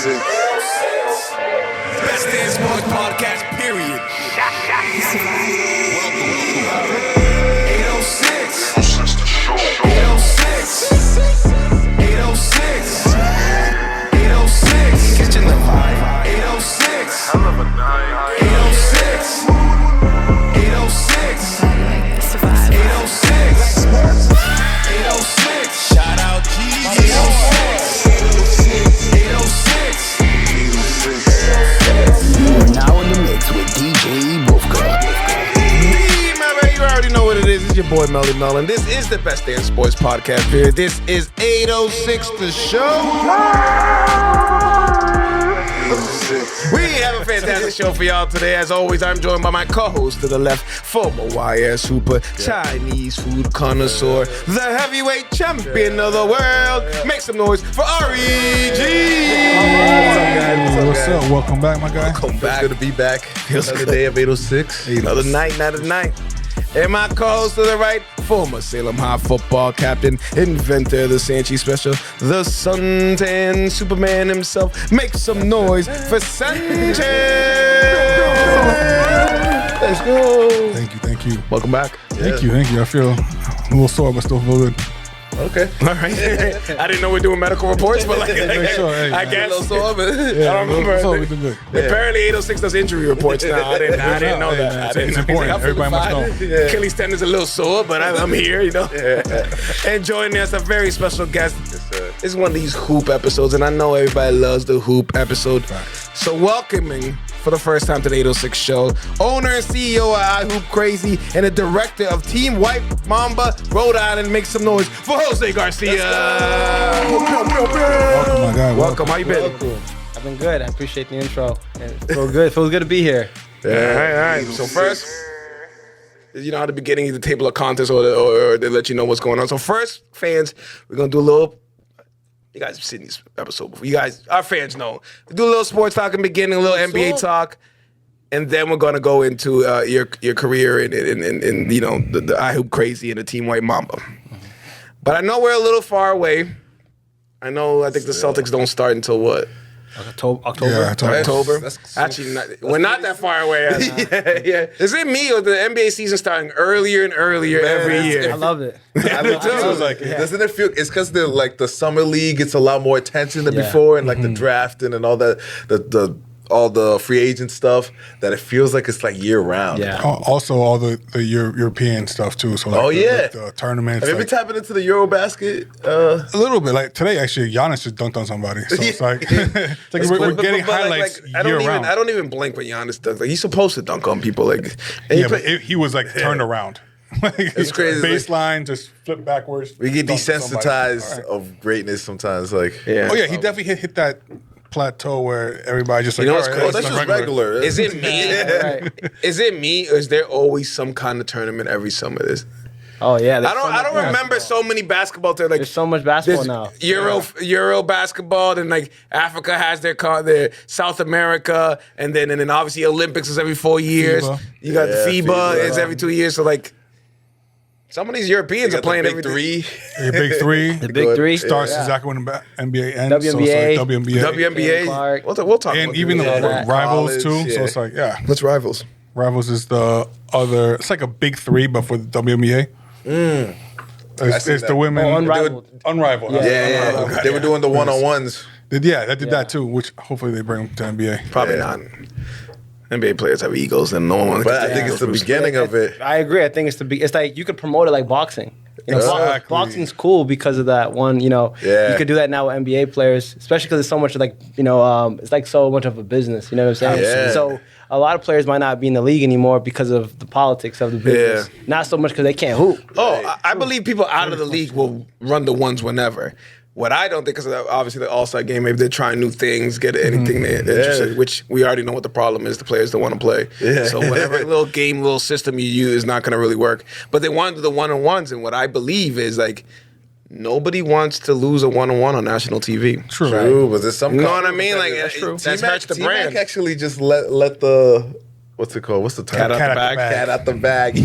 Best Damn Sports Podcast, period. 806. 806. 806. Catching the vibe. 806. I love a night. 806. 806. 806. 806. Shout out G. 806. 806. We're now in the mix with DJ Wolfka. You already know what it is. It's your boy Melly Mellon. This is the Best Damn Sports Podcast, period. This is 806 The Show. We have a fantastic show for y'all today. As always, I'm joined by my co-host to the left, former YS Hooper, Chinese food connoisseur, the heavyweight champion of the world. Make some noise for REG. What's up? Welcome back, my guy. Welcome back. Good to be back. Another day of 806. Another night. And my co-host to the right, former Salem High football captain, inventor of the Sanchi Special, the suntan Superman himself. Make some noise for Sanchez. Let's go. Thank you. Welcome back. Thank you. I feel a little sore, but still feel good. Okay. All right. I didn't know we're doing medical reports, but Sure, I guess. A little sore, but I don't remember. So we do good. Apparently 806 does injury reports now. I didn't know that. It's important. Everybody must know. Achilles tendon's a little sore, but I'm here, you know. And joining us, a very special guest. This is one of these hoop episodes, and I know everybody loves the hoop episode. So welcoming for the first time to the 806 show, owner and CEO of iHoop Crazy, and the director of Team White Mamba Rhode Island. Make some noise for Jose Garcia. Welcome, my guy. Welcome. How you been? I've been good. I appreciate the intro. It feels good to be here. All right. So first, you know how the beginning of the table of contents or they let you know what's going on. So first, fans, we're going to do a little, you guys have seen this episode before. You guys, our fans know. We do a little sports talk in the beginning, a little NBA talk, and then we're going to go into your career and you know, the iHoop Crazy and the Team White Mamba. But I know we're a little far away. I think the Celtics don't start until what? October. Yeah, October. That's Actually, we're not that far away. Yeah. Is it me or the NBA season starting earlier and earlier every year? I love it. Doesn't it feel? It's because the summer league gets a lot more attention than before, and like the drafting and all that, all the free agent stuff. That it feels like it's like year round. Yeah. Also, all the European stuff too. So like the tournaments. Have you been tapping into the Eurobasket? A little bit. Like today, actually, Giannis just dunked on somebody. So it's like, we're getting highlights year round. I don't even blink when Giannis dunks. Like, he's supposed to dunk on people. Like, But he was like turned around. It's crazy. Baseline, just flip backwards. We get dunk desensitized somebody. of greatness sometimes. Like, yeah. Oh yeah, he definitely hit that plateau where everybody just like, You know what's all cool? right, that's it's just regular. Is it me? Right. Is it me, or is there always some kind of tournament every summer? Oh yeah. I don't remember so many basketball tournaments. Like, There's so much basketball there's now. Euro basketball, then like Africa has their South America, and then obviously Olympics is every 4 years. FIBA. You got the FIBA, FIBA. it's every 2 years. So like, some of these Europeans are playing every three. The big three. The big three. Starts Yeah. exactly when the NBA ends. So WNBA. it's like WNBA. WNBA. Clark. We'll talk And about even the that. rivals College, too. So yeah. it's like, yeah. What's rivals? Rivals is the other, it's like a big three, but for the WNBA. It's seen the that. women. Unrivaled. Unrivaled. Yeah. Yeah, they were doing the one-on-ones. They did that too, which hopefully they bring to NBA. Probably not. NBA players have egos, and no one. But I think it's the beginning of it. I agree. I think it's like you could promote it like boxing. You know, Exactly. boxing's cool because of that one. You know, Yeah. you could do that now with NBA players, especially because it's so much like it's like so much of a business. You know what I'm saying? Yeah. So a lot of players might not be in the league anymore because of the politics of the business. Yeah. Not so much because they can't hoop. Oh, I believe people out of the league will run the ones whenever. What I don't think, because obviously the All-Star game, maybe they're trying new things, get anything they're interested, which we already know what the problem is. The players don't want to play. Yeah. So whatever little game, little system you use is not going to really work. But they want to do the one-on-ones, and what I believe is like nobody wants to lose a one-on-one on national TV. True, but there's some. You know what I mean? Like that's true. that hurts the brand. T-Mac actually just let the what's it called? What's the term? Cat out the bag. Cat out the bag.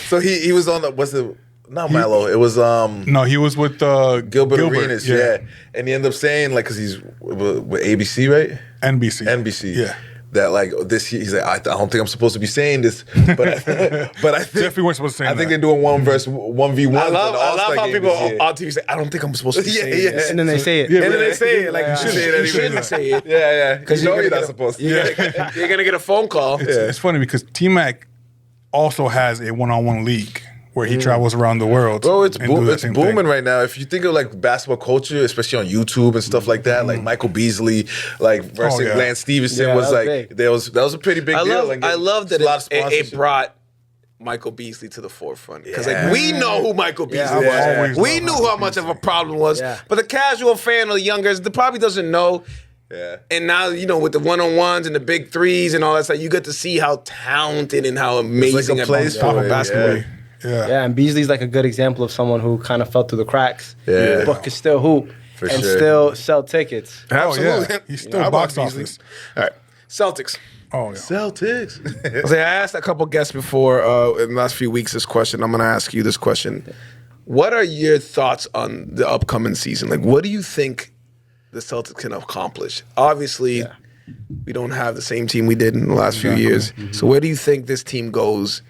So he was on the not Melo. It was No, he was with Gilbert Arenas. Yeah. And he ended up saying like because he's with ABC, right? NBC. Yeah. That like this, he's like, I don't think I'm supposed to be saying this, but I think Definitely weren't supposed to say I think that. they're doing 1v1. I love how people on TV say, I don't think I'm supposed to be saying this. And then they say it. Yeah, And then they say it like You you shouldn't say it. Yeah. Because you're you're not supposed to. You're gonna get a phone call. It's funny because T-Mac also has a one-on-one league where he travels around the world. Bro, it's and do that it's same booming thing. right now. If you think of like basketball culture, especially on YouTube and stuff like that, like Michael Beasley, like versus yeah. Lance Stevenson Yeah, was that was like big. that was a pretty big deal. I love that a lot of it sponsorship. brought Michael Beasley to the forefront because like we know who Michael Beasley Yeah, was. always We loved knew Michael how much of a problem was, Yeah. but the casual fan or the younger probably doesn't know. Yeah. And now, with the one-on-ones and the big threes and all that stuff, you get to see how talented and how amazing a a place basketball for it, basketball. yeah. Yeah. Yeah, and Beasley's like a good example of someone who kind of fell through the cracks, Yeah. but could still hoop For and sure. still sell tickets. Absolutely. yeah. He's still How about box Beasley? office. All right. Celtics. Oh, yeah. Celtics. I asked a couple guests before in the last few weeks this question. I'm going to ask you this question. What are your thoughts on the upcoming season? Like, what do you think the Celtics can accomplish? Obviously, we don't have the same team we did in the last few years. So where do you think this team goes?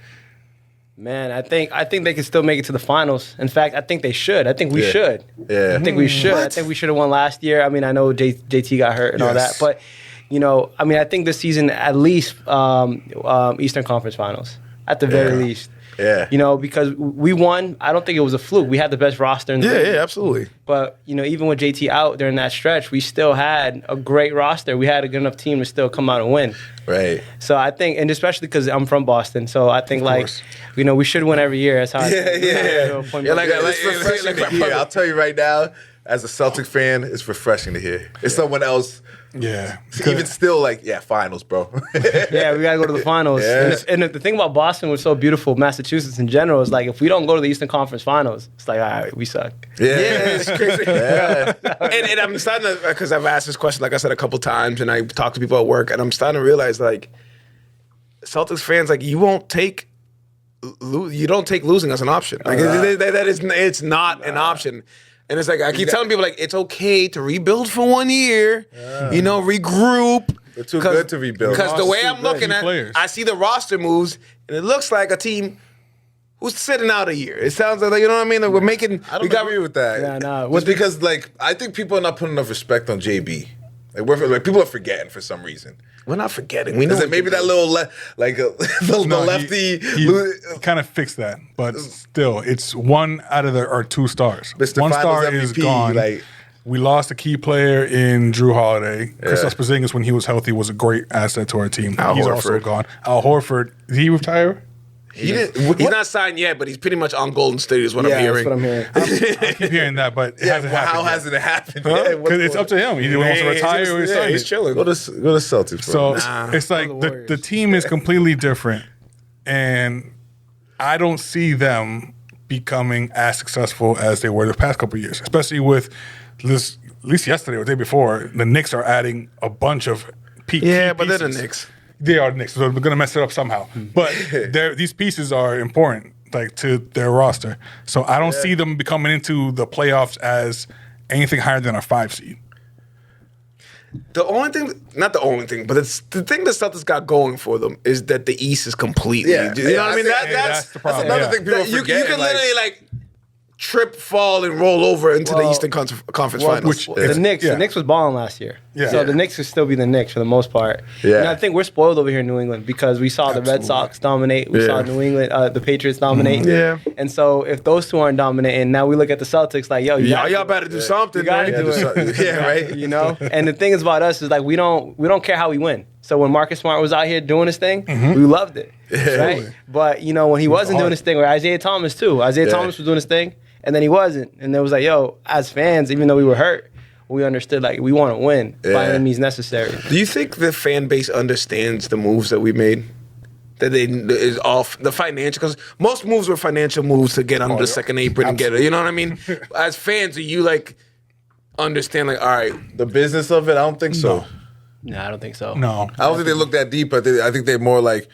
Man, I think they can still make it to the finals. In fact, I think they should. I think we should. Yeah. I think we should. I think we should have won last year. I mean, I know JT got hurt and all that, Yes. but I mean, I think this season at least Eastern Conference Finals at the very least. Yeah. Because we won. I don't think it was a fluke. We had the best roster in the league. Absolutely. But even with JT out during that stretch, we still had a great roster. We had a good enough team to still come out and win. Right. So I think, and especially because I'm from Boston, so I think course. we should win every year. That's how. It's refreshing to hear. I'll tell you right now, as a Celtic fan, it's refreshing to hear. It's someone else. Yeah. Even still, like, finals, bro. Yeah, we gotta go to the finals. Yeah. And the thing about Boston was so beautiful, Massachusetts in general, is like if we don't go to the Eastern Conference Finals, it's like all right, we suck. Yeah, it's crazy. And I'm starting to, because I've asked this question, like I said, a couple times, and I talk to people at work, and I'm starting to realize, like, Celtics fans, like, you don't take losing as an option. Like, it's not an option. And it's like, I keep telling people, like, it's okay to rebuild for 1 year, regroup. They're too good to rebuild. Because the way Roster's I'm too looking good. at Players. I see the roster moves, and it looks like a team who's sitting out a year. It sounds like, you know what I mean? Like we're making. I don't agree with that. Yeah, nah. Just because, like, I think people are not putting enough respect on JB. Like, people are forgetting for some reason. We're not forgetting. We know Is it maybe that little the No, lefty? he kind of fixed that, but still, it's one out of our 2 stars. Mr. One Finals star is MVP, gone. like- We lost a key player in Drew Holiday. Kristaps Porzingis, when he was healthy, was a great asset to our team. Al He's also Horford. gone. Al Horford, did he retire? He's not signed yet, but he's pretty much on Golden State, is what I'm Yeah, hearing. that's what I'm hearing. I keep hearing that, but it hasn't happened. How yet. hasn't it happened? Because it's up to him. He wants to retire or he's signing. he's chilling. Go to Celtics, So bro. it's like the the Warriors. team is completely different, and I don't see them becoming as successful as they were the past couple of years, especially with this. At least yesterday or the day before, the Knicks are adding a bunch of key Yeah, but they're the pieces. Knicks. They are the Knicks, so they're going to mess it up somehow. But these pieces are important, like to their roster. So I don't see them becoming into the playoffs as anything higher than a 5 seed. The only thing, not the only thing, but it's the thing the Celtics got going for them is that the East is completely. Yeah. You know what I mean? Yeah, that's the problem. another Yeah. thing people You forget. can literally like trip, fall, and roll over into the Well, Eastern Conference Finals. which- The Knicks, Yeah. the Knicks was balling last year. Yeah. So the Knicks could still be the Knicks for the most part. Yeah. And I think we're spoiled over here in New England because we saw the Red Absolutely. Sox dominate. We saw New England, the Patriots dominate. Yeah. And so if those two aren't dominating, now we look at the Celtics like, yo, y'all better do something. You gotta man. do it. Yeah, right. You know? And the thing is about us is like we don't care how we win. So when Marcus Smart was out here doing his thing, we loved it. Right? But when he wasn't doing his thing, or Isaiah Thomas too. Isaiah Thomas was doing his thing, and then he wasn't. And it was like, yo, as fans, even though we were hurt, we understood like we want to win by any means necessary. Do you think the fan base understands the moves that we made? That they is off the financial, because most moves were financial moves to get under the second apron and get it. You know what I mean? As fans, do you like understand like, all right, The business of it, I don't think so. No, I don't think so. No. I don't think they look that deep, but I think they're more like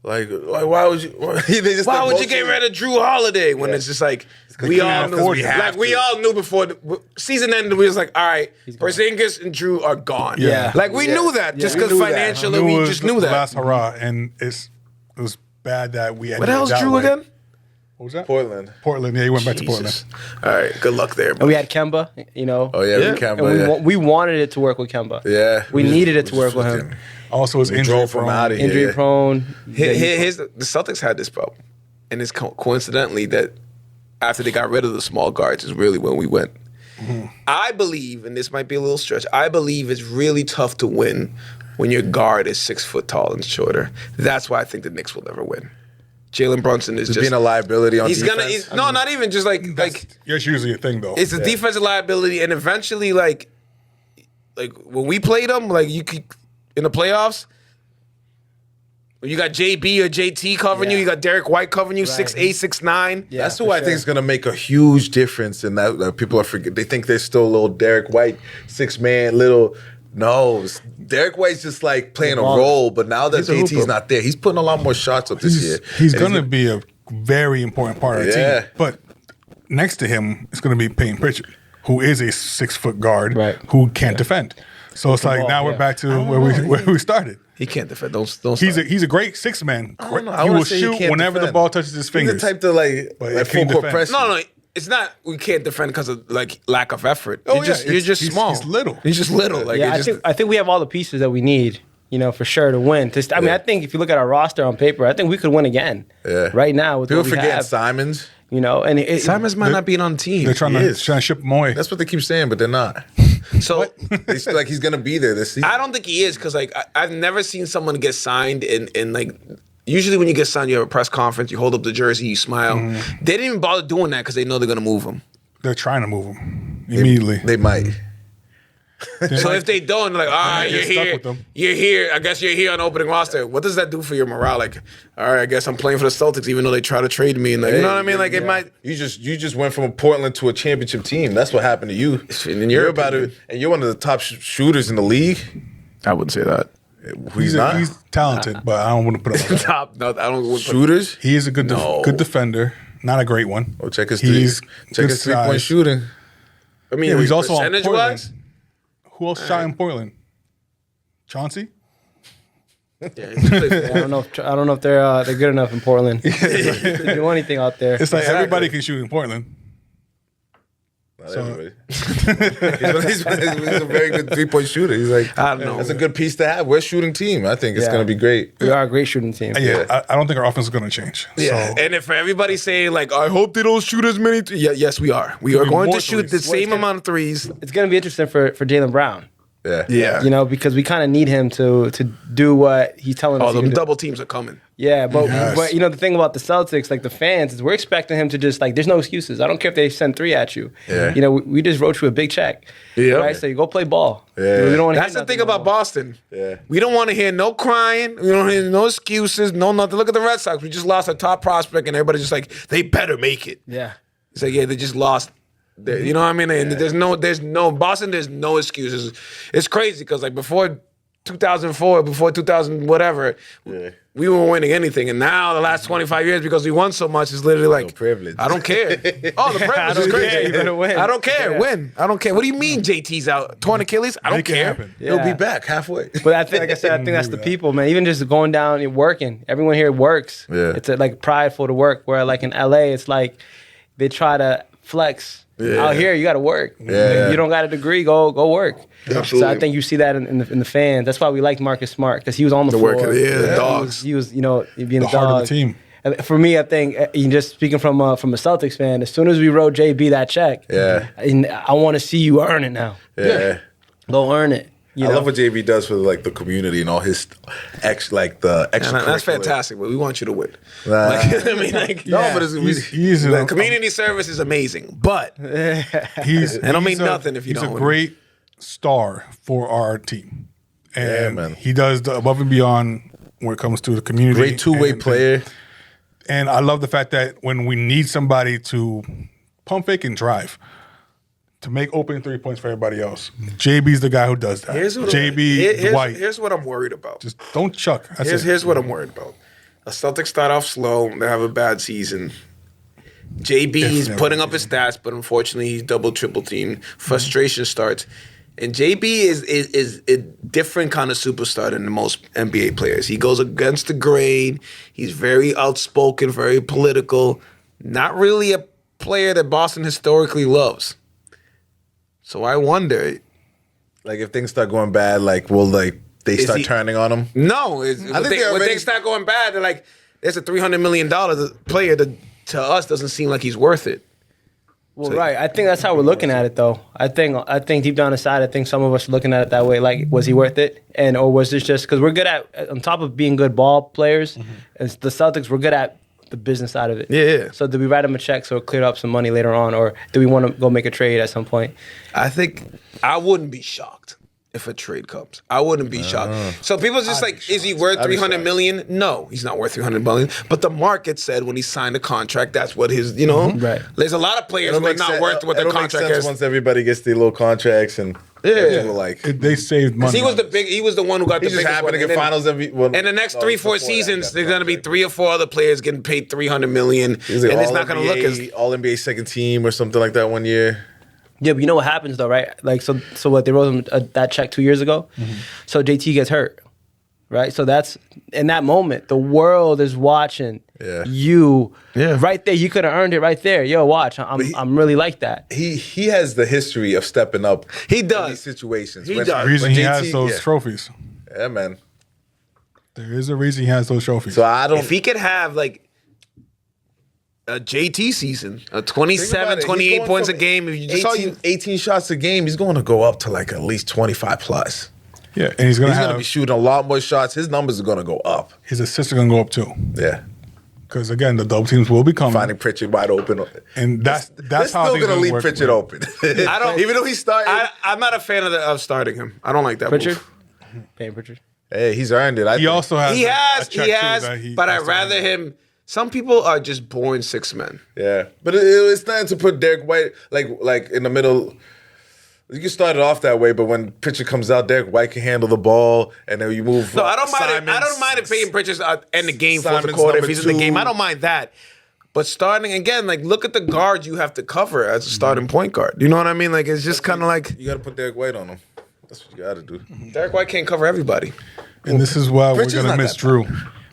Like why would you? Why would you get rid of Drew Holiday when it's just like we all knew? We all knew before the season ended. We was like, all right, Porzingis and Drew are gone. Yeah. like we knew that just because financially we just knew that. Last hurrah, and it was bad that we. What the hell's Drew again? What was that? Portland. Portland. Yeah, he went back to Jesus. Portland. All right, good luck there. And we had Kemba, you know. Oh yeah, we can. And we wanted it to work with Kemba. Yeah, We needed it to work with him. Also, his injury drove from out of here. Injury prone. Here's the Celtics had this problem, and it's coincidentally that after they got rid of the small guards is really when we went. I believe, and this might be a little stretch, I believe it's really tough to win when your guard is 6 foot tall and shorter. That's why I think the Knicks will never win. Jalen Brunson is just being a liability on he's defense. gonna not even just like That's usually a thing, though. it's a defensive liability, and eventually like when we played them, like you could in the playoffs. When you got JB or JT covering you got Derek White covering you, 6'8", 6'9". Yeah, That's who for I think is going to make a huge difference in that people are forget. They think they're still a little Derek White, 6-man, little. No, Derek White's just like playing a role, but now that JT's hooper. not there, he's putting a lot more shots up this year. He's And going to be a very important part of the Yeah. team. But next to him is going to be Payne Pritchard, who is a 6 foot guard Right. who can't defend. So it's like now we're back to where we started. He can't defend. Don't. He's a great 6-man. I don't know. I He wouldn't will say he shoot can't whenever the defend. ball touches his He's fingers. the type to like if full he court defends. press. No, it's not. We can't defend because of like lack of effort. Oh, you're just he's small. He's little. He's just little. Like Yeah, I think we have all the pieces that we need, you know, for sure to win. I mean, I think if you look at our roster on paper, I think we could win again. Yeah. Right now with People what we forget have, Simons. you know, and Simons might not be on the team. They're trying He to is. ship him away. That's what they keep saying, but they're not. So They still like he's going to be there this season. I don't think he is because like I've never seen someone get signed and like usually when you get signed you have a press conference, you hold up the jersey, you smile. They didn't even bother doing that because they know they're gonna move him. They're trying to move him immediately. They might. So if they don't, they're like, all right, you're get stuck here. with them. You're here. I guess you're here on the opening roster. What does that do for your morale? Like, all right, I guess I'm playing for the Celtics, even though they try to trade me. And like, you know what I mean? Like, it might. You just went from Portland to a championship team. That's what happened to you. In your You're about to, opinion. and you're one of the top shooters in the league. I wouldn't say that. He's not He's talented, but I don't want to put him on. Top. No, I don't. shooters. He is a good good defender, not a great one. Oh, check his He's check his good 3-point size. shooting. I mean, Yeah, he's also on percentage Portland. wise. Who else shot in Portland? Chauncey? I don't know if they're good enough in Portland to do anything out there. It's like everybody can shoot in Portland. Not everybody. he's a very good 3-point shooter. He's like, I don't know. That's a good piece to have. We're a shooting team. I think it's Yeah. going to be great. We are a great shooting team. Yeah, I don't think our offense is going to change. Yeah, So, and if everybody saying like, I hope they don't shoot as many. Yes, we are. We are be going more to shoot the threes. same amount of threes. It's going to be interesting for Jaylen Brown, Yeah. Yeah. you know, because we kind of need him to do what he's telling us. Oh, he the can do. double teams are coming. Yeah, but Yes. but you know the thing about the Celtics, like the fans, is we're expecting him to just like there's no excuses. I don't care if they send 3 at you. Yeah. You know, we just wrote you a big check. Yeah. Right. So you go play ball. Yeah. We don't wanna That's hear the thing nothing about no more. Boston. Yeah. We don't want to hear no crying. We don't hear no excuses, no nothing. Look at the Red Sox. We just lost our top prospect, and everybody's just like, they better make it. Yeah. It's like, yeah, they just lost. You know what I mean? And there's no Boston. There's no excuses. It's crazy because like before 2004, before 2000, whatever, we weren't winning anything. And now the last 25 years, because we won so much, it's literally like privilege. I don't care. Oh, the privilege is don't crazy. care. You better win. I don't care. Yeah. Win. I don't care. What do you mean JT's out? Torn Achilles? I don't make it care. happen. He'll be Yeah. back halfway. But I think, like I said, I think that's the people, man. Even just going down and working. Everyone here works. Yeah. It's like prideful to work. Where like in LA, it's like they try to flex. Yeah. Out here, you got to work. Yeah. You don't got a degree, go work. Absolutely. So I think you see that in the fans. That's why we liked Marcus Smart because he was on the The floor. worker, the dogs. He was, you know, being The a heart dog. of the team. And for me, I think just speaking from a Celtics fan, as soon as we wrote JB that check, Yeah. and I want to see you earn it now. Yeah. Go earn it. You I know? love what JB does for like the community and all his the extra. And that's fantastic, but we want you to win. Nah. Like, I mean, like, No, but it's He's the a, community service is amazing, but he's, I don't mean he's a- nothing if you he's don't a win. great star for our team. And man. he does the above and beyond when it comes to the community. great two-way and- player. And I love the fact that when we need somebody to pump fake and drive, to make open 3 points for everybody else, JB's the guy who does that. JB White. Here's what I'm worried about. Just don't chuck. That's it. Here's what I'm worried about. The Celtics start off slow. They have a bad season. JB is putting up his stats, but unfortunately he's double, triple teamed. Frustration starts. And JB is a different kind of superstar than the most NBA players. He goes against the grain. He's very outspoken, very political. Not really a player that Boston historically loves. So I wonder. Like if things start going bad, like will like they start turning on him? No, when things start going bad, they're like, there's a $300 million player that to us doesn't seem like he's worth it. Well, right. I think that's how we're looking at it, though. I think deep down inside, I think some of us are looking at it that way. Like, was he worth it? Or was this just because we're good at, on top of being good ball players, and the Celtics, we're good at the business side of it. Yeah. So did we write him a check so it cleared up some money later on, or do we want to go make a trade at some point? I think I wouldn't be shocked if a trade comes. I wouldn't be shocked. So people just like, is he worth $300 million? No, he's not worth $300 million. But the market said when he signed a contract, that's what his, Right. There's a lot of players who are not worth what their contract is. Once everybody gets their little contracts and people like They saved money. He was the one who got he's the just biggest happy one. to get And then- finals MVP. Well, in the next no, 3-4 before that, seasons, he got there's going to be contract. 3 or 4 other players getting paid $300 million, and He was like it's not going to look as. All NBA second team or something like that one year. Yeah, but you know what happens though, right? Like, so what, they wrote him that check 2 years ago. So JT gets hurt, right? So that's in that moment, the world is watching you. Yeah. Right there, you could have earned it right there. Yo, watch, I'm really like that. He has the history of stepping up. He in does. these situations. He When- does. The reason when he JT has those trophies. Yeah, man. There is a reason he has those trophies. So I don't. If he could have like a JT season, a Think 27, about it. 28 He's going points a from game, if you just 18 shots a game, he's going to go up to like at least 25 plus. yeah, and he's gonna He's going to have be shooting a lot more shots. His numbers are going to go up. his assists are gonna go up too. Yeah. Because again, the double teams will be coming, Finding Pritchard wide open. and that's They're how still things going to leave work. Pritchard open. I don't- Even though he's starting. I'm not a fan of starting him. I don't like that. Pritchard, move. Payne Pritchard. Hey, he's earned it. I He think. also has. He a has, check he too has, that he but has I'd to rather earn. him. Some people are just born 6 men. Yeah, but it's time to put Derek White like in the middle. You can start it off that way, but when Pritchard comes out, Derek White can handle the ball, and then you move. No, I don't mind. I don't mind if Peyton Pritchard's end the game fourth Simon's quarter if number he's in the game. 2. I don't mind that. But starting again, like look at the guards you have to cover as a starting point guard. You know what I mean? Like it's just kind of like You got to put Derek White on him. That's what you got to do. Derek White can't cover everybody. And this is why Pritchard's we're gonna not miss that Drew.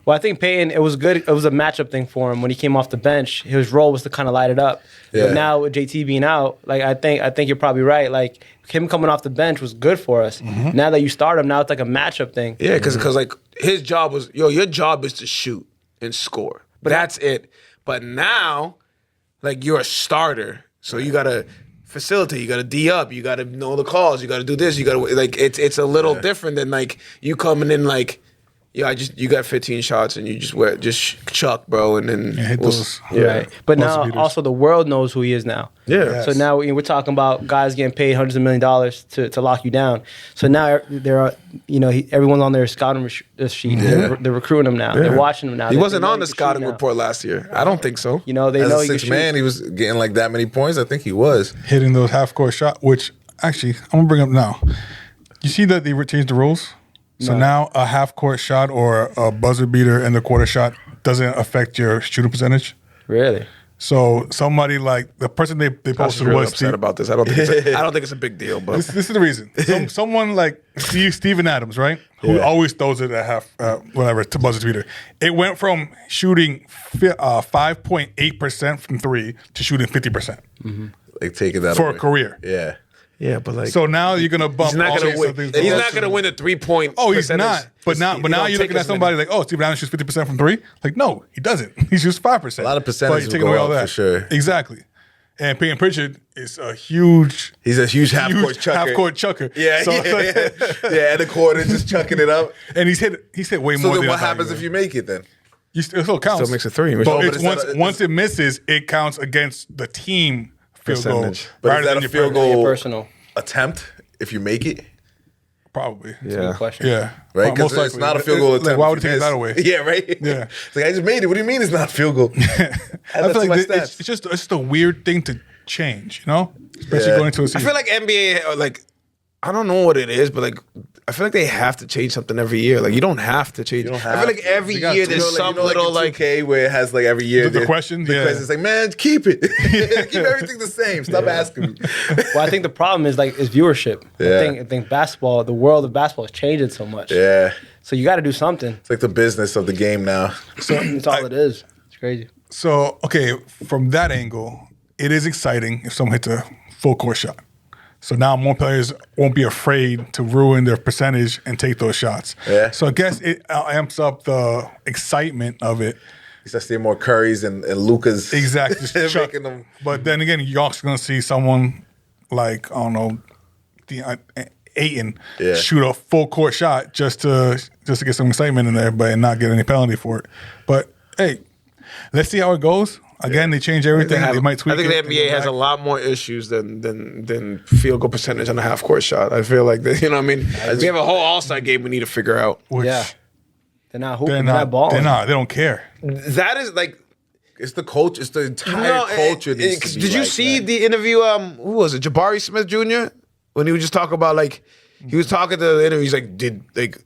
Well, I think Payton, it was good. It was a matchup thing for him when he came off the bench. His role was to kind of light it up. Yeah. But now with JT being out, like I think you're probably right. Like him coming off the bench was good for us. Now that you start him, now it's like a matchup thing. Yeah, because like his job was your job is to shoot and score. But that's it. But now, like you're a starter, so you gotta facilitate. You gotta D up. You gotta know the calls. You gotta do this. You gotta like it's a little different than like you coming in like. Yeah, you got 15 shots and you just chuck, bro, and then Hit those. Right. But Buzzer now beaters. also the world knows who he is now. Yeah. So now we're talking about guys getting paid hundreds of $1 millions to lock you down. So now there are, everyone's on their scouting sheet. They're recruiting him now. They're watching him now. He They wasn't know on the he can scouting shoot now. report last year. I don't think so. You know, they As know a he can sixth shoot. man, he was getting like that many points. I think he was. Hitting those half court shot, which actually I'm gonna bring up now. You see that they changed the rules? So now a half court shot or a buzzer beater in the quarter shot doesn't affect your shooting percentage. Really? So somebody like the person they I was posted really was upset Steve. about this. I don't think it's a big deal, but This is the reason. Someone like Steven Adams, right? Who always throws it at half, to buzzer beater. It went from shooting 5.8% from 3 to shooting 50% Like taking that for away. a career. Yeah. yeah, but like So now you're gonna bump. he's not all gonna these win. other- He's not gonna win the 3-point. Oh, he's percentage. not. But now He you're don't looking take at as somebody many. like, oh, Steven Adams shoots 50% from 3. Like, no, he doesn't. He shoots 5%. A lot of percentage But you're will taking go away all up that for sure. Exactly. And Peyton Pritchard is a huge He's a huge half-court chucker. half-court chucker. Yeah, So, yeah, and the quarter just chucking it up. and he's hit way So more then than I what thought happens he if would. you make it then? It still counts. Still makes it 3. But, Oh, but it's is that once, a- once it misses, it counts against the team field goal. Percentage. But rather is that than a your field personal. goal Personal. attempt if you make it? Probably. Yeah. Question. Yeah. Right? Well, Because most it's likely. not a field goal Like, attempt. why if would you you take that miss. away? Yeah, right? Yeah. It's like, I just made it. What do you mean it's not a field goal? I That's feel my like stats. it's just a weird thing to change, you know? Especially Yeah. going into a I season. feel like NBA, like, I don't know what it is, but like I feel like they have to change something every year. Like you don't have to change. don't I have feel like to. every year there's some little like 2K where it has like every year The question, yeah. It's like, man, keep it, keep everything the same. Stop asking me. Well, I think the problem is viewership. Yeah. I think basketball, the world of basketball is changing so much. Yeah, So you got to do something. it's like the business of the game now. So that's all it is. It's crazy. So, okay, from that angle, it is exciting if someone hits a full court shot. So now more players won't be afraid to ruin their percentage and take those shots. Yeah. So I guess it amps up the excitement of it. You start seeing more Currys and Lucas. Exactly. Just chuck. Making them. But then again, you're also going to see someone like, I don't know, Ayton Yeah. shoot a full court shot just to get some excitement in there, but not get any penalty for it. But hey, let's see how it goes. Again, they change everything. They might tweak I think it. the NBA has a lot more issues than field goal percentage on a half court shot. I feel like you know what I mean. We have a whole All-Star game we need to figure out. Which Yeah. They're not hooping. They're They're not balling. They're not. They don't care. That is like. It's the coach. It's the entire culture. Needs to be Did you like see that. the interview? Who was it? Jabari Smith Jr. When he was just talking about like he was talking to the interview. He's like, it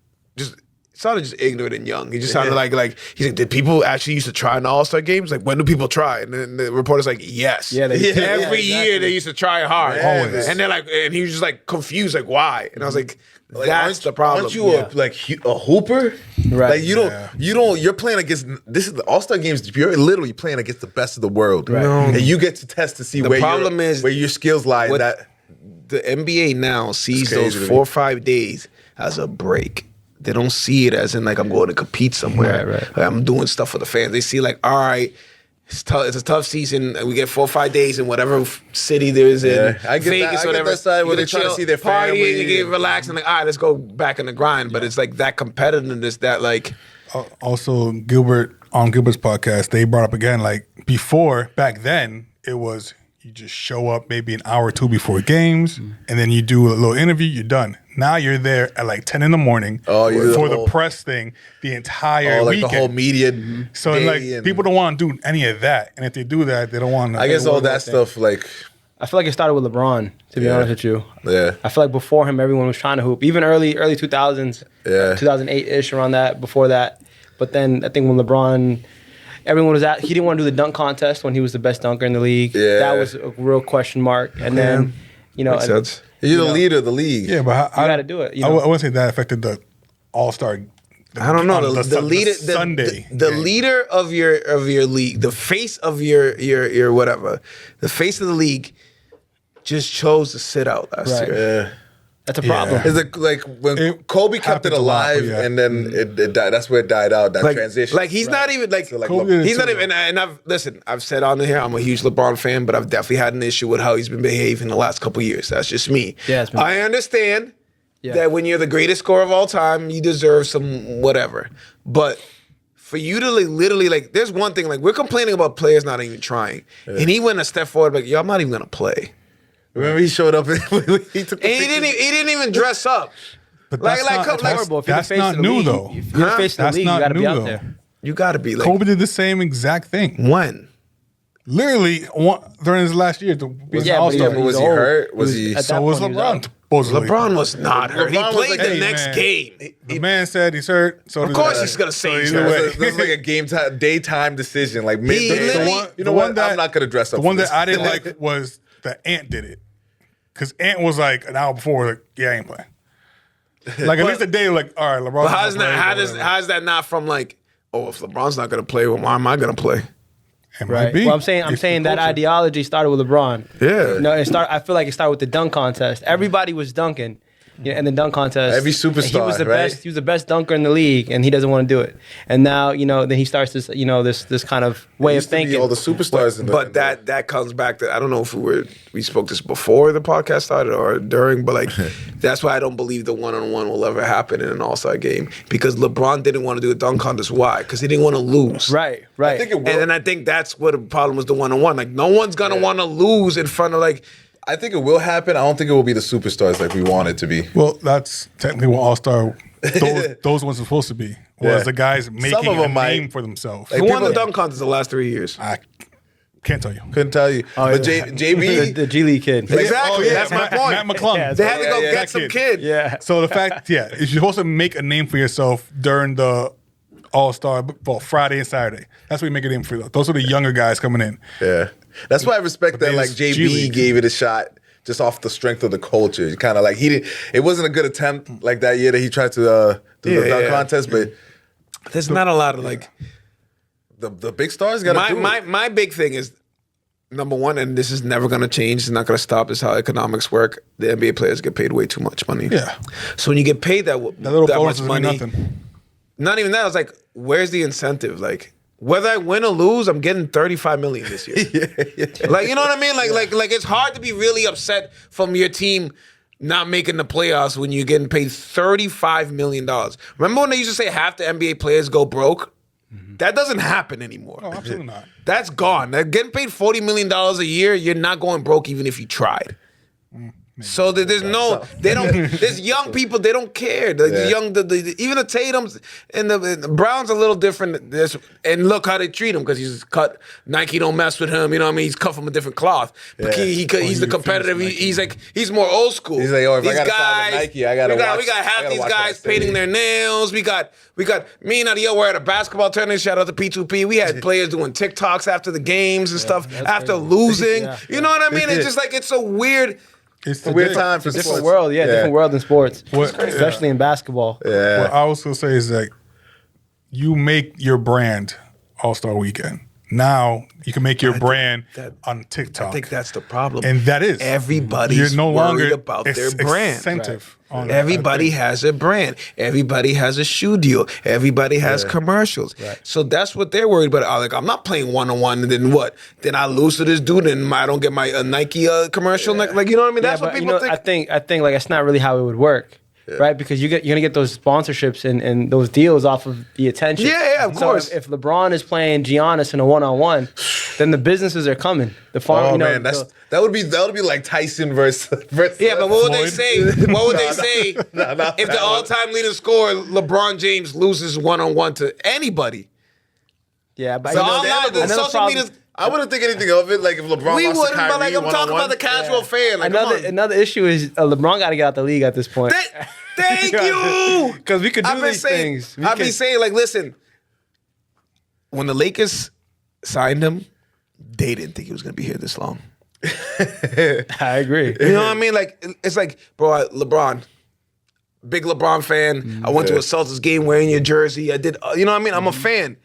sounded just ignorant and young. He just sounded like he's like, did people actually used to try in the All-Star games? Like, when do people try? And then the reporter's like, yes. Yeah, they- every yeah, year they used to try hard. Yeah. Always. And they're like, and he was just like confused, like why? And I was like, that's aren't- the problem. Aren't you a hooper? Right. Like you don't. You're playing against. This is the All-Star games. You're literally playing against the best of the world, Right. and you get to test to see The where problem is where your skills lie. In what- that the NBA now sees It's crazy those to me. 4 or 5 days as a break. They don't see it as in like I'm going to compete somewhere. Right. Like, I'm doing stuff for the fans. They see like, all right, it's tough. It's a tough season. We get 4 or 5 days in whatever city there is in Yeah, I get Vegas, that. I get whatever. that side where You they're can trying to chill, see their party, family and you get and- relaxed and like, all right, let's go back in the grind. But it's like that competitiveness that like. Also, on Gilbert's podcast, they brought up again, like back then, it was you just show up maybe an hour or two before games, and then you do a little interview, you're done. Now you're there at like 10 in the morning Oh, you do the for the whole- press thing the entire like weekend. the whole media. So day like and- people don't want to do any of that, and if they do that, they don't want to. I guess all that stuff like I feel like it started with LeBron, to be Yeah. honest with you. yeah. I feel like before him, everyone was trying to hoop. Even early 2000s, Yeah. 2008-ish, around that, before that. But then I think when LeBron, everyone was he didn't want to do the dunk contest when he was the best dunker in the league. Yeah. That was a real question mark. And then, Makes sense. You're the leader of the league. Yeah, but You gotta do it, you I know? wouldn't say that affected the All-Star. I don't know. on The leader, Sunday. the leader of your league, the face of your whatever, the face of the league, just chose to sit out last Right. year. Yeah. that's a problem. Is it like when It Kobe kept it happens a lot, alive yeah. and then it died? That's where it died out. That transition. Like he's not even like, So, like, Kobe did it he's not too, even. And I've said on here, I'm a huge LeBron fan, but I've definitely had an issue with how he's been behaving the last couple of years. That's just me. Yeah, it's been- I understand Yeah. that when you're the greatest scorer of all time, you deserve some whatever. But for you to like, literally like, there's one thing like we're complaining about players not even trying, and he went a step forward like, yo, I'm not even gonna play. Remember he showed up and he took the And he didn't even dress up. But Like- that's like, not, come- like- Horrible. If you're the that's face not of the new league, though. If you're the face of the That's league, you not got to be new, out though. there. You gotta be like, Kobe did the same exact thing. when? Literally during his last year to be an Yeah, but All-Star. but was he's he old. hurt? Was he- at So that was point, he LeBron. out. Supposedly. LeBron was not hurt. He LeBron was played like, the hey, next man. game. The man said he's hurt. So Of course he's gonna say he's either hurt. way. This is like a game time, daytime decision. Like He midday. literally- You know what? I'm not gonna dress up. The one for that this. I didn't like was that Ant did it. Because Ant was like an hour before, like, yeah, I ain't playing. Like at least a day, like, all right, LeBron. But how's that not from like, oh, if LeBron's not gonna play, well, why am I gonna play? It might Right. be. Well, I'm saying that ideology started with LeBron. Yeah. No, I feel like it started with the dunk contest. Everybody was dunking. Yeah, in the dunk contest. Every superstar, and he was the right? best. He was the best dunker in the league, and he doesn't want to do it. And now, then he starts this, this kind of way of Used to be thinking. all the superstars in the. But that comes back to, I don't know if we spoke this before the podcast started or during, but like that's why I don't believe the one-on-one will ever happen in an All-Star game, because LeBron didn't want to do a dunk contest. Why? Because he didn't want to lose. Right. I think it will. And then I think that's what the problem was, the one-on-one. Like no one's gonna want to lose in front of like. I think it will happen. I don't think it will be the superstars like we want it to be. Well, that's technically what All-Star, those ones are supposed to be. Was Yeah. the guys Some making of a them might. name for themselves. Like, Who won the people- dunk contest the last 3 years? I Can't tell you. Couldn't tell you. But JB, the G League kid. Exactly. That's my point. Matt McClung. Yeah, They had to go Yeah, get that some kid. Yeah. So the fact, you're supposed to make a name for yourself during the All-Star, Friday and Saturday. That's what you make a name for. Those are the younger guys coming in. yeah, that's why I respect that. Like G JB League. gave it a shot just off the strength of the culture. Kind of like he didn't. It wasn't a good attempt like that year that he tried to do the dunk contest, but There's not a lot of like. the big stars got to do it. My big thing is number one, and this is never going to change. It's not going to stop. Is how economics work. The NBA players get paid way too much money. Yeah. So when you get paid that Little much bonus mean money, nothing. not even that. I was like, where's the incentive? Like, whether I win or lose, I'm getting $35 million this year. Like, you know what I mean? Like it's hard to be really upset from your team not making the playoffs when you're getting paid $35 million. Remember when they used to say half the NBA players go broke? That doesn't happen anymore. Oh, absolutely not. That's gone. They're getting paid $40 million a year. You're not going broke even if you tried. So there's no, they don't. There's young people. They don't care. The young, even the Tatums and the Browns are a little different. And look how they treat him because he's cut. Nike don't mess with him. You know what I mean? He's cut from a different cloth. But he's the competitive. He's more old school. He's like, oh, if I These gotta sign guys, with Nike, I gotta watch. We got half I gotta these watch what I guys say. painting their nails. We got me and Adiel were at a basketball tournament. Shout out to P2P. We had players doing TikToks after the games and stuff after losing. You know what I mean? It's just like it's so weird. It's a weird time for Different sports. world, different world in sports, What- especially in basketball. What I was gonna say is that you make your brand All-Star Weekend. Now you can make your brand on TikTok. I think that's the problem. And that is everybody's you're no longer worried about their brand. Incentive on Everybody has a brand. Everybody has a shoe deal. Everybody has commercials. So that's what they're worried about. Like, I'm not playing one-on-one, and then what? Then I lose to this dude, and I don't get my Nike commercial. Like, you know what I mean? That's what people think. I think like it's not really how it would work. Right, because you're gonna get those sponsorships and those deals off of the attention. Yeah, of course. So if LeBron is playing Giannis in a one-on-one, then the businesses are coming. The farm, Oh man, that would be like Tyson versus Yeah, but what would they Floyd? say? What would they say if the all-time leading scorer, LeBron James, loses one-on-one to anybody? yeah, but So you know, online, the another social media's. media. I wouldn't think anything of it. Like if LeBron We lost wouldn't, to Kyrie but like I'm talking about the one-on-one. casual fan. Like, come on. Another issue is LeBron got to get out the league at this point. Thank you. Because we could do I've been these saying, things. I've been saying, like, listen, when the Lakers signed him, they didn't think he was going to be here this long. I agree. You know what I mean? Like, it's like, bro, LeBron, big LeBron fan. I went to a Celtics game wearing your jersey. I did, you know what I mean? I'm a fan.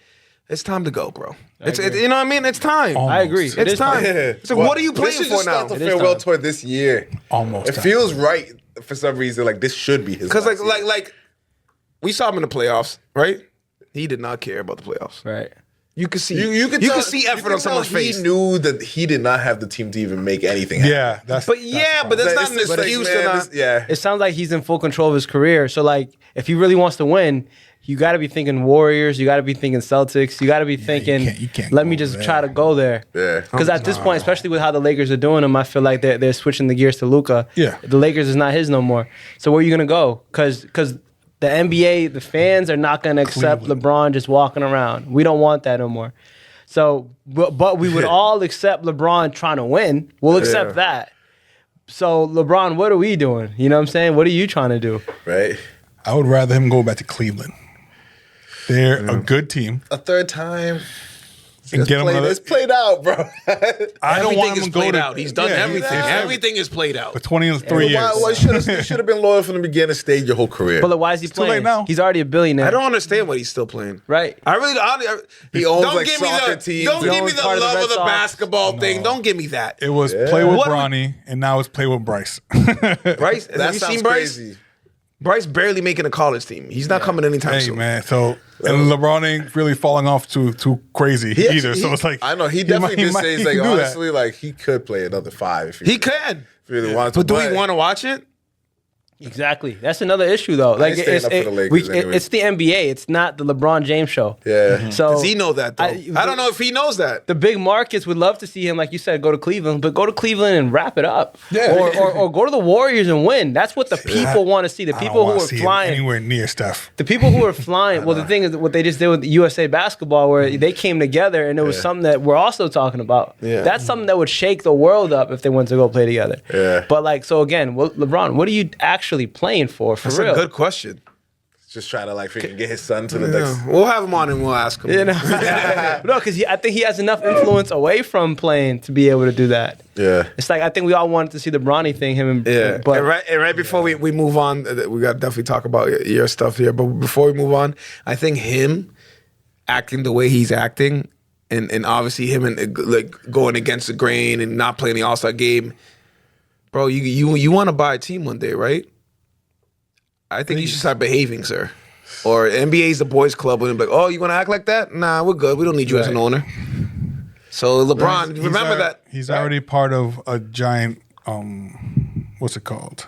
It's time to go, bro. You know what I mean? It's time. I agree. It It's is time. Yeah. So what are you This playing should for just now? start the It is farewell time. tour this year. Almost It time. feels right for some reason. Like this should be his. Because last year. like we saw him in the playoffs, right? He did not care about the playoffs. Right. You could see you could see tell- effort you on could someone's tell face. He knew that he did not have the team to even make anything happen. Yeah, that's But yeah, but that's It's not an just like, excuse man, to not. this- yeah. It sounds like he's in full control of his career. So like, if he really wants to win, you got to be thinking Warriors. You got to be thinking Celtics. You got to be thinking. you can't let go me just there. try to go there. Yeah. Because at this point, especially with how the Lakers are doing him, I feel like they're switching the gears to Luka. Yeah. The Lakers is not his no more. So where are you gonna go? Because the NBA, the fans are not gonna accept Cleveland. LeBron just walking around. We don't want that no more. So, but we would all accept LeBron trying to win. We'll accept that. So LeBron, what are we doing? You know what I'm saying? What are you trying to do? Right. I would rather him go back to Cleveland. They're a good team. A third time. And get him another. It's played out, bro. I don't want Everything him is to go played to, out. He's done Yeah, everything. he's- Everything is played out. For 23 years. Why should have been loyal from the beginning? Stayed your whole career. But like, why is he too late playing? now. He's already a billionaire. I don't understand why he's still playing. Right. I really He owns, don't like, give me soccer the teams. don't He give me owns the part of the love Red of the Sox. basketball thing. Don't give me that. It was play with What are we- Bronny, and now it's play with Bryce. Bryce, that have you sounds seen Bryce? crazy. Bryce barely making a college team. He's not coming anytime Hey, soon. man. So, and LeBron ain't really falling off too crazy He either. actually- So it's like. I know he definitely did say he's he like can do that. honestly like he could play another 5 if He can. really wanted to. But do we want to watch it? Exactly. That's another issue, though. Like ain't staying up for the Lakers anyways. it's the NBA. It's not the LeBron James show. Yeah. So Does he know that, though? I don't know if he knows that. The big markets would love to see him, like you said, go to Cleveland, but go to Cleveland and wrap it up. Yeah. Or go to the Warriors and win. That's what the people want to see. The I don't people wanna who are see him flying. anywhere near Steph. The people who are flying. Well, the thing is, what they just did with USA Basketball, where they came together, and it was something that we're also talking about. Yeah. That's something that would shake the world up if they went to go play together. Yeah. But like, so again, LeBron, what are you actually playing for That's real? a good question. Just try to like freaking get his son to the next. Yeah. We'll have him on and we'll ask him. You know? No, because I think he has enough influence away from playing to be able to do that. Yeah. It's like I think we all wanted to see the Bronny thing. Yeah, but and right before we move on, we got to definitely talk about your stuff here. But before we move on, I think him acting the way he's acting, and obviously him and like going against the grain and not playing the All-Star game, bro. You want to buy a team one day, right? I think you should start behaving, sir. Or NBA's the boys' club, and be like, oh, you want to act like that? Nah, we're good. We don't need you as an owner. So LeBron, remember that He's already part of a giant. What's it called?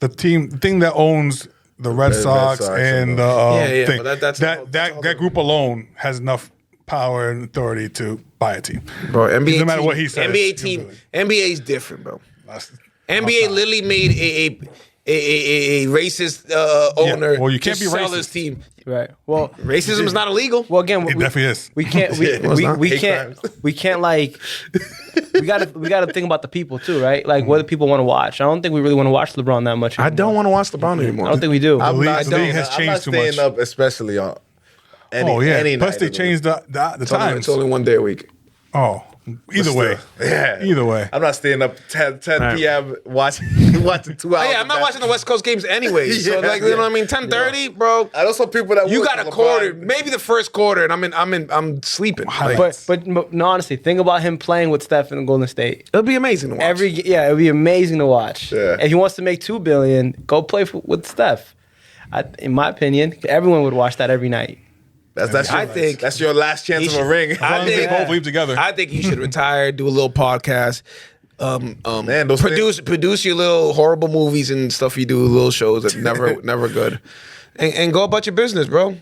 The thing that owns the Red Sox Sox and the Yeah, thing. but that's that group alone has enough power and authority to buy a team. bro. NBA No matter team, what he says, NBA he'll team, do it. NBA's different, bro. That's- NBA literally made a racist owner. well, you can't to be sell racist. his team. right. Well, Racism is not illegal. well, again, It definitely is. we can't we, it's not. we Hate can't crimes. we can't like we gotta think about the people too, right? Like what do people want to watch? I don't think we really want to watch LeBron that much. I anymore. don't want to watch LeBron anymore. I don't think we do. I'm league- not the staying, league has I'm changed not too staying much. up, especially on any, Oh yeah. any Plus night they of the changed the It's only, times. it's only one day a week. Oh, either way. Yeah. Either way. I'm not staying up 10 Right. p.m. watching 2 Oh, hours. yeah, I'm not watching the West Coast games anyway. So Yeah, like, you know what I mean? yeah. 10:30, bro. I know some people that You would, got a LeBron- quarter, maybe the first quarter, and I'm sleeping. Like, But no, honestly, think about him playing with Steph in Golden State. it'll be amazing to watch. It'd be amazing to watch. Yeah. If he wants to make $2 billion, go play with Steph. In my opinion, everyone would watch that every night. That's I think that's your last chance he of a should- ring. As long as they both leave together. I think you should retire, do a little podcast, Man, those produce your little horrible movies and stuff you do, little shows that never good, and go about your business, bro.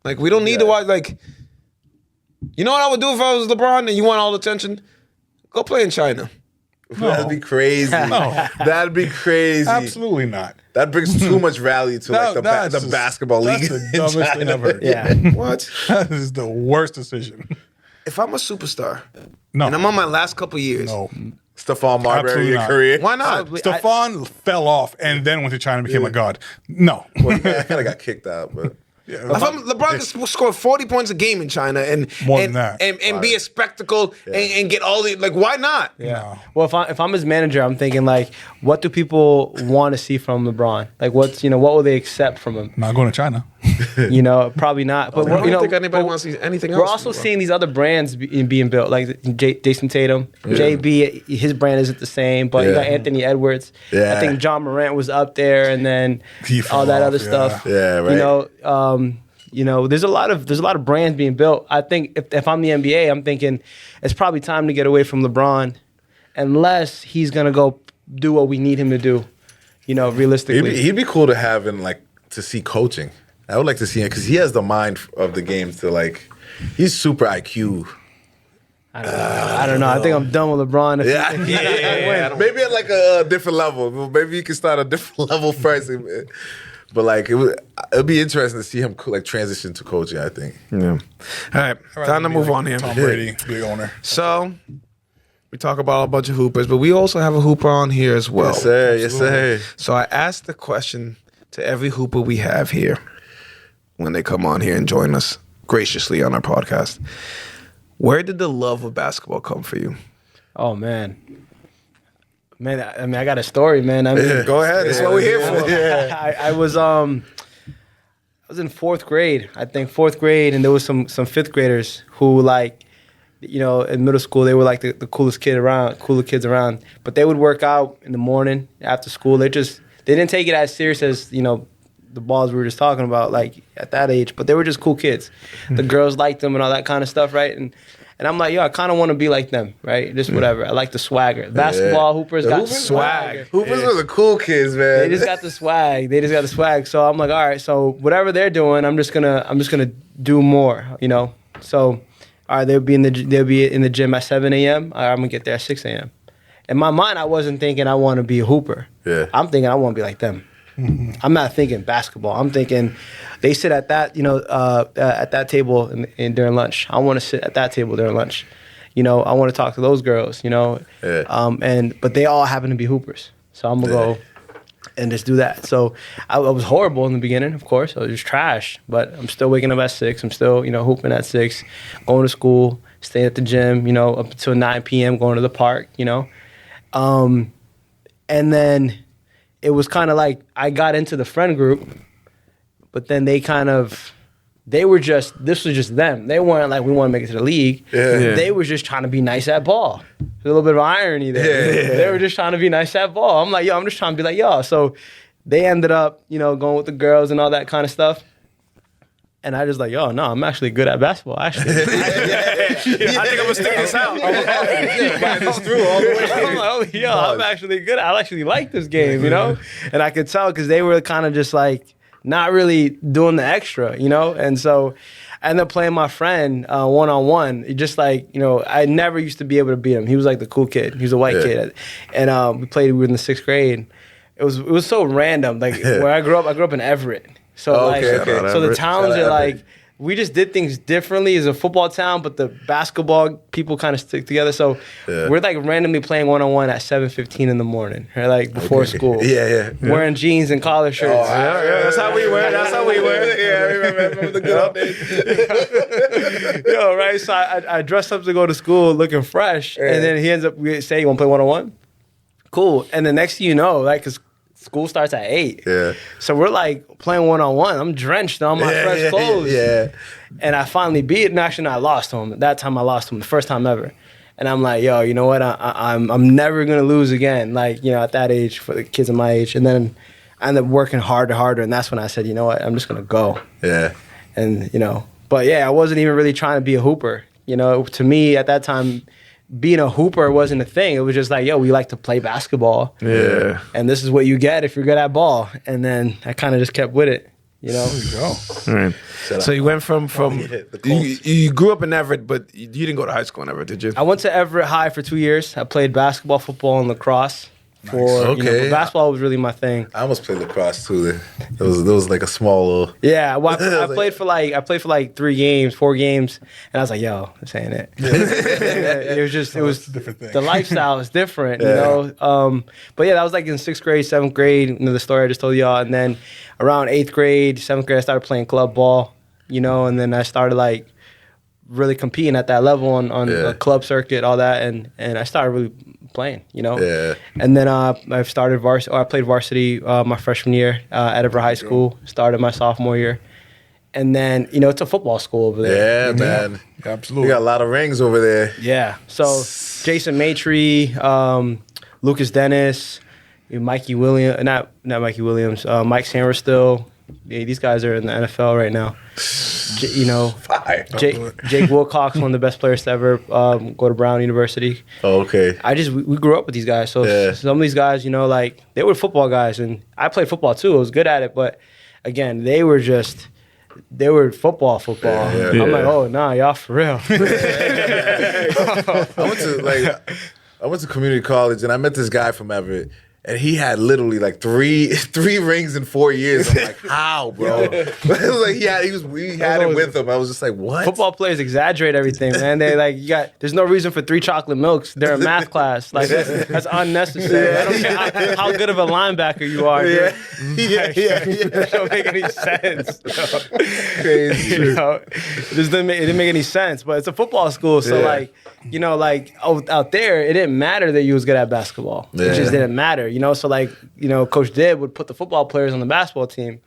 Like we don't need to watch. Like, you know what I would do if I was LeBron and you want all the attention? Go play in China. That'd be crazy. No. That'd be crazy. Absolutely not. That brings too much value to like That's the just- basketball league. That's the in dumbest thing China. I've heard. Yeah. What? That is the worst decision. If I'm a superstar No. and I'm on my last couple years, No. Stephon Marbury, Absolutely your not. career. why not? Stephon fell off and then went to China and became a god. No. Well, yeah, I kind of got kicked out, but If I'm, LeBron can score 40 points a game in China and More and, than that. and be a spectacle and get all the like. Why not? No. Well, if I'm his manager, I'm thinking like, what do people want to see from LeBron? Like, what will they accept from him? Not going to China. Probably not. But I don't think anybody but wants to see anything else. We're also from LeBron. seeing these other brands being built, like Jason Tatum, JB. His brand isn't the same, but you got Yeah. Anthony Edwards. Yeah. I think John Morant was up there, and then He fell all that off, other yeah. stuff. Yeah, right. There's a lot of brands being built. I think if I'm the NBA, I'm thinking it's probably time to get away from LeBron, unless he's gonna go do what we need him to do. Realistically. he'd be cool to have in like to see coaching. I would like to see him because he has the mind of the game to like. He's super IQ. I don't know. I think I'm done with LeBron. If Yeah, he- if he's not gonna win. Maybe at like a different level. Maybe you can start a different level first. But like it'd be interesting to see him like transition to coaching. I think. Yeah. All right, time to move on here. Tom Brady, big owner. So we talk about a bunch of hoopers, but we also have a hooper on here as well. Yes, sir. Yes, sir. So I asked the question to every hooper we have here when they come on here and join us graciously on our podcast. Where did the love of basketball come for you? Oh man. I mean, I got a story, man. I mean, Go ahead. That's what we're here for. I was in fourth grade, I think fourth grade, and there was some fifth graders who in middle school they were like the coolest kids around. But they would work out in the morning after school. They didn't take it as serious as the balls we were just talking about, like at that age. But they were just cool kids. The girls liked them and all that kind of stuff, right? And And I'm like, yo, I kind of want to be like them, right? Just whatever. I like the swagger. Basketball hoopers got Hoopers? swag. Hoopers were the cool kids, man. They just got the swag. They just got the swag. So I'm like, all right. So whatever they're doing, I'm just gonna do more. You know. So, all right, they'll be in the gym at 7 a.m. All right, I'm gonna get there at 6 a.m. In my mind, I wasn't thinking I want to be a hooper. Yeah. I'm thinking I want to be like them. I'm not thinking basketball. I'm thinking they sit at that, at that table during lunch. I want to sit at that table during lunch. You know, I want to talk to those girls. You know, but they all happen to be hoopers. So I'm gonna go and just do that. So I was horrible in the beginning, of course. I was just trash. But I'm still waking up at 6. I'm still, hooping at 6, going to school, staying at the gym. Up until 9 p.m. going to the park. And then it was kind of like I got into the friend group, but then this was just them. They weren't like, we want to make it to the league. Yeah. They were just trying to be nice at ball. There's a little bit of irony there. Yeah. They were just trying to be nice at ball. I'm like, yo, I'm just trying to be like y'all. So they ended up, going with the girls and all that kind of stuff. And I just like, yo, no, I'm actually good at basketball, actually. I think I'm gonna stick this out. It's through all the way. I'm like, yo, I'm actually good. I actually like this game, And I could tell because they were kind of just like not really doing the extra, And so I ended up playing my friend one-on-one. Just like, I never used to be able to beat him. He was like the cool kid. He was a white kid. And we were in the 6th grade. It was so random. Like where I grew up in Everett. So so the towns are like, we just did things differently as a football town, but the basketball people kind of stick together. So we're like randomly playing one-on-one at 7:15 in the morning, or like before school. Yeah. Wearing jeans and collar shirts. Oh, That's how we were. Yeah, I remember the good old days. Yo, right? So I dressed up to go to school looking fresh, and then he ends up saying, "You want to play one-on-one?" Cool. And the next thing you know, like, because school starts at 8. Yeah. So we're like playing one-on-one. I'm drenched in all my fresh clothes. Yeah. And I finally beat him. Actually, no, I lost to him. At that time, I lost to him the first time ever. And I'm like, yo, you know what? I'm never going to lose again. Like, at that age for the kids of my age. And then I ended up working harder. And that's when I said, you know what? I'm just going to go. Yeah. And, but yeah, I wasn't even really trying to be a hooper. To me at that time, being a hooper wasn't a thing. It was just like, yo, we like to play basketball. Yeah. And this is what you get if you're good at ball. And then I kind of just kept with it, There you go. Right. So you went from hit the Colts. you grew up in Everett, but you didn't go to high school in Everett, did you? I went to Everett High for 2 years. I played basketball, football, and lacrosse. But basketball was really my thing. I almost played lacrosse too. There was like a small little. Yeah, well, I played for like 4 games, and I was like, "Yo, this ain't it." It was just, it was a different thing. The lifestyle is different, But yeah, that was like in 6th grade, 7th grade. The story I just told y'all, and then around 8th grade, 7th grade, I started playing club ball, and then I started like really competing at that level on a club circuit, all that, and I started really playing, Yeah. And then I started varsity. I played varsity my freshman year at Everett High School. Started my sophomore year, and then it's a football school over there. Yeah, man. Absolutely. We got a lot of rings over there. Yeah. So Jason Maitre, Lucas Dennis, Mikey Williams, not Mikey Williams, Mike Sammerstill. Yeah, these guys are in the NFL right now. Fire. Jake Wilcox, one of the best players to ever go to Brown University. Oh, okay. We grew up with these guys. So some of these guys, like they were football guys, and I played football too. I was good at it, but again, they were football. Yeah. I'm like, oh nah, y'all for real. I went to community college and I met this guy from Everett. And he had literally like three rings in 4 years. I'm like, how, bro? It was like we had it with him. I was just like, what? Football players exaggerate everything, man. They like there's no reason for 3 chocolate milks during math class. Like that's unnecessary. I don't care how good of a linebacker you are. Yeah. It don't make any sense. Crazy. It didn't make any sense. But it's a football school, so out there, it didn't matter that you was good at basketball. It just didn't matter. So Coach Dibb would put the football players on the basketball team.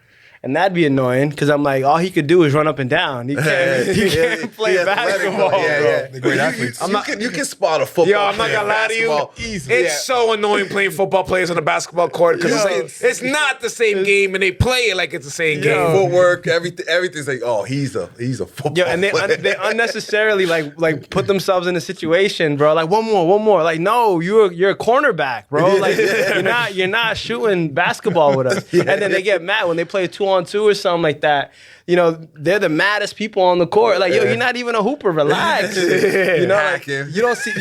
And that'd be annoying because I'm like, all he could do is run up and down. He can't play He athletic, basketball. bro. Yeah, bro. yeah. They're great athletes. You can spot a football. Yo, I'm not player gonna lie to you. basketball. It's so annoying playing football players on the basketball court because it's not the same game, and they play it like it's the same game. Footwork, everything's like, oh, he's a football Yeah, and player. they unnecessarily like put themselves in a situation, bro. Like one more. Like no, you're a cornerback, bro. Like you're not shooting basketball with us. And then they get mad when they play 2-on-2 or something like that. You know, they're the maddest people on the court. Like, yo, you're not even a hooper. Relax. You know, like, Hacking. you don't see.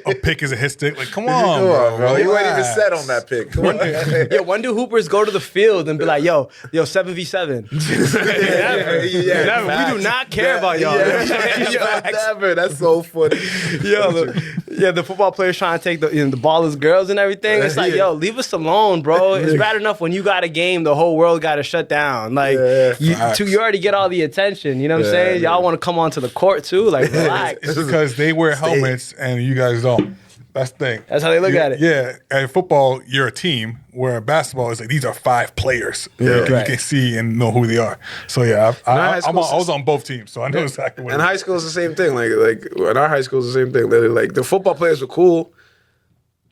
A pick is a hit stick. Like, come Come on, on, bro. You weren't even Relax. set on that pick. Come on. Yeah, when do hoopers go to the field and be like, yo, 7v7? Never. We do not care about y'all. Never. That's so funny. The football players trying to take the ballless girls and everything. It's like, yo, leave us alone, bro. It's bad enough when you got a game, the whole world got to shut down. Like, you already get all the attention. You know what I'm saying? Y'all want to come onto the court too. Like, relax. It's because they wear helmets and you guys don't. That's the thing. That's how they look at it. Yeah, at football, you're a team. Where basketball is like these are 5 players. You can see and know who they are. So yeah, I was on both teams, so I know exactly what. And high school is the same thing. Like in our high school is the same thing. Like the football players were cool,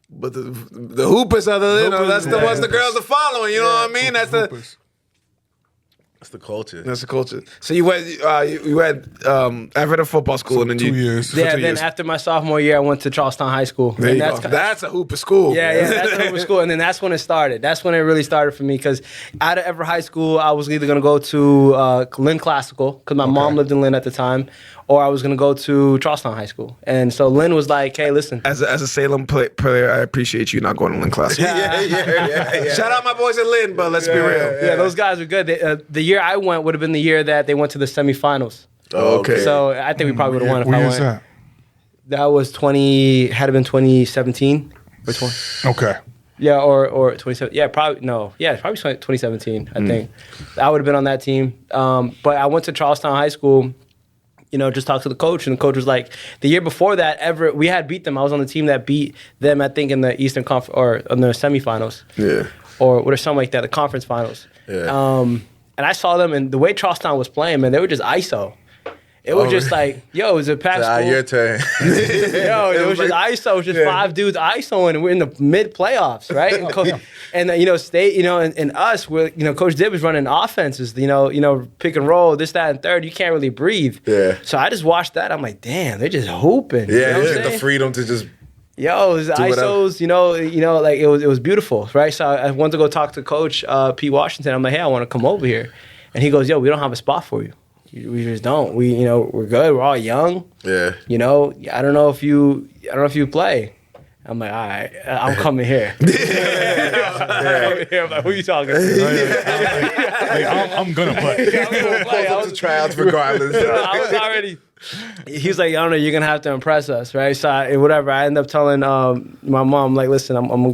but the hoopers are that's the ones the girls are following. You know what I mean? That's the That's the culture. That's the culture. So you went Everett football school, and then 2 years. Yeah, then after my sophomore year, I went to Charlestown High School. There And you go. That's a hooper school. Yeah, that's a hooper school. And then that's when it started. That's when it really started for me because out of Everett High School, I was either going to go to Lynn Classical because my mom lived in Lynn at the time, or I was going to go to Charlestown High School. And so Lynn was like, hey, listen. As a Salem player, I appreciate you not going to Lynn Classical. Yeah. Shout out my boys at Lynn, but let's be real. Yeah, those guys were good. The year I went would have been the year that they went to the semifinals. Oh, okay. So I think we probably would have won if What I year went. is that? That was had to been 2017. Which one? Okay. Yeah, or 27. Yeah, probably no. Yeah, probably 2017. I think I would have been on that team. But I went to Charlestown High School. You know, just talked to the coach, and the coach was like, the year before that, Everett, we had beat them. I was on the team that beat them, I think, in the Eastern Conference or in the semifinals. Yeah. Or something like that, the conference finals. Yeah. And I saw them, and the way Charlestown was playing, man, they were just ISO. It was just like, yo, it was a pass school. Your turn. Yo, it was just ISO. It was just 5 dudes ISOing, and we're in the mid playoffs, right? And state, and us, we're, Coach Dibb is running offenses, pick and roll, this, that, and third. You can't really breathe. Yeah. So I just watched that. I'm like, damn, they're just hooping. Yeah, you know what you I'm get the saying? freedom to just. Yo, it was ISOs, like it was beautiful, right? So I went to go talk to Coach Pete Washington. I'm like, hey, I want to come over here, and he goes, yo, we don't have a spot for you. We just don't. We're good. We're all young. Yeah. I don't know if you play. I'm like, all right, I'm coming here. I'm like, who you talking to? I'm gonna play. I Pulls up to tryouts regardless. was already. He was like, I don't know, you're gonna have to impress us, right? So whatever. I ended up telling my mom, like, listen, I'm gonna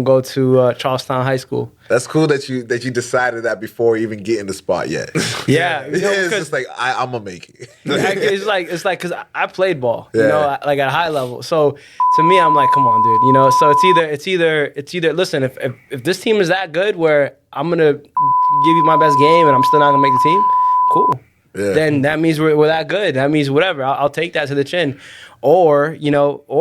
go to Charlestown High School. That's cool that you decided that before even getting the spot yet. Yeah, It's just like I'm gonna make it. it's like because I played ball, Yeah. like at a high level. So to me, I'm like, come on, dude, So it's either. Listen, if this team is that good, where I'm gonna give you my best game and I'm still not gonna make the team, cool. Yeah. Then that means we're that good. That means whatever. I'll take that to the chin. Or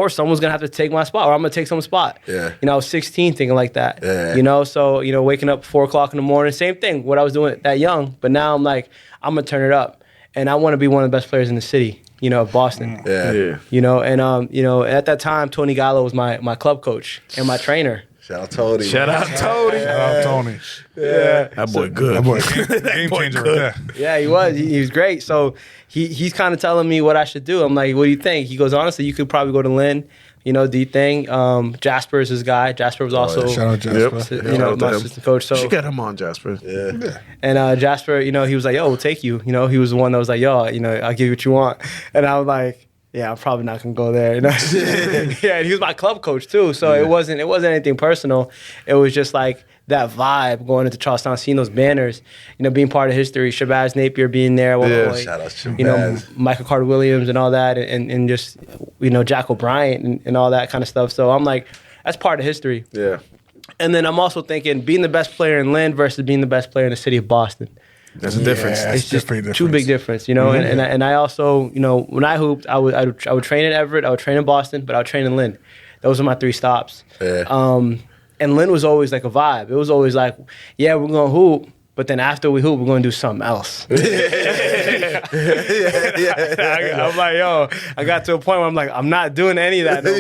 someone's gonna have to take my spot, or I'm gonna take someone's spot. Yeah. I was 16 thinking like that. Yeah. So waking up 4 o'clock in the morning, same thing. What I was doing that young, but now I'm like, I'm gonna turn it up, and I want to be one of the best players in the city. Of Boston. Yeah. At that time, Tony Gallo was my club coach and my trainer. Shout out Tony. Shout out Tony. Shout out Tony. Yeah. That boy good. That boy, game changer right there. Yeah, he was. He was great. So he's kind of telling me what I should do. I'm like, what do you think? He goes, honestly, you could probably go to Lynn. Do you think? Jasper is his guy. Jasper was also, Shout out Jasper. Shout out to my him. assistant coach. So Should get him on, Jasper. Yeah. and Jasper, he was like, yo, we'll take you. He was the one that was like, yo, I'll give you what you want. And I was like, yeah, I'm probably not gonna go there. Yeah, and he was my club coach too, so it wasn't anything personal. It was just like that vibe going into Charlestown, seeing those banners, being part of history. Shabazz Napier being there at one point. Shout out Shabazz. Michael Carter Williams and all that, and just Jack O'Brien and all that kind of stuff. So I'm like, that's part of history. Yeah. And then I'm also thinking being the best player in Lynn versus being the best player in the city of Boston. That's a difference. Yeah, It's just definitely a too big difference, you know. And I also, you know, when I hooped, I would train in Everett, I would train in Boston, but I would train in Lynn. Those are my 3 stops. Yeah. And Lynn was always like a vibe. It was always like, yeah, we're gonna hoop, but then after we hoop, we're gonna do something else. I'm like, yo, I got to a point where I'm like, I'm not doing any of that no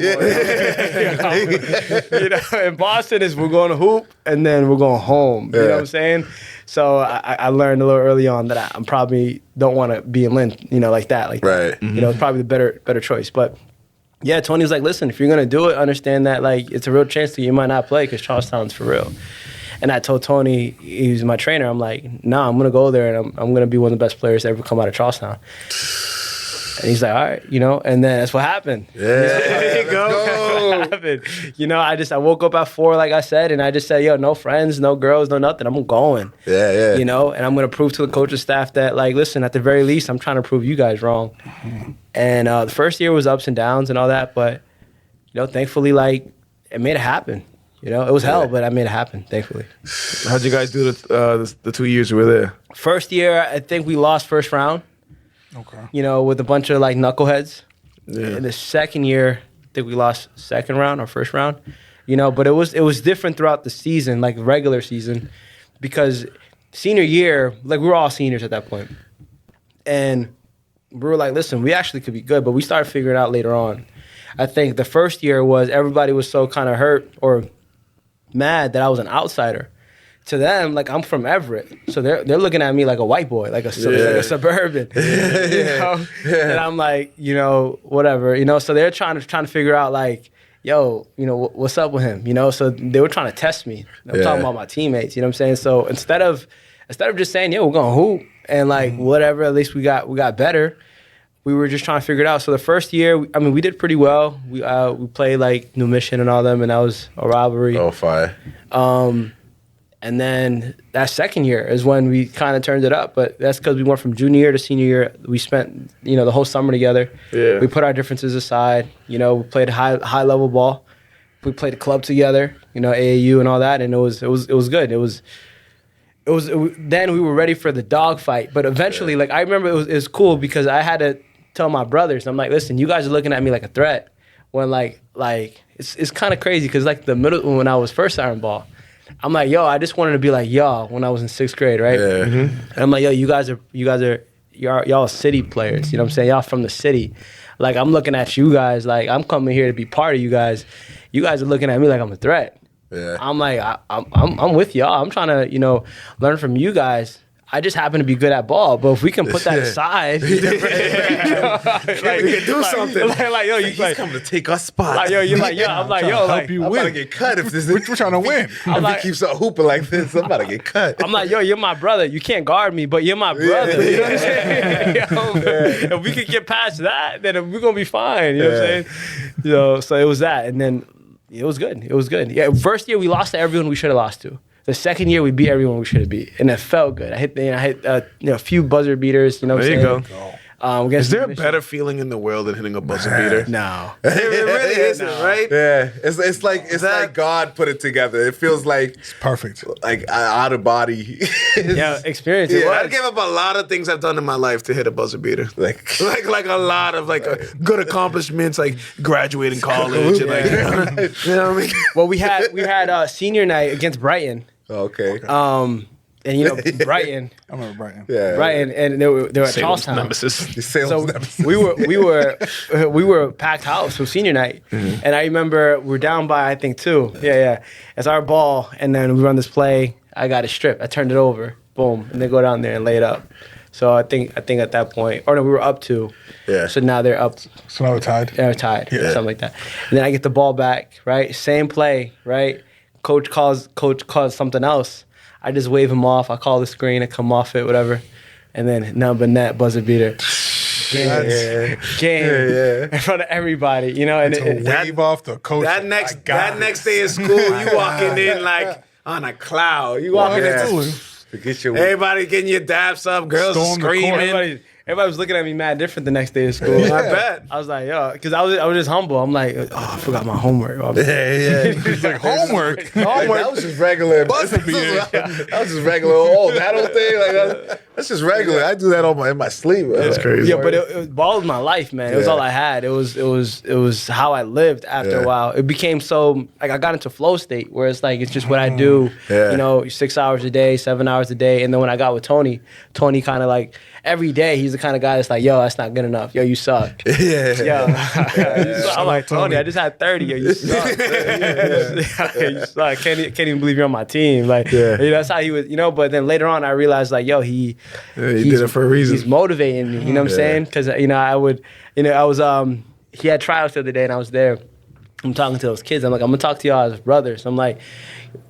more. You know, in Boston is we're going to hoop and then we're going home. You know what I'm saying? So I learned a little early on that I'm probably don't want to be in Lynn, you know, like that. Like Right. You know, it's probably the better choice. But yeah, Tony was like, listen, if you're gonna do it, understand that like it's a real chance that you might not play because Charlestown's for real. And I told Tony, he was my trainer, I'm like, nah, I'm gonna go there and I'm gonna be one of the best players to ever come out of Charlestown. And he's like, all right, you know, and then that's what happened. Yeah. There you go. That's what happened. You know, I woke up at 4, like I said, and I just said, yo, no friends, no girls, no nothing. I'm going. Yeah. You know, and I'm going to prove to the coaching staff that, like, listen, at the very least, I'm trying to prove you guys wrong. And the first year was ups and downs and all that, but, you know, thankfully, like, it made it happen. You know, it was hell, but I made it happen, thankfully. How'd you guys do the 2 years you were there? First year, I think we lost first round. Okay. You know, with a bunch of like knuckleheads. Yeah. In the second year, I think we lost second round or first round. You know, but it was different throughout the season, like regular season, because senior year, like we were all seniors at that point. And we were like, listen, we actually could be good, but we started figuring out later on. I think the first year was everybody was so kind of hurt or mad that I was an outsider. To them, like I'm from Everett, so they're looking at me like a white boy, like a suburban, you know. And I'm like, you know, whatever, you know. So they're trying to figure out like, yo, you know, what's up with him, you know. So they were trying to test me. I'm talking about my teammates, you know what I'm saying. So instead of just saying, yo, we're gonna hoop and like whatever, at least we got better. We were just trying to figure it out. So the first year, I mean, we did pretty well. We played like New Mission and all them, and that was a rivalry. Oh, fire. And then that second year is when we kind of turned it up. But that's because we went from junior year to senior year. We spent, you know, the whole summer together. Yeah. We put our differences aside. You know, we played high level ball. We played a club together. You know, AAU and all that, and it was good. Then we were ready for the dog fight. But eventually, like I remember, it was cool because I had to tell my brothers. I'm like, listen, you guys are looking at me like a threat. When like it's kind of crazy because like the middle when I was first iron ball. I'm like, yo, I just wanted to be like y'all when I was in 6th grade, right? Yeah. And I'm like, yo, you guys are y'all city players. You know what I'm saying? Y'all from the city. Like I'm looking at you guys like I'm coming here to be part of you guys. You guys are looking at me like I'm a threat. Yeah. I'm like, I'm with y'all. I'm trying to, you know, learn from you guys. I just happen to be good at ball, but if we can put that aside, you know, like, we can do something. Like, yo, you He's like, coming to take our spot. like, yo, you're like, yo, I'm like, yo, help like, you I'm about to win. get cut if this We're trying to win. if like- he keeps on hooping like this. I'm about to get cut. I'm like, yo, you're my brother. You can't guard me, but you're my brother. You know what I'm saying? Yo, if we could get past that, then we're gonna be fine. You know what I'm saying? You know, so it was that, and then it was good. It was good. Yeah, first year we lost to everyone we should have lost to. The second year we beat everyone we should have beat, and it felt good. I hit you know, a few buzzer beaters. You know, what There I'm you saying? go. Is Is there a better feeling in the world than hitting a buzzer beater? No. It really isn't, right? Yeah, it's like God put it together. It feels like Perfect. out of body. Yeah, experience. It Yeah, was. I'd give up a lot of things I've done in my life to hit a buzzer beater. like like a lot of good accomplishments, like graduating college, and like you know what I mean. Well, we had senior night against Brighton. okay. And you know Brighton, I remember Brighton. Yeah. Brighton, and they were at Salem's Charlestown. nemesis. The sales So nemesis. we were packed house for senior night, and I remember we're down by I think 2. Yeah. It's our ball, and then we run this play. I got it stripped. I turned it over. Boom, and they go down there and lay it up. So I think at that point, or no, we were up 2. Yeah. So now they're up. So now we're tied. They're tied, something like that. And then I get the ball back. Right, same play. Right, coach calls something else. I just wave him off. I call the screen. I come off it, whatever. And then none but net, buzzer beater. Game in front of everybody, you know. And To wave off the coach. That next day in school, you walking in like on a cloud. You walking Yeah. in, To get your everybody getting your daps up, girls Storm the court. screaming. everybody was looking at me mad different the next day at school. I bet. I was like, yo, because I was just humble. I'm like, oh, I forgot my homework. Yeah. It's like homework. Like, that was just regular. Buzz would be That was just regular. Oh, that whole thing. Like that's just regular. I do that in my sleep. That's crazy. Yeah, but ball was my life, man. It was Yeah. all I had. It was how I lived after Yeah. a while. It became so like I got into flow state where it's like it's just what I do. Yeah. You know, 6 hours a day, 7 hours a day. And then when I got with Tony kind of like every day he's the kind of guy that's like, yo, that's not good enough. Yo, you suck. Yeah. Yo, I'm like, Tony, I just had 30. Yo, you suck. You suck. Can't even believe you're on my team. Like, Yeah. you know, that's how he was, you know. But then later on, I realized like, yo, He did it for a reason. He's motivating me. You know what I'm saying? Because you know, I was he had tryouts the other day, and I was there. I'm talking to those kids. I'm like, I'm gonna talk to y'all as brothers. I'm like,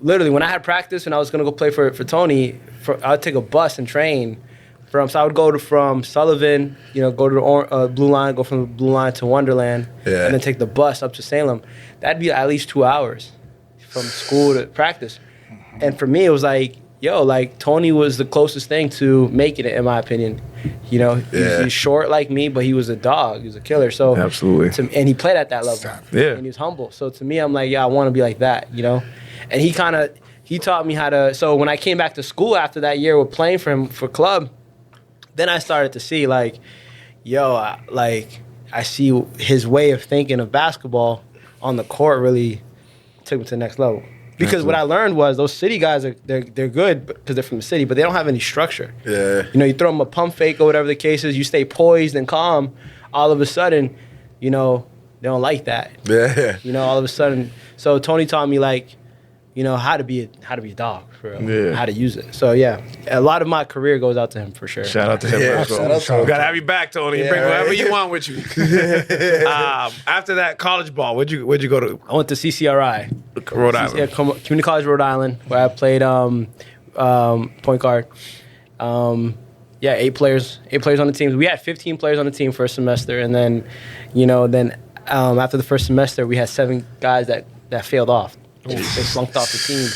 literally, when I had practice and I was gonna go play for Tony, I'd take a bus and train. So I would go from Sullivan, you know, go to the Blue Line, go from the Blue Line to Wonderland, Yeah. and then take the bus up to Salem. That'd be at least 2 hours from school to practice. And for me, it was like, yo, like Tony was the closest thing to making it, in my opinion. You know, he's short like me, but he was a dog. He was a killer. So Absolutely. and he played at that level. Yeah. And he was humble. So to me, I'm like, yeah, I want to be like that. You know, and he taught me how to. So when I came back to school after that year with playing for him for club, then I started to see like, yo, I see his way of thinking of basketball on the court really took me to the next level. Because what I learned was those city guys they're good because they're from the city, but they don't have any structure. Yeah. You know, you throw them a pump fake or whatever the case is, you stay poised and calm. All of a sudden, you know, they don't like that. Yeah. You know, all of a sudden. So Tony taught me like, you know, how to be a dog for real, Yeah. how to use it. So yeah, a lot of my career goes out to him for sure. Shout out to him. Yeah, as well. shout out to him. We gotta have you back, Tony. Yeah, Bring right. whoever you want with you. After that college ball, where'd you go to? I went to CCRI. Rhode Island. Yeah, Community College Rhode Island, where I played point guard. 8 players on the team. We had 15 players on the team for a semester, and then, you know, after the first semester, we had 7 guys that failed off. They flunked off the team.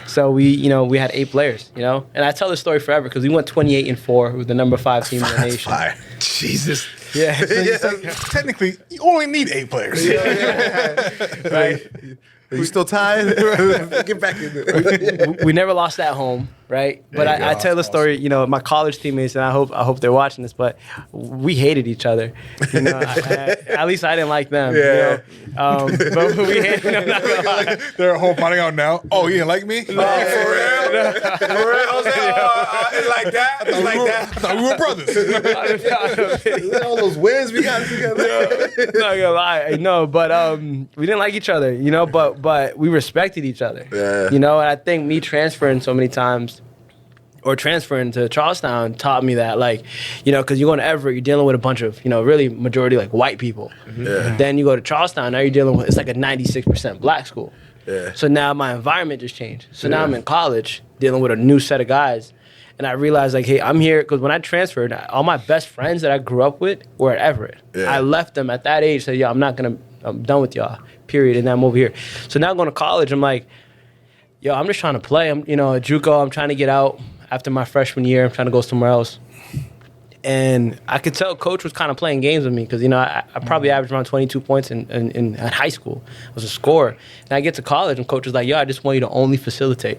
So we had 8 players, you know, and I tell this story forever because we went 28-4 with the number 5 team in the nation. Fire. Jesus. Yeah, Technically, you only need 8 players. right. Are you still tired? Get back in there. We never lost at home, right? But There you I go. tell the story, you know, my college teammates, and I hope they're watching this, but we hated each other. You know, at least I didn't like them. Yeah. You know? But we hated them. Not gonna lie. They're at home finding out now. Oh, you didn't like me? For real? Jose? It's like that? It's like I that? thought we were brothers. All those wins we got together. Not gonna lie, no, but we didn't like each other, you know, but we respected each other. Yeah. You know, and I think me transferring so many times or transferring to Charlestown taught me that, like, you know, because you go to Everett, you're dealing with a bunch of, you know, really majority like white people. Yeah. Then you go to Charlestown, now you're dealing with, it's like a 96% black school. Yeah. So now my environment just changed. So now I'm in college dealing with a new set of guys. And I realized, like, hey, I'm here because when I transferred, all my best friends that I grew up with were at Everett. Yeah. I left them at that age, said, yo, I'm done with y'all, period, and then I'm over here. So now going to college, I'm like, yo, I'm just trying to play. I'm, you know, at JUCO, I'm trying to get out after my freshman year. I'm trying to go somewhere else. And I could tell coach was kind of playing games with me because, you know, I probably averaged around 22 points in high school. I was a scorer. And I get to college and coach was like, yo, I just want you to only facilitate.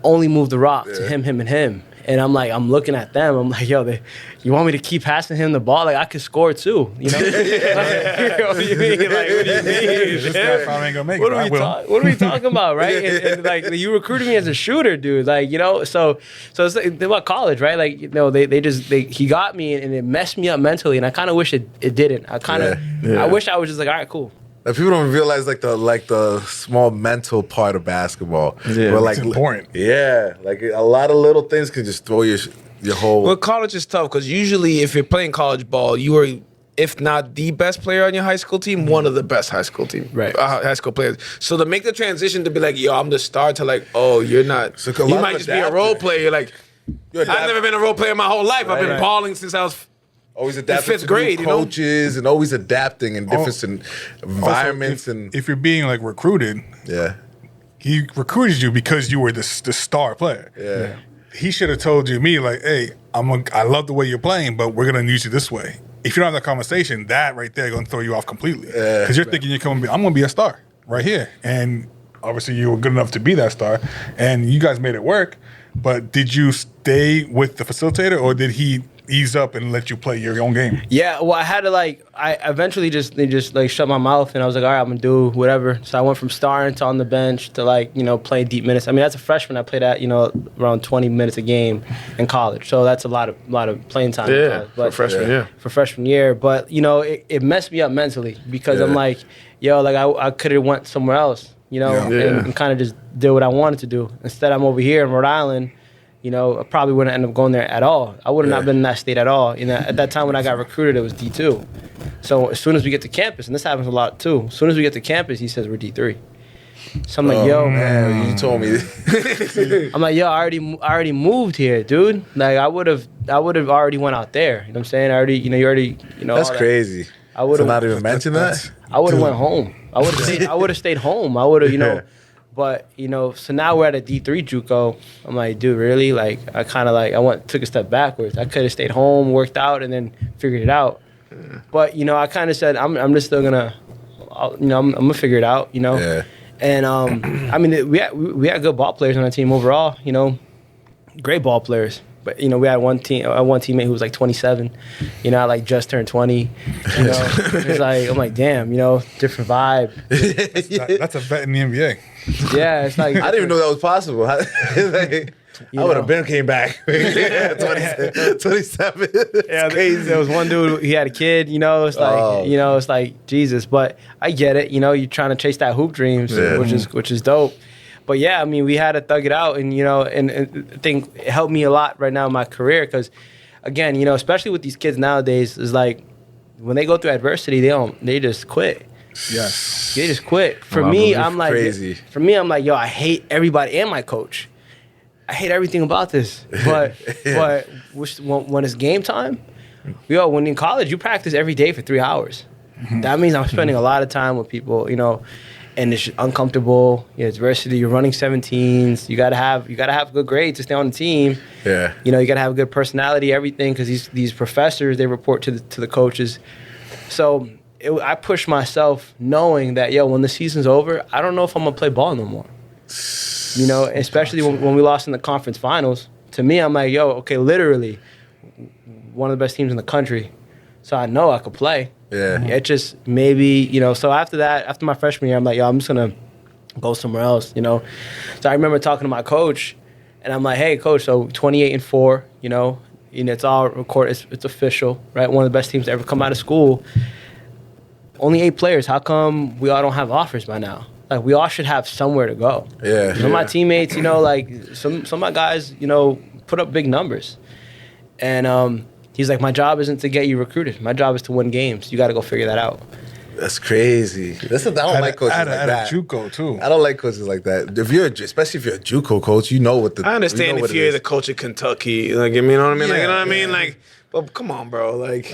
Only move the rock to him, and him. And I'm like, I'm looking at them. I'm like, yo, you want me to keep passing him the ball? Like, I could score too, you know? What do you mean? Like, what do you mean? This guy probably ain't gonna make What it. are, I we will. what are we talking about, right? And like, you recruited me as a shooter, dude. Like, you know, so it's like, about college, right? Like, you know, he got me and it messed me up mentally, and I kind of wish it didn't. I wish I was just like, all right, cool. Like, people don't realize like the small mental part of basketball. Yeah. Where, like, It's important. Yeah, like a lot of little things can just throw your whole. Well, college is tough because usually if you're playing college ball, you are, if not the best player on your high school team, one of the best high school high school players. So to make the transition to be like, yo, I'm the star, to like, oh, you're not. So a you lot might of just be a adapting. role player. You're like, You're I've never been a role player my whole life. I've been balling since I was. always adapting fifth to grade, new you know? coaches and always adapting in different environments Also, and if you're being like recruited, yeah. he recruited you because you were the star player. Yeah. he should have told me like, hey, I love the way you're playing, but we're gonna use you this way. If you don't have that conversation, that right there gonna throw you off completely. Because you're thinking I'm gonna be a star right here, and obviously you were good enough to be that star, and you guys made it work. But did you stay with the facilitator, or did he ease up and let you play your own game? Yeah, well, I had to I eventually just like shut my mouth, and I was like, all right, I'm gonna do whatever. So I went from starting to on the bench to playing deep minutes. I mean, as a freshman, I played at around 20 minutes a game in college, so that's a lot of playing time. in college. But for freshman year. But it messed me up mentally because I'm like, I could have went somewhere else, and kind of just did what I wanted to do. Instead, I'm over here in Rhode Island. I probably wouldn't end up going there at all. I would have not been in that state at all. At that time when I got recruited, it was D2. So as soon as we get to campus, and this happens a lot too, as soon as we get to campus, he says we're D3. So I'm like, man, you told me. I'm like, I already moved here, dude. Like I would have already went out there. You know what I'm saying? That's crazy. I would have not even mention that. I would have went home. I would have stayed home. I would have, But so now we're at a D3 JUCO. I'm like, dude, really? Like, I kind of took a step backwards. I could have stayed home, worked out, and then figured it out. But I kind of said, I'm just still gonna, I'm gonna figure it out. Yeah. And I mean, we had good ball players on our team overall. Great ball players. But we had one teammate who was like 27. I like just turned 20. It's like I'm like, damn, different vibe. That's a vet in the NBA. Yeah, it's like I didn't even know that was possible. I would have been came back. 27. Yeah, there was one dude. He had a kid. It's like it's like Jesus. But I get it. You're trying to chase that hoop dreams, which is dope. But yeah, I mean, we had to thug it out, and and I think it helped me a lot right now in my career because, again, especially with these kids nowadays, is like when they go through adversity, they just quit. Yes, they just quit. For me, I'm like, crazy. For me, I'm like, I hate everybody and my coach. I hate everything about this. But when it's game time, when in college you practice every day for 3 hours. Mm-hmm. That means I'm spending a lot of time with people, and it's uncomfortable. It's adversity. You're running 17s. You gotta have good grades to stay on the team. Yeah. You gotta have a good personality, everything, because these professors, they report to the coaches. So I pushed myself knowing that when the season's over, I don't know if I'm gonna play ball no more. Especially when we lost in the conference finals. To me, I'm like, okay, literally one of the best teams in the country. So I know I could play. Yeah. It just maybe, so after that, after my freshman year, I'm like, I'm just going to go somewhere else, So I remember talking to my coach, and I'm like, hey, coach, so 28-4, it's all recorded. It's official, right? One of the best teams to ever come out of school. Only 8 players. How come we all don't have offers by now? Like, we all should have somewhere to go. Yeah. Some of my teammates, like, some of my guys, put up big numbers. And, he's like, my job isn't to get you recruited. My job is to win games. You got to go figure that out. That's crazy. I don't like coaches like that. At a JUCO too. I don't like coaches like that. Especially if you're a JUCO coach, what the. I understand if you're the coach of Kentucky, like you know what I mean. Yeah, like, you know what I mean. Like, but come on, bro. Like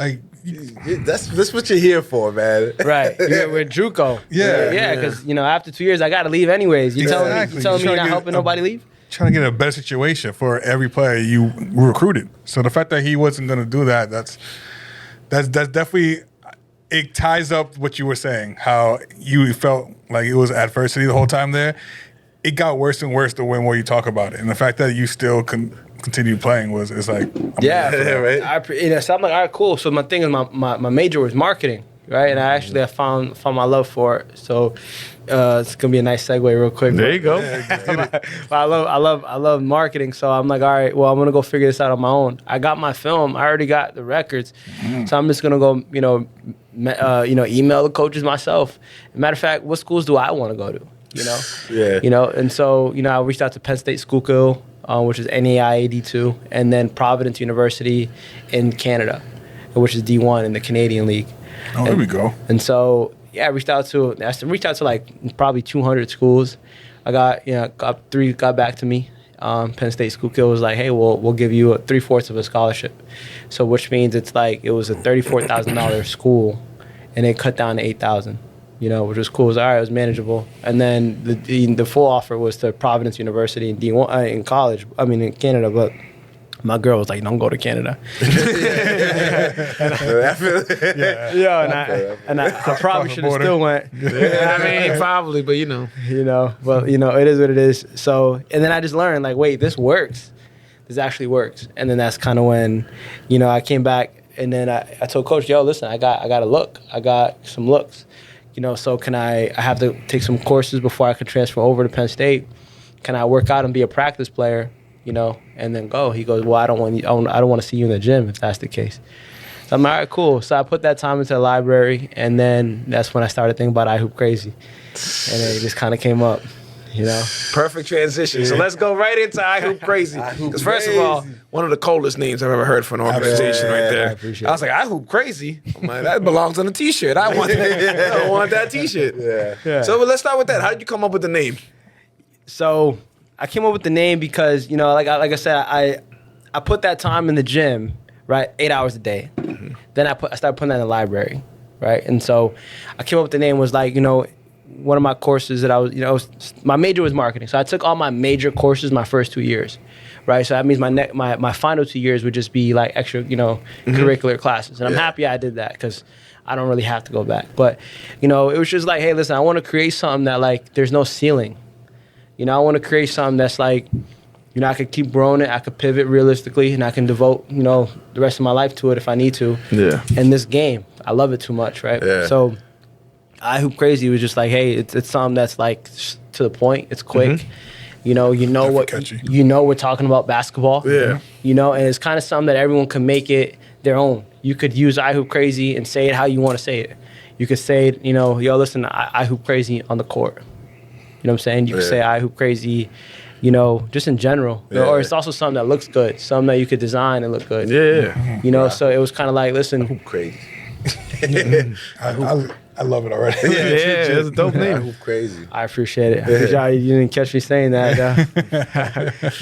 that's what you're here for, man. Right. We're JUCO. Yeah. Because after 2 years, I got to leave anyways. You telling me you're not helping nobody leave? Trying to get a better situation for every player you recruited. So the fact that he wasn't going to do that, that's definitely, it ties up what you were saying, how you felt like it was adversity the whole time there. It got worse and worse the more you talk about it. And the fact that you still continue playing it's like... right? So I'm like, all right, cool. So my thing is my major was marketing, right? And I found my love for it. So it's gonna be a nice segue real quick. there you go. I love marketing. So I'm like, all right, well, I'm gonna go figure this out on my own. I got my film. I already got the records. So I'm just gonna go, email the coaches myself. Matter of fact, what schools do I want to go to? Yeah. And so I reached out to Penn State Schuylkill, which is NAIA D2, and then Providence University in Canada, which is D1 in the Canadian League. Oh, there we go. And so, I reached out to like probably 200 schools. I got 3 got back to me. Penn State Schuylkill was like, hey, we'll give you 3/4 of a scholarship. So which means it's like it was a $34,000 school, and it cut down to $8,000. which was cool. It was all right. It was manageable. And then the full offer was to Providence University in D1 in college. I mean, in Canada, but my girl was like, "Don't go to Canada." I probably should have still went. I mean, probably, but But it is what it is. So, and then I just learned, like, wait, this works. This actually works. And then that's kind of when, I came back, and then I told coach, "Yo, listen, I got a look. I got some looks. So can I have to take some courses before I could transfer over to Penn State? Can I work out and be a practice player, and then go?" He goes, "Well, I don't want to see you in the gym if that's the case." So I'm all right, cool. So I put that time into the library, and then that's when I started thinking about iHoop Crazy, and then it just kind of came up, Perfect transition. So let's go right into iHoop Crazy. Because first of all, one of the coldest names I've ever heard for an organization right there. I appreciate I was like, iHoop Crazy? I'm like, that belongs on a T-shirt. I want that T-shirt. Yeah. So let's start with that. How did you come up with the name? So I came up with the name because, like I said, I put that time in the gym, right, 8 hours a day. Mm-hmm. Then I started putting that in the library, right? And so I came up with the name was like, one of my courses that I was, my major was marketing. So I took all my major courses my first 2 years, right? So that means my final 2 years would just be like extra, curricular classes. And I'm happy I did that because I don't really have to go back. But, it was just like, hey, listen, I want to create something that like there's no ceiling. I want to create something that's like, I could keep growing it. I could pivot realistically, and I can devote, the rest of my life to it if I need to. Yeah. And this game, I love it too much, right? Yeah. So iHoop Crazy was just like, hey, it's something that's like to the point. It's quick. We're talking about basketball. Yeah. And it's kind of something that everyone can make it their own. You could use iHoop Crazy and say it how you want to say it. You could say it, yo, listen, I hoop crazy on the court. You know what I'm saying? You could say I hoop crazy, just in general. Or it's also something that looks good, something that you could design and look good. Yeah. So it was kind of like, listen. Crazy. I love it already. Yeah, it's a dope I name. hoop crazy. I appreciate it. I appreciate you didn't catch me saying that.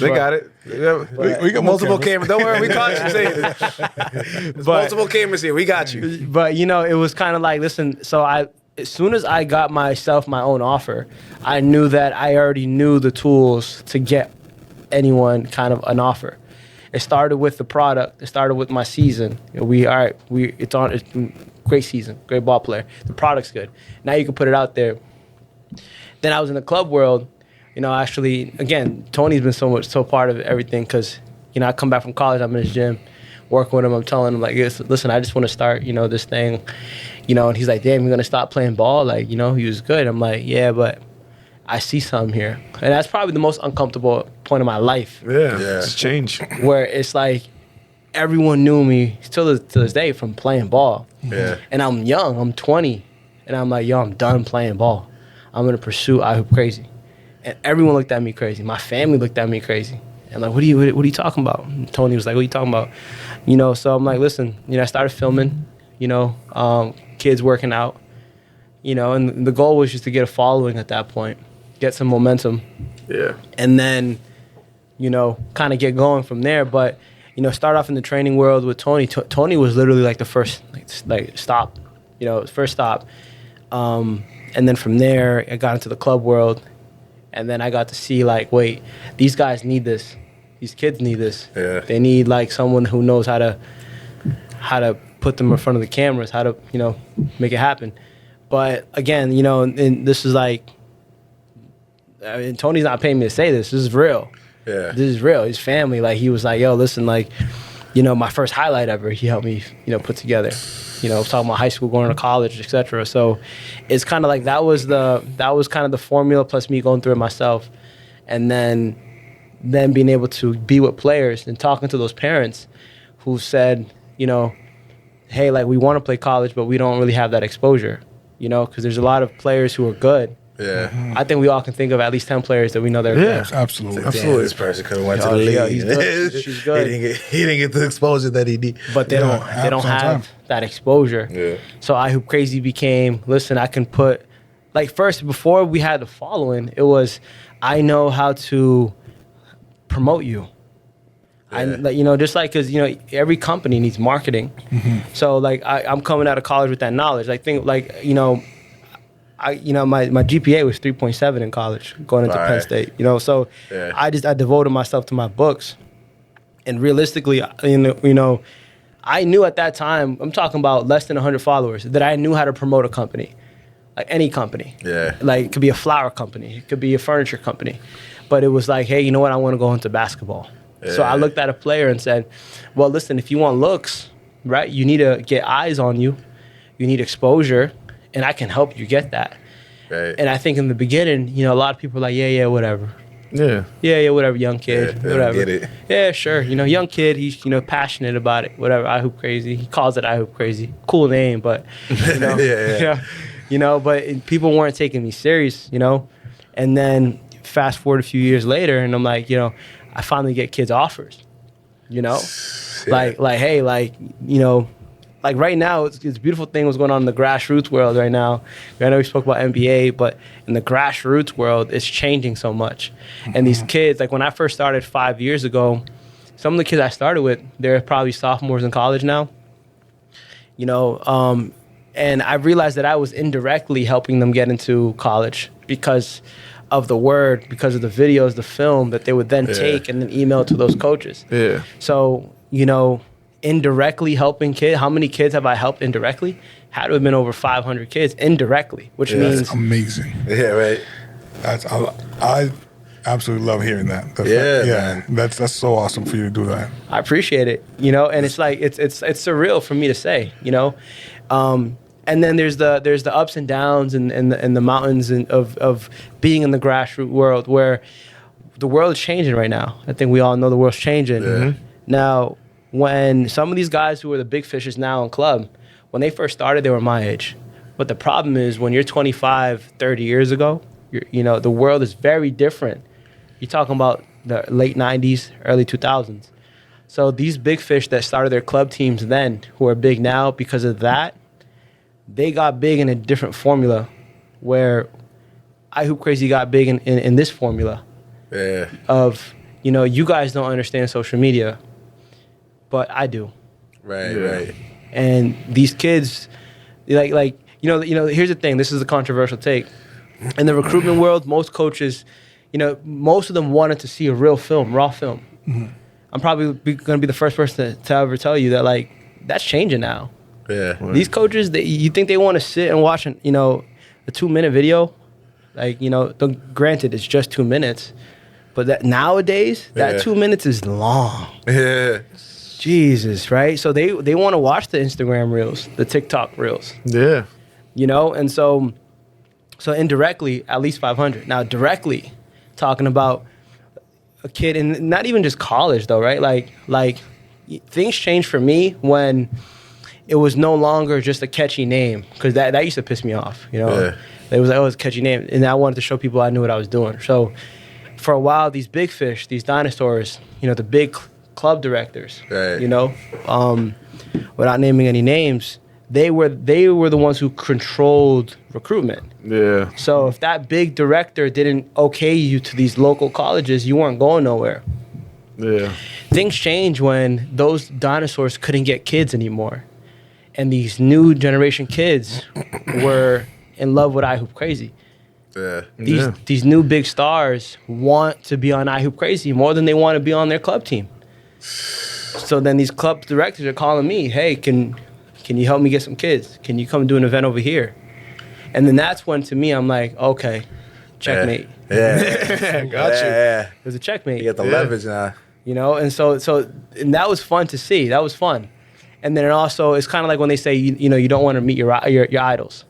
They got it. We got multiple cameras. Don't worry, we caught you saying it. There's multiple cameras here. We got you. But, it was kind of like, listen, so as soon as I got myself my own offer, I knew that I already knew the tools to get anyone kind of an offer. It started with the product. It started with my season. It's great season, great ball player. The product's good. Now you can put it out there. Then I was in the club world. Actually, again, Tony's been so part of everything because, I come back from college, I'm in his gym, working with him. I'm telling him, like, listen, I just want to start, this thing. And he's like, damn, you're going to stop playing ball? Like, he was good. I'm like, yeah, but I see something here. And that's probably the most uncomfortable point of my life. Yeah. It's change. Where it's like everyone knew me still to this day from playing ball. Yeah. And I'm young. I'm 20. And I'm like, yo, I'm done playing ball. I'm going to pursue iHoop Crazy. And everyone looked at me crazy. My family looked at me crazy. And like, what are you talking about? And Tony was like, what are you talking about? So I'm like, listen, I started filming, kids working out, and the goal was just to get a following at that point, get some momentum. Yeah. And then, kind of get going from there. But, start off in the training world with Tony. Tony was literally like the first stop, first stop. And then from there, I got into the club world. And then I got to see like, wait, these guys need this. These kids need this. Yeah. They need like someone who knows how to put them in front of the cameras, how to, make it happen. But again, and this is like, Tony's not paying me to say this. This is real. Yeah. This is real. His family, like, he was like, yo, listen, like, my first highlight ever, he helped me, put together. Talking about high school, going to college, etc. So it's kind of like that was kind of the formula plus me going through it myself. And then being able to be with players and talking to those parents who said, hey, like, we want to play college, but we don't really have that exposure, because there's a lot of players who are good. Yeah. I think we all can think of at least 10 players that we know they're good. Absolutely. Damn, this person could have went to the yeah, league. he's good. She's good. He didn't get the exposure that he did. But they don't have that exposure. Yeah. So iHoop Crazy became, listen, I can put, like, first, before we had the following, it was, I know how to promote you. Yeah. Just like, because, every company needs marketing. So, like, I'm coming out of college with that knowledge. I think, like, my GPA was 3.7 in college going into Penn Right. State. So Yeah. I devoted myself to my books, and realistically, I knew at that time, I'm talking about less than 100 followers, that I knew how to promote a company, like any company. Yeah. Like it could be a flower company, it could be a furniture company, but it was like, hey, you know what? I want to go into basketball. So I looked at a player and said, well, listen, if you want looks, right, you need to get eyes on you. You need exposure, and I can help you get that. Right. And I think in the beginning, a lot of people are like, yeah, whatever. Yeah. Yeah, whatever, young kid, Yeah, whatever. get it. Yeah, sure. Young kid, he's, passionate about it, whatever. I Hoop Crazy. He calls it I Hoop Crazy. Cool name, but, Yeah. but people weren't taking me serious, And then fast forward a few years later, and I'm like, I finally get kids offers, like hey, like right now it's a beautiful thing what's going on in the grassroots world right now. I know we spoke about NBA, but in the grassroots world, it's changing so much. And these kids, like when I first started 5 years ago, some of the kids I started with, they're probably sophomores in college now. And I realized that I was indirectly helping them get into college because of the word, because of the videos, the film that they would then take and then email to those coaches. Yeah. So, indirectly helping kids. How many kids have I helped indirectly? Had to have been over 500 kids indirectly, which means That's amazing. Yeah, right. I absolutely love hearing that. Yeah, man. That's so awesome for you to do that. I appreciate it, and it's like it's surreal for me to say, and then there's the ups and downs and the mountains of being in the grassroots world where the world is changing right now. I think we all know the world's changing. Yeah. Now, when some of these guys who are the big fishes now in club, when they first started, they were my age. But the problem is when you're 25, 30 years ago, the world is very different. You're talking about the late 90s, early 2000s. So these big fish that started their club teams then, who are big now because of that, they got big in a different formula where I Hoop Crazy got big in this formula Yeah. of, you guys don't understand social media, but I do. Right. And these kids, here's the thing. This is a controversial take. In the recruitment world, most coaches, most of them wanted to see a real film, raw film. Mm-hmm. I'm probably going to be the first person to ever tell you that, that's changing now. Yeah. These coaches, you think they want to sit and watch, a 2-minute video? Granted, it's just 2 minutes. But that nowadays, that 2 minutes is long. Yeah. Jesus, right? So they want to watch the Instagram reels, the TikTok reels, Yeah. and so indirectly, at least 500. Now, directly, talking about a kid, and not even just college though, right? Like things changed for me when it was no longer just a catchy name, because that used to piss me off. Yeah. It was like, it's a catchy name, and I wanted to show people I knew what I was doing. So for a while, these big fish, these dinosaurs, the big club directors, Right. Without naming any names, they were the ones who controlled recruitment. Yeah. So if that big director didn't okay you to these local colleges, you weren't going nowhere. Yeah. Things change when those dinosaurs couldn't get kids anymore, and these new generation kids were in love with I Hoop Crazy. Yeah. These new big stars want to be on I Hoop Crazy more than they want to be on their club team. So then these club directors are calling me, hey, can you help me get some kids? Can you come do an event over here? And then that's when, to me, I'm like, okay, checkmate. Yeah. Got you. Yeah. It was a checkmate. You got the leverage now. And and that was fun to see. That was fun. And then also, it's kind of like when they say, you don't want to meet your idols,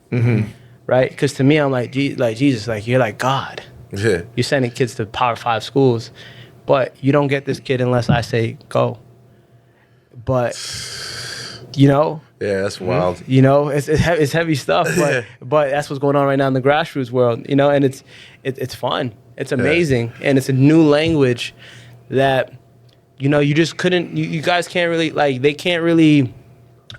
right? Because to me, I'm like, Jesus, you're like God. Yeah. You're sending kids to Power 5 schools, but you don't get this kid unless I say go. But, Yeah, that's wild. it's heavy stuff, but that's what's going on right now in the grassroots world, and it's fun. It's amazing. And it's a new language that, you just couldn't, you guys can't really, they can't really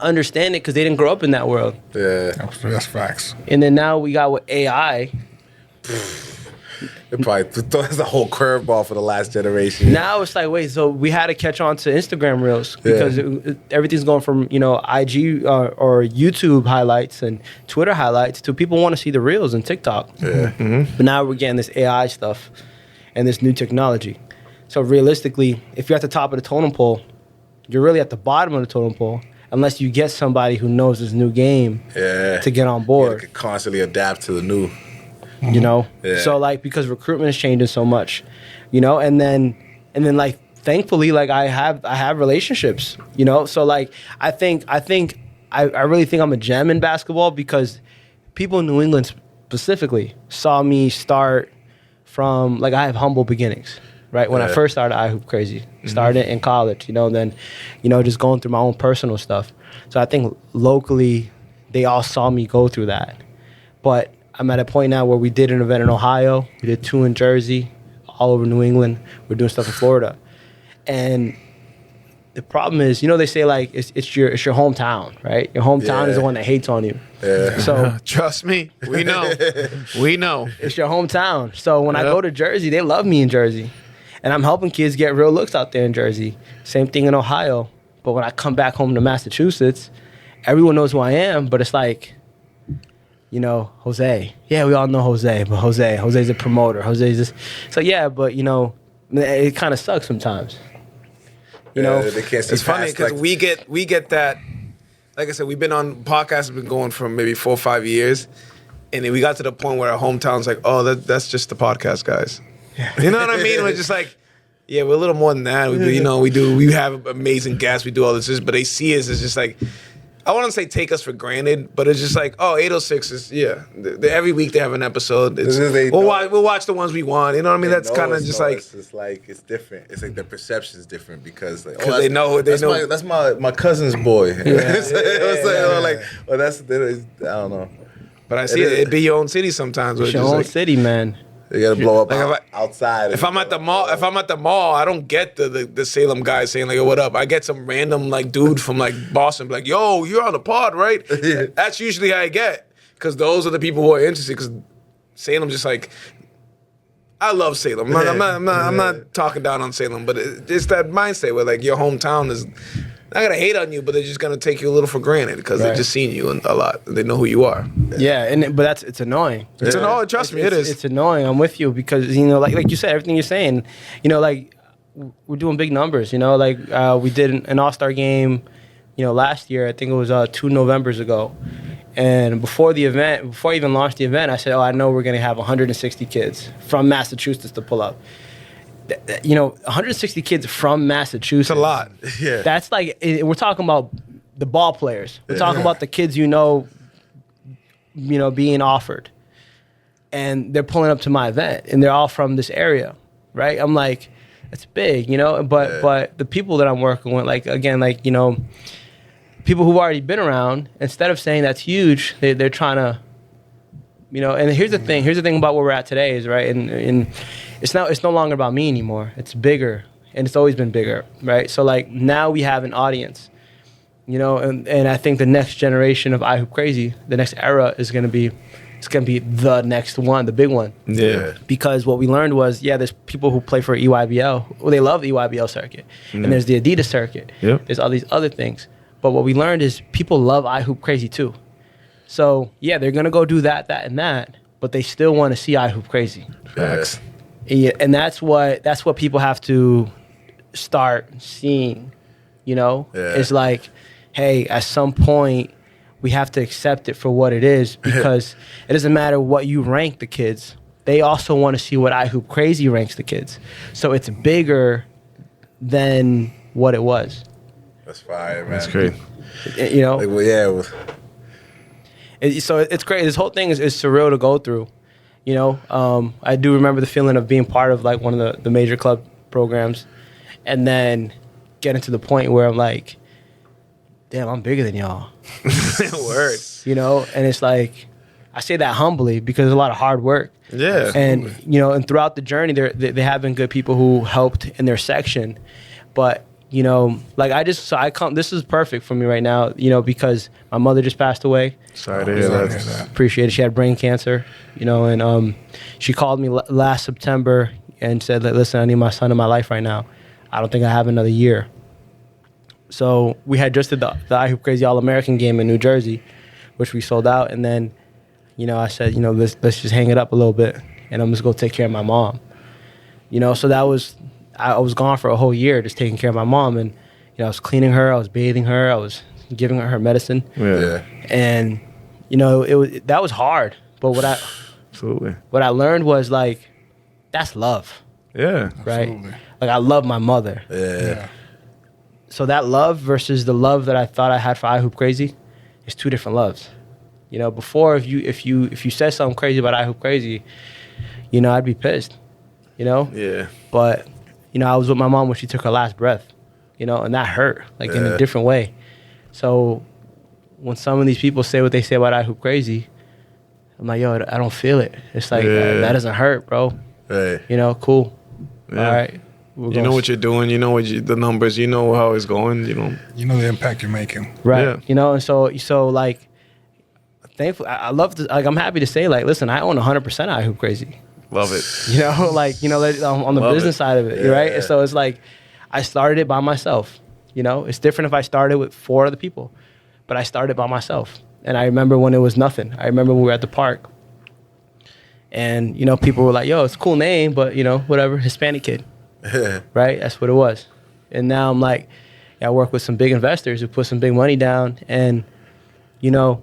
understand it because they didn't grow up in that world. Yeah. That's facts. And then now we got with AI, It probably that's a whole curveball for the last generation. Now it's like, wait, so we had to catch on to Instagram Reels because everything's going from, IG or YouTube highlights and Twitter highlights to people want to see the Reels and TikTok. Yeah. But now we're getting this AI stuff and this new technology. So realistically, if you're at the top of the totem pole, you're really at the bottom of the totem pole unless you get somebody who knows this new game to get on board. You can constantly adapt to the new. So like, because recruitment is changing so much, and then like, thankfully, like I have relationships, so like I really think I'm a gem in basketball because people in New England specifically saw me start from, like, I have humble beginnings, right? When I first started I Hoop Crazy, started in college, and then, just going through my own personal stuff. So I think locally they all saw me go through that, but I'm at a point now where we did an event in Ohio, we did 2 in Jersey, all over New England. We're doing stuff in Florida, and the problem is, they say like it's your hometown, right? Your hometown is the one that hates on you. Yeah. So Trust me, we know. We know. it's your hometown. So when I go to Jersey, they love me in Jersey, and I'm helping kids get real looks out there in Jersey. Same thing in Ohio. But when I come back home to Massachusetts, everyone knows who I am. But it's like, Jose. Yeah, we all know Jose, but Jose's a promoter. Jose's this. So yeah, but it kind of sucks sometimes. They can't see It's funny past, because like, we get that. Like I said, we've been on podcasts. Have been going for maybe 4 or 5 years, and then we got to the point where our hometown's like, oh, that's just the podcast guys. You know what I mean? We're just like, yeah, we're a little more than that. We have amazing guests. We do all this, but they see us as just like, I wouldn't say take us for granted, but it's just like, oh, 806 is, every week they have an episode. We'll watch the ones we want. You know what I mean? That's kind of just like. It's like, it's different. It's like their perception is different because like, they know. That's my cousin's boy. I don't know. But I see it be your own city sometimes. It's your own city, man. You gotta blow up Like outside. If I'm at the mall, I don't get the Salem guy saying like, "Yo, what up?" I get some random like dude from like Boston, like, "Yo, you're on the pod, right?" That's usually how I get, because those are the people who are interested. Because Salem just like, I love Salem. I'm not talking down on Salem, but it's that mindset where like your hometown is not gonna hate on you, but they're just gonna take you a little for granted because they've just seen you a lot. They know who you are. Yeah, but it's annoying. It's annoying. Trust me, it is. It's annoying. I'm with you because like you said, everything you're saying. Like we're doing big numbers. Like we did an All-Star game. Last year, I think it was 2 Novembers ago. And before I even launched the event, I said, "Oh, I know we're gonna have 160 kids from Massachusetts to pull up." 160 kids from Massachusetts. It's a lot. Yeah. That's like, we're talking about the ball players. We're talking about the kids being offered. And they're pulling up to my event, and they're all from this area, right? I'm like, it's big, but the people that I'm working with, like, again, like, people who've already been around, instead of saying that's huge, they're trying to, and here's the thing about where we're at today is, right, and it's no longer about me anymore. It's bigger, and it's always been bigger, right? So like now we have an audience, and I think the next generation of I Hoop Crazy, the next era is gonna be the next one, the big one. Yeah. Because what we learned was, there's people who play for EYBL. Well, they love the EYBL circuit, and there's the Adidas circuit. Yep. There's all these other things, but what we learned is people love I Hoop Crazy too. So they're gonna go do that, and that, but they still want to see I Hoop Crazy. Facts. Yeah, and that's what people have to start seeing. It's like, hey, at some point we have to accept it for what it is, because it doesn't matter what you rank the kids. They also want to see what I Hoop Crazy ranks the kids. So it's bigger than what it was. That's fire, man. That's great. So it's great. This whole thing is surreal to go through. I do remember the feeling of being part of like one of the major club programs, and then getting to the point where I'm like, damn, I'm bigger than y'all. Word. And it's like, I say that humbly because there's a lot of hard work. Yeah. And, and throughout the journey, they have been good people who helped in their section. But, you know, like this is perfect for me right now, you know, because my mother just passed away. Sorry to hear that. Appreciate it. She had brain cancer, you know, and she called me last September and said, listen, I need my son in my life right now. I don't think I have another year. So we had just did the iHoop Crazy All-American game in New Jersey, which we sold out. And then, you know, I said, you know, let's just hang it up a little bit and I'm just going to take care of my mom. You know, so I was gone for a whole year just taking care of my mom. And, you know, I was cleaning her, I was bathing her, I was giving her medicine. Yeah. And, you know, that was hard. But Absolutely. what I learned was, like, that's love, Yeah. right? Like, I love my mother. Yeah. So that love versus the love that I thought I had for iHoop Crazy is two different loves. You know, before if you said something crazy about iHoop Crazy, you know, I'd be pissed. You know? Yeah. But, you know, I was with my mom when she took her last breath, you know, and that hurt, like, in a different way. So when some of these people say what they say about iHoop Crazy, I'm like, yo, I don't feel it. It's like, that doesn't hurt, bro. Right. You know, cool. Yeah. All right. You know what you're doing. You know the numbers. You know how it's going. You know. You know the impact you're making. Right. Yeah. You know, and so like, thankfully, I love to, like, I'm happy to say, like, listen, I own 100% of iHoop Crazy. Love it. You know, like, you know, on the Love business it. side of it, right? And so it's like, I started it by myself. You know, it's different if I started with 4 other people, but I started by myself. And I remember when it was nothing. I remember when we were at the park, and, you know, people were like, yo, it's a cool name, but, you know, whatever, Hispanic kid, right? That's what it was. And now I'm like, I work with some big investors who put some big money down, and, you know,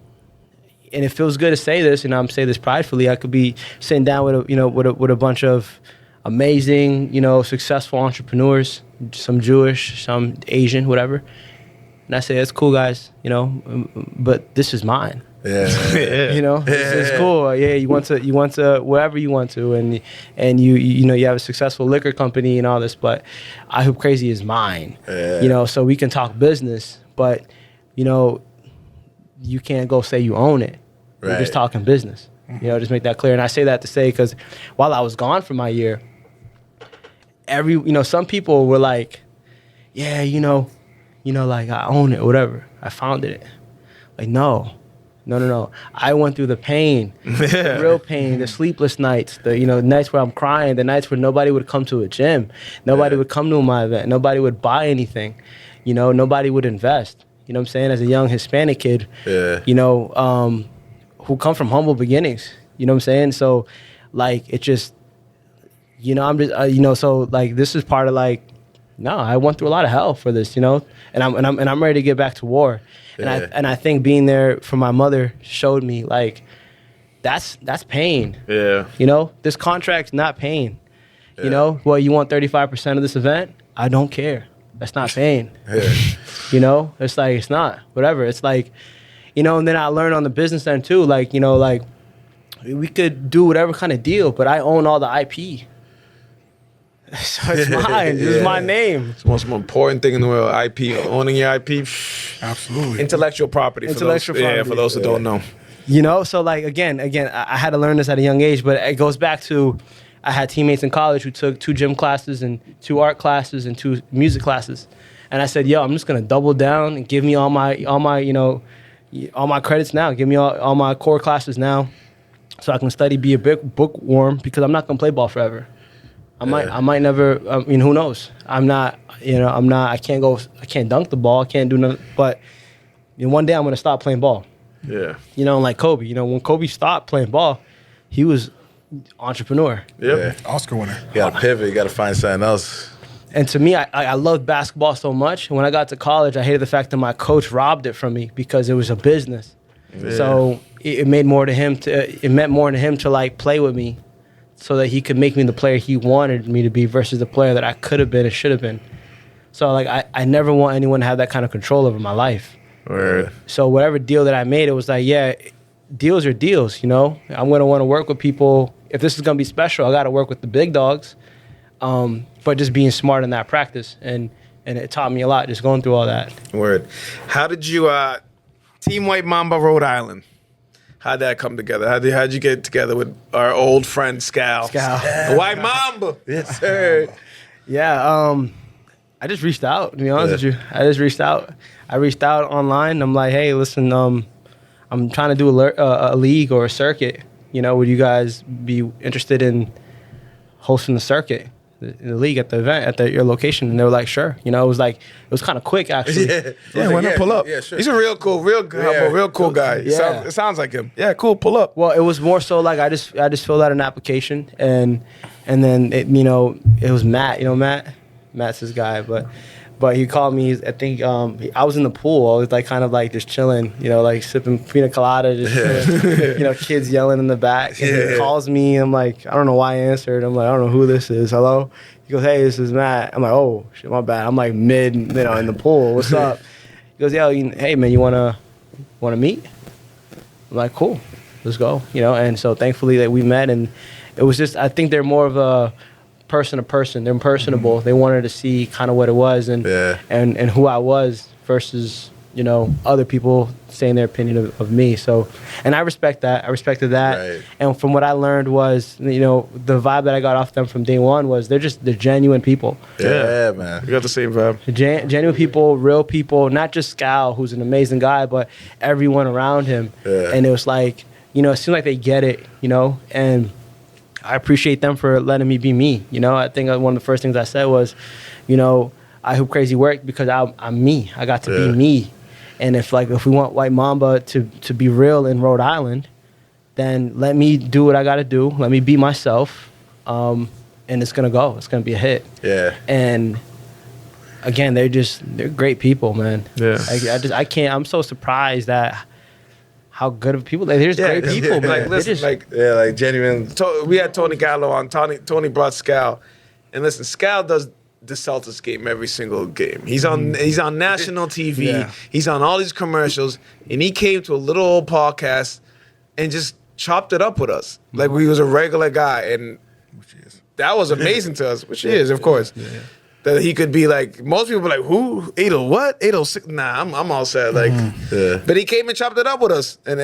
and it feels good to say this, and I'm saying this pridefully. I could be sitting down with a bunch of amazing, you know, successful entrepreneurs, some Jewish, some Asian, whatever. And I say, it's cool, guys, you know, but this is mine. Yeah. You know, it's cool. Yeah, you want to wherever you want to, and you know, you have a successful liquor company and all this, but iHoop Crazy is mine. Yeah. You know, so we can talk business, but, you know, you can't go say you own it. We're just Right. talking business. You know, just make that clear. And I say that to say, because while I was gone for my year, some people were like, yeah, you know, like, I own it, whatever. I founded it. Like, no. I went through the pain, the real pain, the sleepless nights, the, you know, nights where I'm crying, the nights where nobody would come to a gym, nobody would come to my event, nobody would buy anything, you know, nobody would invest. You know what I'm saying? As a young Hispanic kid, you know, who come from humble beginnings. You know what I'm saying? So, like, it just, you know, I'm just, you know, so, like, this is part of, like, no, I went through a lot of hell for this, you know, and I'm ready to get back to war. And I think being there for my mother showed me, like, that's pain. Yeah. You know, this contract's not pain. You know, well, you want 35% of this event? I don't care. That's not pain. You know, it's like, it's not, whatever. It's like, you know, and then I learned on the business end too, like, you know, like, we could do whatever kind of deal, but I own all the IP. So it's mine. This is my name. It's the most important thing in the world. IP, owning your IP. Absolutely. Intellectual property. Intellectual for those, property. Yeah, for those that don't know. You know, so, like, again, I had to learn this at a young age, but it goes back to, I had teammates in college who took 2 gym classes and 2 art classes and 2 music classes. And I said, yo, I'm just going to double down and give me all my, you know, all my credits now. Give me all my core classes now so I can study, be a big bookworm, because I'm not going to play ball forever. I might never, I mean, who knows? I can't dunk the ball, I can't do nothing. But, you know, one day I'm going to stop playing ball. Yeah. You know, like Kobe. You know, when Kobe stopped playing ball, he was entrepreneur. Yep. Oscar winner. You gotta pivot. You gotta find something else. And to me, I loved basketball so much. When I got to college, I hated the fact that my coach robbed it from me because it was a business. Yeah. So it meant more to him to like play with me, so that he could make me the player he wanted me to be versus the player that I could have been and should have been. So, like, I never want anyone to have that kind of control over my life. Word. So whatever deal that I made, it was like, yeah, deals are deals, you know? I'm going to want to work with people. If this is going to be special, I got to work with the big dogs. But just being smart in that practice. And it taught me a lot just going through all that. Word. How did you, Team White Mamba Rhode Island, how'd that come together? How'd you get together with our old friend Scal? Scal. The White Mamba. Yes, sir. Yeah, I just reached out, to be honest with you. I just reached out. I reached out online. I'm like, hey, listen, I'm trying to do a league or a circuit. You know, would you guys be interested in hosting the circuit, the league at the event at your location? And they were like, sure. You know, it was kind of quick actually. Yeah, why not pull up? Yeah, sure. He's a real cool guy. Yeah. It sounds like him. Yeah, cool. Pull up. Well, it was more so like I just filled out an application and then it was Matt. You know Matt's his guy, but he called me. I think I was in the pool. I was like kind of like just chilling, like sipping pina colada, just kids yelling in the back. And he calls me. And I'm like, I don't know why I answered. I'm like, I don't know who this is. Hello. He goes, hey, this is Matt. I'm like, oh shit, my bad. I'm like mid, in the pool. What's up? He goes, yo, hey man, you wanna meet? I'm like, cool, let's go. And so thankfully that we met, and it was just, I think they're more of a person to person. They're personable. They wanted to see kind of what it was and who I was versus other people saying their opinion of me. So, and I respect that. I respected that. Right. And from what I learned was, the vibe that I got off them from day one was they're genuine people. Yeah, man. You got the same vibe. Genuine people, real people, not just Scal, who's an amazing guy, but everyone around him. Yeah. And it was like, it seemed like they get it, and I appreciate them for letting me be me. I think one of the first things I said was, I hoop crazy work because I'm me. I got to be me. And if we want White Mamba to be real in Rhode Island, then let me do what I got to do. Let me be myself. And it's going to go. It's going to be a hit. Yeah. And again, they're great people, man. Yeah. I can't, I'm so surprised at how good of people. They're just great people, man. Like, listen, like genuine. We had Tony Gallo on. Tony brought Scal, and listen, Scal does the Celtics game every single game. He's on national TV. Yeah. He's on all these commercials, and he came to a little old podcast and just chopped it up with us like we was a regular guy, and that was amazing to us. Which he is, of course. Yeah. That he could be like, most people are like, who? 80 what? 806? Nah, I'm all set. Like, but he came and chopped it up with us, and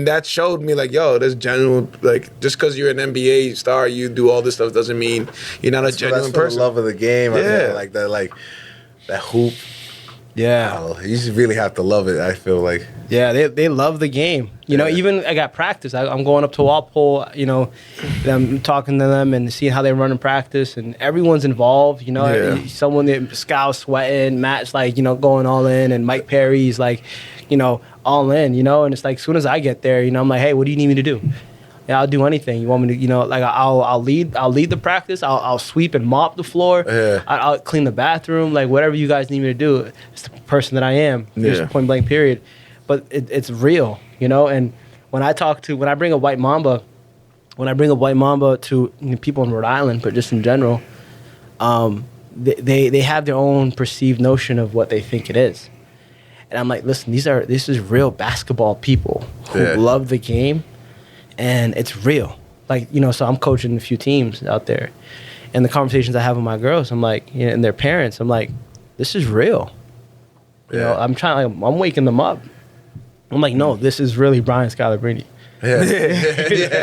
that showed me like, yo, there's genuine, like, just because you're an NBA star, you do all this stuff doesn't mean you're not a genuine That's person. the love of the game. Yeah. Like that hoop. Yeah. Oh, you just really have to love it. I feel like. Yeah, they love the game. Even I got practice. I'm going up to Walpole, and I'm talking to them and seeing how they run in practice, and everyone's involved. Someone that Scout's sweating, Matt's like, going all in, and Mike Perry's like, all in, and it's like as soon as I get there, I'm like, hey, what do you need me to do? Yeah, I'll do anything. You want me to, I'll lead the practice. I'll sweep and mop the floor. Yeah. I'll clean the bathroom. Like whatever you guys need me to do. It's the person that I am. Yeah. Just point blank period. But it's real, And when I bring a White Mamba to people in Rhode Island, but just in general, they have their own perceived notion of what they think it is. And I'm like, listen, this is real basketball people who love the game. And it's real. Like, so I'm coaching a few teams out there. And the conversations I have with my girls, I'm like, and their parents, I'm like, this is real. I'm waking them up. I'm like, no, this is really Brian Scalabrine. Yeah.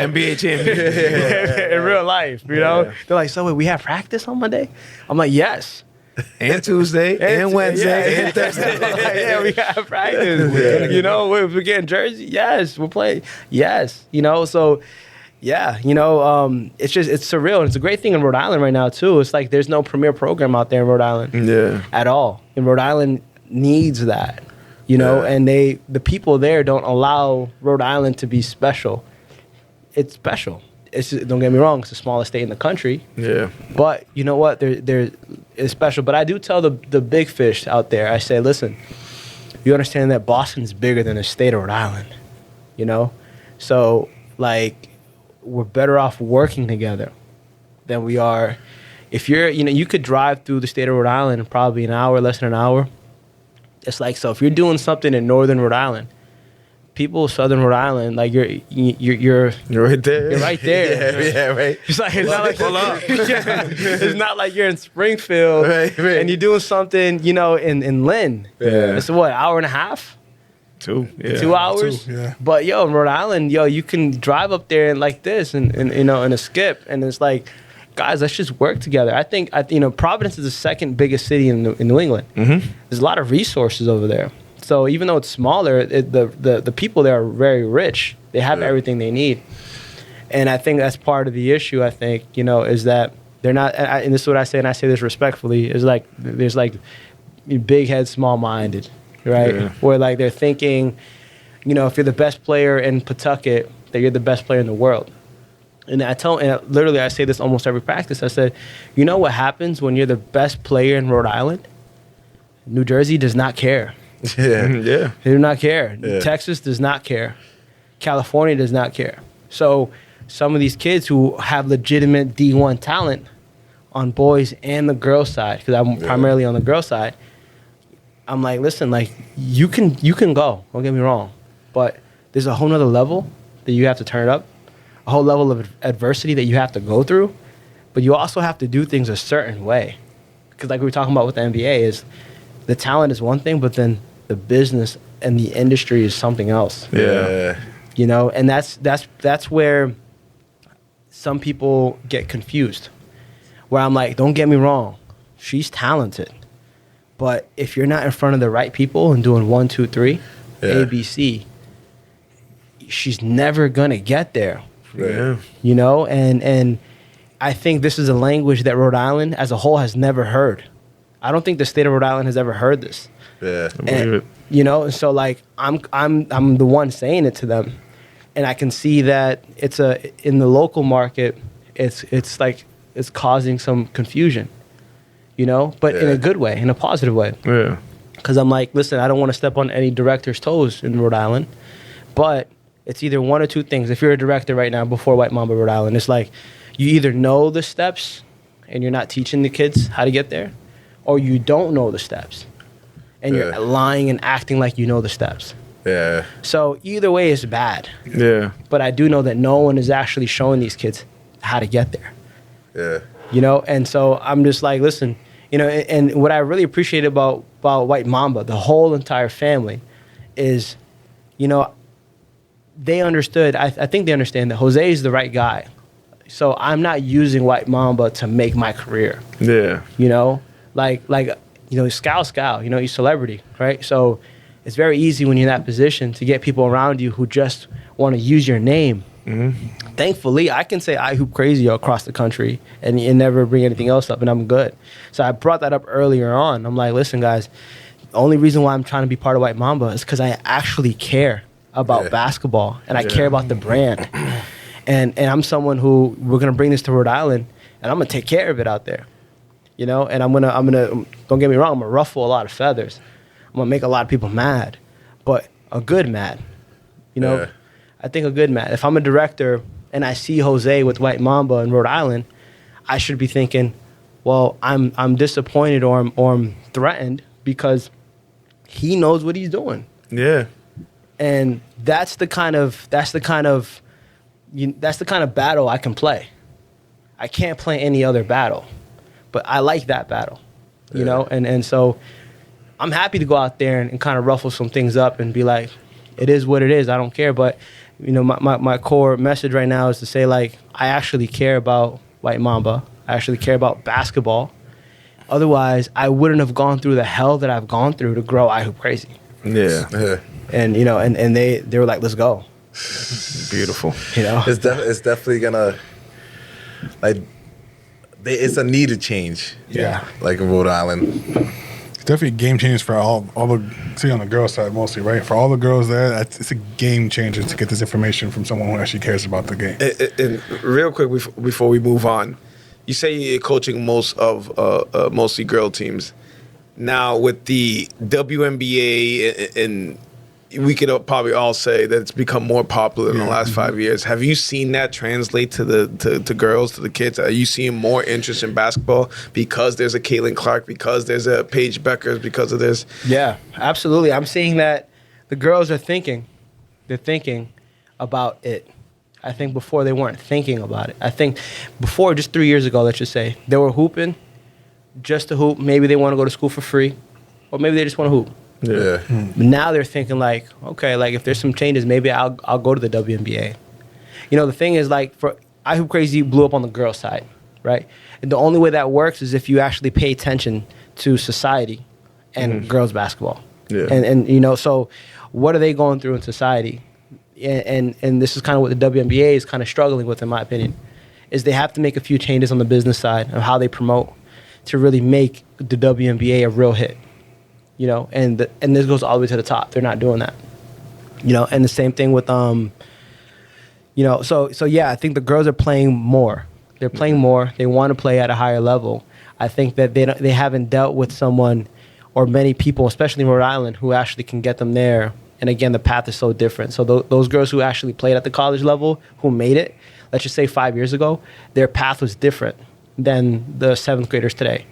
NBA champion. In real life, They're like, so wait, we have practice on Monday? I'm like, yes. And Tuesday, and Wednesday, and Thursday. Yeah, we got practice. We're getting jersey. Yes, we're playing. Yes, so yeah, it's surreal. And it's a great thing in Rhode Island right now too. It's like there's no premier program out there in Rhode Island. At all. And Rhode Island needs that. And the people there don't allow Rhode Island to be special. It's special. Don't get me wrong, it's the smallest state in the country. Yeah. But you know what? It's special. But I do tell the big fish out there, I say, listen, you understand that Boston's bigger than the state of Rhode Island, So, like, we're better off working together than we are. If you could drive through the state of Rhode Island in probably an hour, less than an hour. It's like, so if you're doing something in northern Rhode Island, people of southern Rhode Island, like you're right there. You're right there. Yeah, right. It's not like you're in Springfield and you're doing something, in Lynn. Yeah. It's what, hour and a half? 2. Yeah. 2 hours? 2, yeah. But in Rhode Island, you can drive up there and like this and in a skip, and it's like guys, let's just work together. I think Providence is the second biggest city in New England. There's a lot of resources over there. So even though it's smaller, the people there are very rich. They have everything they need. And I think that's part of the issue, I think, is that they're not, and this is what I say, and I say this respectfully, is like, there's like big head, small minded, right? Yeah. Where like they're thinking, if you're the best player in Pawtucket, that you're the best player in the world. And literally I say this almost every practice. I said, you know what happens when you're the best player in Rhode Island? New Jersey does not care. Yeah. They do not care. Yeah. Texas does not care. California does not care. So some of these kids who have legitimate D1 talent on boys and the girls side, because I'm primarily on the girls side, I'm like, listen, like you can go. Don't get me wrong, but there's a whole nother level that you have to turn up, a whole level of adversity that you have to go through, but you also have to do things a certain way, because like we were talking about with the NBA, is the talent is one thing, but then the business and the industry is something else. Yeah. And that's where some people get confused. Where I'm like, don't get me wrong, she's talented, but if you're not in front of the right people and doing 1, 2, 3, A, B, C, she's never gonna get there. Right. And I think this is a language that Rhode Island as a whole has never heard. I don't think the state of Rhode Island has ever heard this. Yeah. And so like I'm the one saying it to them, and I can see that in the local market, it's like it's causing some confusion, but in a good way, in a positive way. Yeah. Because I'm like, listen, I don't want to step on any director's toes in Rhode Island, but it's either one or two things. If you're a director right now before White Mamba Rhode Island, it's like you either know the steps and you're not teaching the kids how to get there, or you don't know the steps and you're lying and acting like you know the steps. Yeah. So either way is bad. Yeah. But I do know that no one is actually showing these kids how to get there. Yeah. And so I'm just like, listen, and what I really appreciate about White Mamba, the whole entire family, is, they understood, I think they understand that Jose is the right guy. So I'm not using White Mamba to make my career. Yeah. Scout, he's celebrity, right? So it's very easy when you're in that position to get people around you who just want to use your name. Mm-hmm. Thankfully, I can say I hoop crazy across the country and never bring anything else up, and I'm good. So I brought that up earlier on. I'm like, listen, guys, the only reason why I'm trying to be part of White Mamba is because I actually care about basketball, and I care about the brand. And I'm someone who, we're going to bring this to Rhode Island, and I'm going to take care of it out there. And I'm gonna, don't get me wrong, I'm going to ruffle a lot of feathers. I'm going to make a lot of people mad, but a good mad. I think a good mad. If I'm a director and I see Jose with White Mamba in Rhode Island, I should be thinking, well, I'm disappointed or I'm threatened because he knows what he's doing. Yeah. And that's the kind of battle I can play. I can't play any other battle, but I like that battle, and so I'm happy to go out there and kind of ruffle some things up and be like, it is what it is. I don't care. But, my core message right now is to say, like, I actually care about White Mamba. I actually care about basketball. Otherwise, I wouldn't have gone through the hell that I've gone through to grow I Hoop Crazy. Yeah. And, and they were like, let's go. Beautiful. It's definitely gonna, it's a needed change. Yeah. Like in Rhode Island. It's definitely a game changer for all the, see on the girls' side mostly, right? For all the girls there, it's a game changer to get this information from someone who actually cares about the game. And real quick before we move on, you say you're coaching most of mostly girl teams. Now with the WNBA and we could probably all say that it's become more popular in the last 5 years. Have you seen that translate to to girls, to the kids? Are you seeing more interest in basketball because there's a Caitlin Clark, because there's a Paige Beckers, because of this? Yeah, absolutely. I'm seeing that the girls are thinking. They're thinking about it. I think before they weren't thinking about it. I think before, just 3 years ago, let's just say, they were hooping just to hoop. Maybe they want to go to school for free, or maybe they just want to hoop. Yeah. But now they're thinking like, okay, like if there's some changes, maybe I'll go to the WNBA. The thing is, like, for I Hoop Crazy blew up on the girl side right? And the only way that works is if you actually pay attention to society and girls basketball. Yeah. And you know, so what are they going through in society? And this is kind of what the WNBA is kind of struggling with, in my opinion, is they have to make a few changes on the business side of how they promote to really make the WNBA a real hit. You know, and this goes all the way to the top. They're not doing that. You know, and the same thing with you know, so yeah, I think the girls are playing more. They're playing more. They want to play at a higher level. I think that they haven't dealt with someone or many people, especially in Rhode Island, who actually can get them there. And again, the path is so different. So those girls who actually played at the college level, who made it, let's just say 5 years ago, their path was different than the 7th graders today.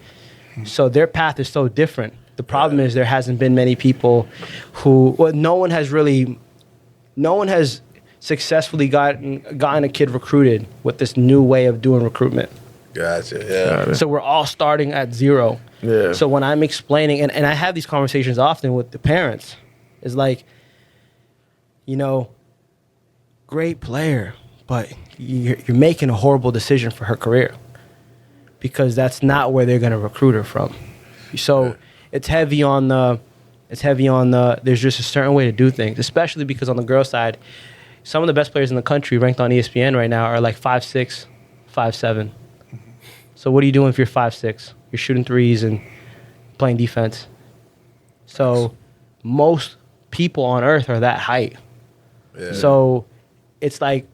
So their path is so different. The problem is there hasn't been many people who, well, no one has successfully gotten a kid recruited with this new way of doing recruitment. Gotcha. Yeah. So we're all starting at zero. Yeah. So when I'm explaining, and I have these conversations often with the parents, it's like, you know, great player, but you're making a horrible decision for her career because that's not where they're going to recruit her from. So it's heavy on the, there's just a certain way to do things, especially because on the girl side, some of the best players in the country ranked on ESPN right now are like 5'6", 5'7". So what are you doing if you're 5'6"? You're shooting threes and playing defense. So most people on earth are that height. Yeah. So it's like,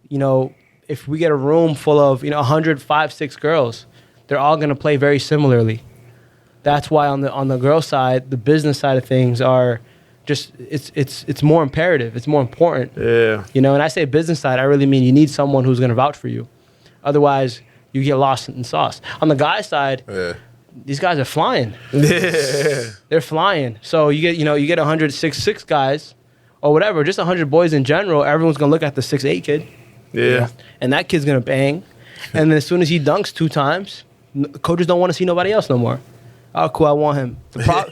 you know, if we get a room full of, 100 5'6" girls, they're all going to play very similarly. That's why on the girl side, the business side of things are just it's more imperative. It's more important. Yeah. And I say business side, I really mean you need someone who's going to vouch for you. Otherwise, you get lost in sauce. On the guy side, these guys are flying. They're flying. So you get 100 6'6" guys or whatever, just 100 boys in general. Everyone's going to look at the 6'8" kid. Yeah. And that kid's going to bang. And then as soon as he dunks 2 times, coaches don't want to see nobody else no more. Oh, cool, I want him. I want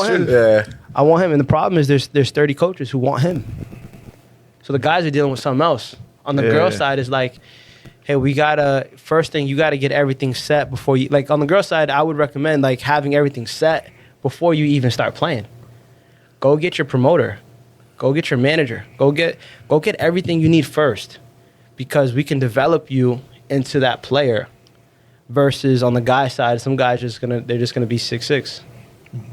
him. Yeah. I want him. And the problem is there's 30 coaches who want him. So the guys are dealing with something else. On the girl side, it's like, hey, first thing, you got to get everything set before you, like on the girl side, I would recommend like having everything set before you even start playing. Go get your promoter. Go get your manager. Go get everything you need first, because we can develop you into that player. Versus on the guy side, some guys they're just gonna be 6'6".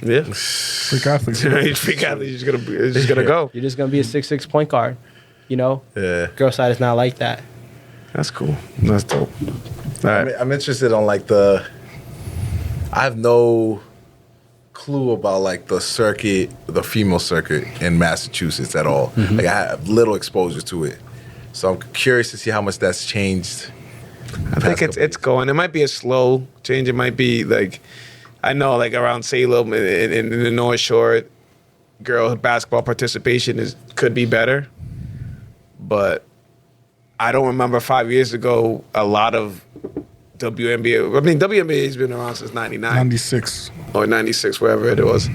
Yeah. Freak athletes. Freak athletes. It's just gonna go. You're just gonna be a 6'6" point guard. Yeah. Girl side is not like that. That's cool. That's dope. All right. I'm interested on like I have no clue about like the female circuit in Massachusetts at all. Mm-hmm. Like I have little exposure to it, so I'm curious to see how much that's changed. I think it's going. It might be a slow change. It might be like, I know like around Salem in the North Shore, girl basketball participation could be better, but I don't remember 5 years ago a lot of WNBA. I mean, WNBA has been around since 99. 96. Or 96, wherever it was.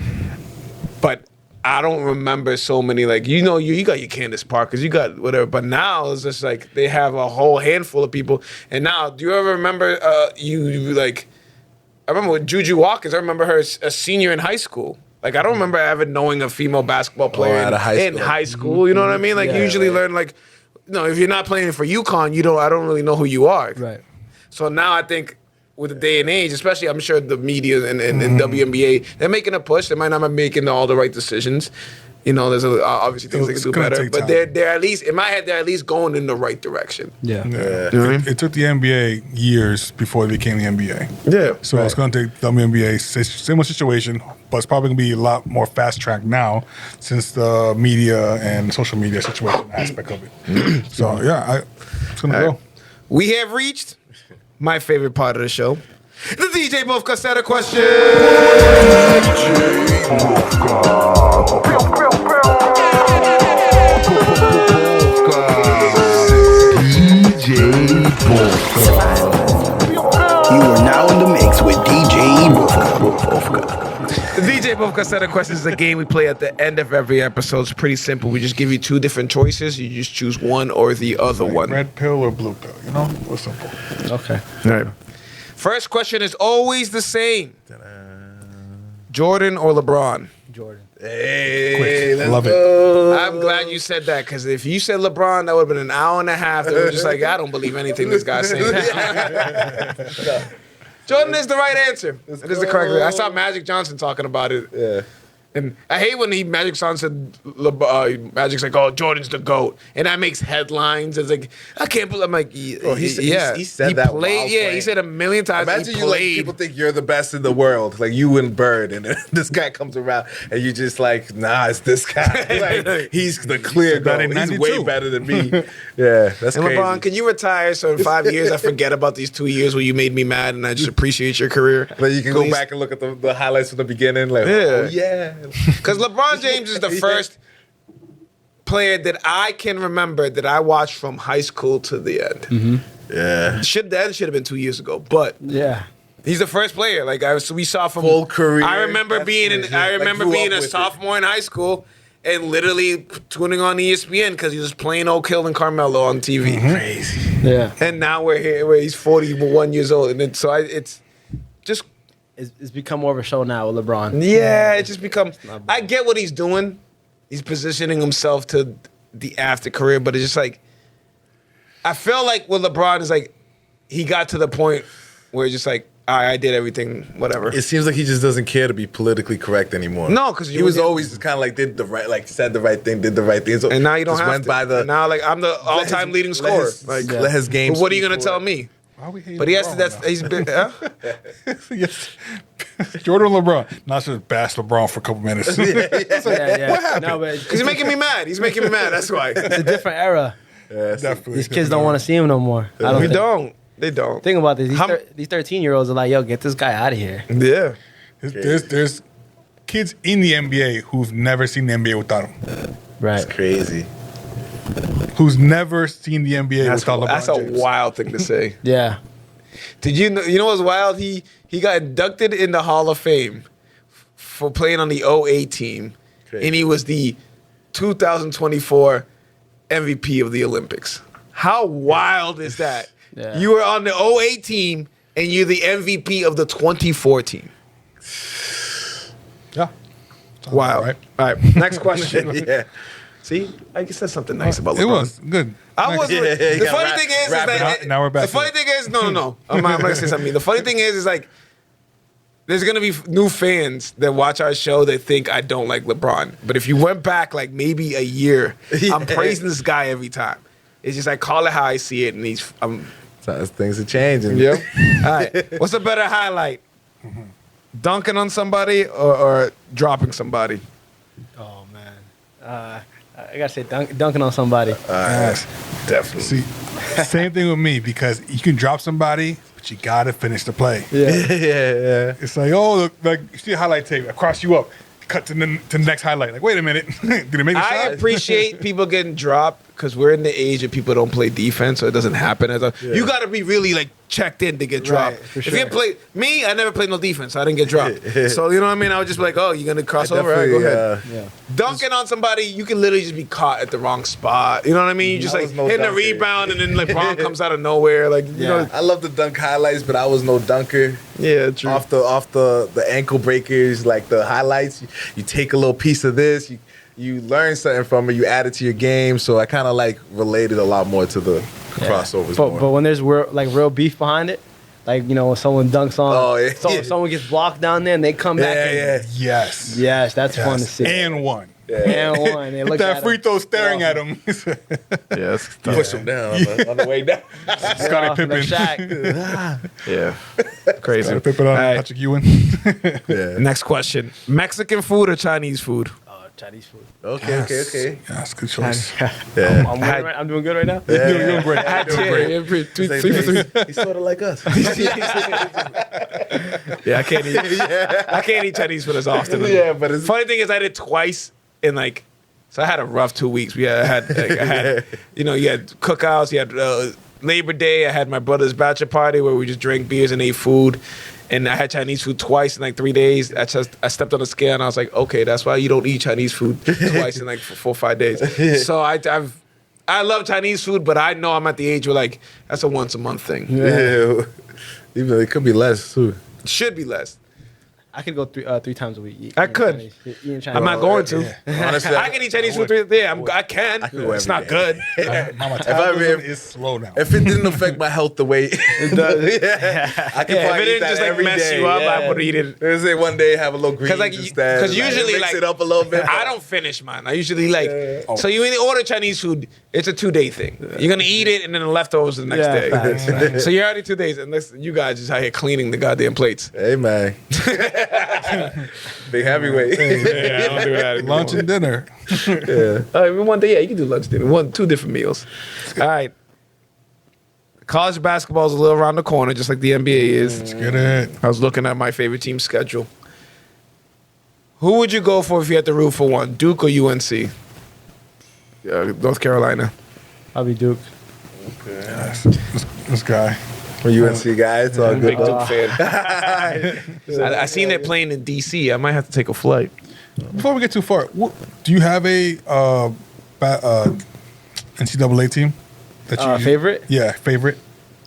But I don't remember so many, like, you got your Candace Parkers, you got whatever. But now it's just like they have a whole handful of people. And now, do you ever remember I remember with Juju Watkins, I remember her a senior in high school. Like, I don't remember ever knowing a female basketball player in high school. You know what I mean? Like, you usually learn, like, if you're not playing for UConn, I don't really know who you are. Right. So now I think with the day and age, especially I'm sure the media and WNBA, they're making a push. They might not be making all the right decisions. There's obviously things they can do better. But they're at least, in my head, they're at least going in the right direction. Yeah. You know what I mean? It took the NBA years before it became the NBA. Yeah. So it's going to take the WNBA, similar situation, but it's probably going to be a lot more fast-tracked now since the media and social media situation aspect of it. So, yeah, it's going to go. We have reached my favorite part of the show. The DJ Bufka set a question. DJ Bufka. You are now in the mix with DJ Bufka. The DJ DJ Bufka set of questions is a game we play at the end of every episode. It's pretty simple. We just give you two different choices. You just choose one or the other one. Red pill or blue pill, you know? It's simple. Okay. All right. First question is always the same. Jordan or LeBron? Jordan. Hey, let's Love it. go. I'm glad you said that because if you said LeBron, that would have been an hour and a half. That was just like, I don't believe anything this guy's saying. Jordan is the right answer. It is the correct answer. I saw Magic Johnson talking about it. Yeah. And I hate when Magic Johnson said, Magic's like, oh, Jordan's the GOAT. And that makes headlines. It's like, I can't believe, I'm like, Bro, he said that while played, yeah, he playing. said a million times. Imagine he you like played. people think you're the best in the world, like you and Bird, and then this guy comes around and you just like, nah, it's this guy. Like he's the clear better GOAT. than He's 92. way better than me. Yeah, that's And crazy. LeBron, can you retire so in 5 years I forget about these 2 years where you made me mad and I just appreciate your career? Like you can Please? go back and look at the highlights from the beginning. Like, Yeah. oh yeah, Because LeBron James is the first player that I can remember that I watched from high school to the end. yeah. That should have been 2 years ago, but Yeah. he's the first player. Like we saw from Full career. I remember That's being legit. I Like, remember grew being up a with it. sophomore in high school and literally tuning on ESPN because he was playing Oak Hill and Carmelo on TV. Crazy. Yeah. And now we're here where he's 41 years old, and it's just. It's become more of a show now with LeBron. Yeah, it just becomes. I get what he's doing. He's positioning himself to the after career, but it's just like I feel like with LeBron is like he got to the point where it's just like I did everything, whatever. It seems like he just doesn't care to be politically correct anymore. No, 'cause he you was would get- always just kind of like did the right, like said the right thing, did the right thing. So And now you don't just have went to. by the And now like I'm the all-time leading scorer. Like, let his game. but what are you speak gonna for tell it. me? Why we hate But he has to. LeBron That's now? he's been. Huh? Yes. Jordan or LeBron. Not just bash LeBron for a couple minutes. Yeah. What happened? No, but He's making me mad. He's making me mad. That's why. it's a different era. Yeah, so- Definitely. These kids don't want to see him no more. I don't We think. don't. They don't. Think about this. How- These 13-year-olds are like, yo, get this guy out of here. Yeah. There's kids in the NBA who've never seen the NBA without him. Right. It's crazy. Who's never seen the NBA That's, without LeBron that's a James. wild thing to say. Yeah. Did you know? You know what's wild? He got inducted in the Hall of Fame for playing on the 08 team, Crazy. and he was the 2024 MVP of the Olympics. How wild is that? Yeah. You were on the 08 team, and you're the MVP of the 24 team. Yeah. Wow. Right. All right. Next question. Yeah. See, I guess that's something nice about LeBron. It was good. I Next. was. Yeah, you The gotta funny wrap- thing is wrap it that up. Now we're back The to funny it. thing is, no. I'm gonna say something. The funny thing is like there's gonna be new fans that watch our show that think I don't like LeBron. But if you went back like maybe a year, I'm praising this guy every time. It's just I call it how I see it, and Things are changing. All right. What's a better highlight? Dunking on somebody or dropping somebody? Oh, man. I got to say dunking on somebody. Yes. Definitely. See, same thing with me because you can drop somebody, but you gotta finish the play. Yeah. yeah. It's like, oh, look, like you see a highlight tape, I cross you up, cut to the next highlight. Like, wait a minute, did it make the I shot? appreciate people getting dropped because we're in the age of people don't play defense, so it doesn't happen. You got to be really like checked in to get dropped. for If sure. you play me, I never played no defense, so I didn't get dropped. So you know what I mean? I would just be like, oh, you're gonna cross over? All right, go ahead. Yeah. Dunking on somebody, you can literally just be caught at the wrong spot. You know what I mean? You just I like was no hitting a dunker. rebound and then LeBron comes out of nowhere. Like you know, I love the dunk highlights, but I was no dunker. yeah, true. Off the ankle breakers, like the highlights, you take a little piece of this, you learn something from it, you add it to your game. So I kind of like related a lot more to the crossovers. But more. when there's real beef behind it, like, you know, when someone dunks on, Oh, yeah. someone gets blocked down there and they come back. yeah. Yes. Yes, that's fun to Yes. see. And one. And one. They look That at free him. throw staring at him. yes, Push them down on the way down. Scottie Like Pippen. Shaq. yeah, crazy. Scottie Pippen on All right. Patrick Ewing. Yeah. Next question: Mexican food or Chinese food? Oh, Chinese food. Okay. Yes, good choice. Yeah. I'm doing good right now. You're doing great. I You're doing great. yeah, three Same for thing. three. He's sort of like us. Yeah, I can't eat. I can't eat Chinese food as often. Yeah, but it's- funny thing is, I did twice in like. So I had a rough 2 weeks. I had, you know, you had cookouts. You had Labor Day. I had my brother's bachelor party where we just drank beers and ate food, And I had Chinese food twice in like 3 days. I stepped on the scale and I was like, okay, that's why you don't eat Chinese food twice in like 4 or 5 days. So I love Chinese food, but I know I'm at the age where like that's a once a month thing. Yeah. Even it could be less too. Should be less. I could go 3 times a week. I could. Eating Chinese. I'm not going to. Honestly, I can eat Chinese food 3 days. I can. could go It's every not day. good. My I metabolism mean, is slow now. If it didn't affect my health the way it does, I could Yeah, if probably it eat didn't that just like every mess day. you up, Yeah. I would eat it. Let's say one day have a little greens Like, instead. because usually mix like it up a little bit. I don't finish mine. I usually like. So you order Chinese food. It's a 2-day thing. You're gonna eat it and then the leftovers the next Yeah, day. facts. So you're already 2 days, unless you guys just out here cleaning the goddamn plates. Hey man, big heavyweight. Yeah, I don't do that anymore. Lunch and dinner. One day, yeah, you can do lunch dinner. 2 different meals. All right. College basketball is a little around the corner, just like the NBA is. Let's get it. I was looking at my favorite team's schedule. Who would you go for if you had to root for one, Duke or UNC? North Carolina. Probably Duke. This guy. For UNC guys, it's all good. Big though. Duke fan. I seen it playing in DC. I might have to take a flight. Before we get too far, do you have a NCAA team that you Favorite? Yeah, favorite.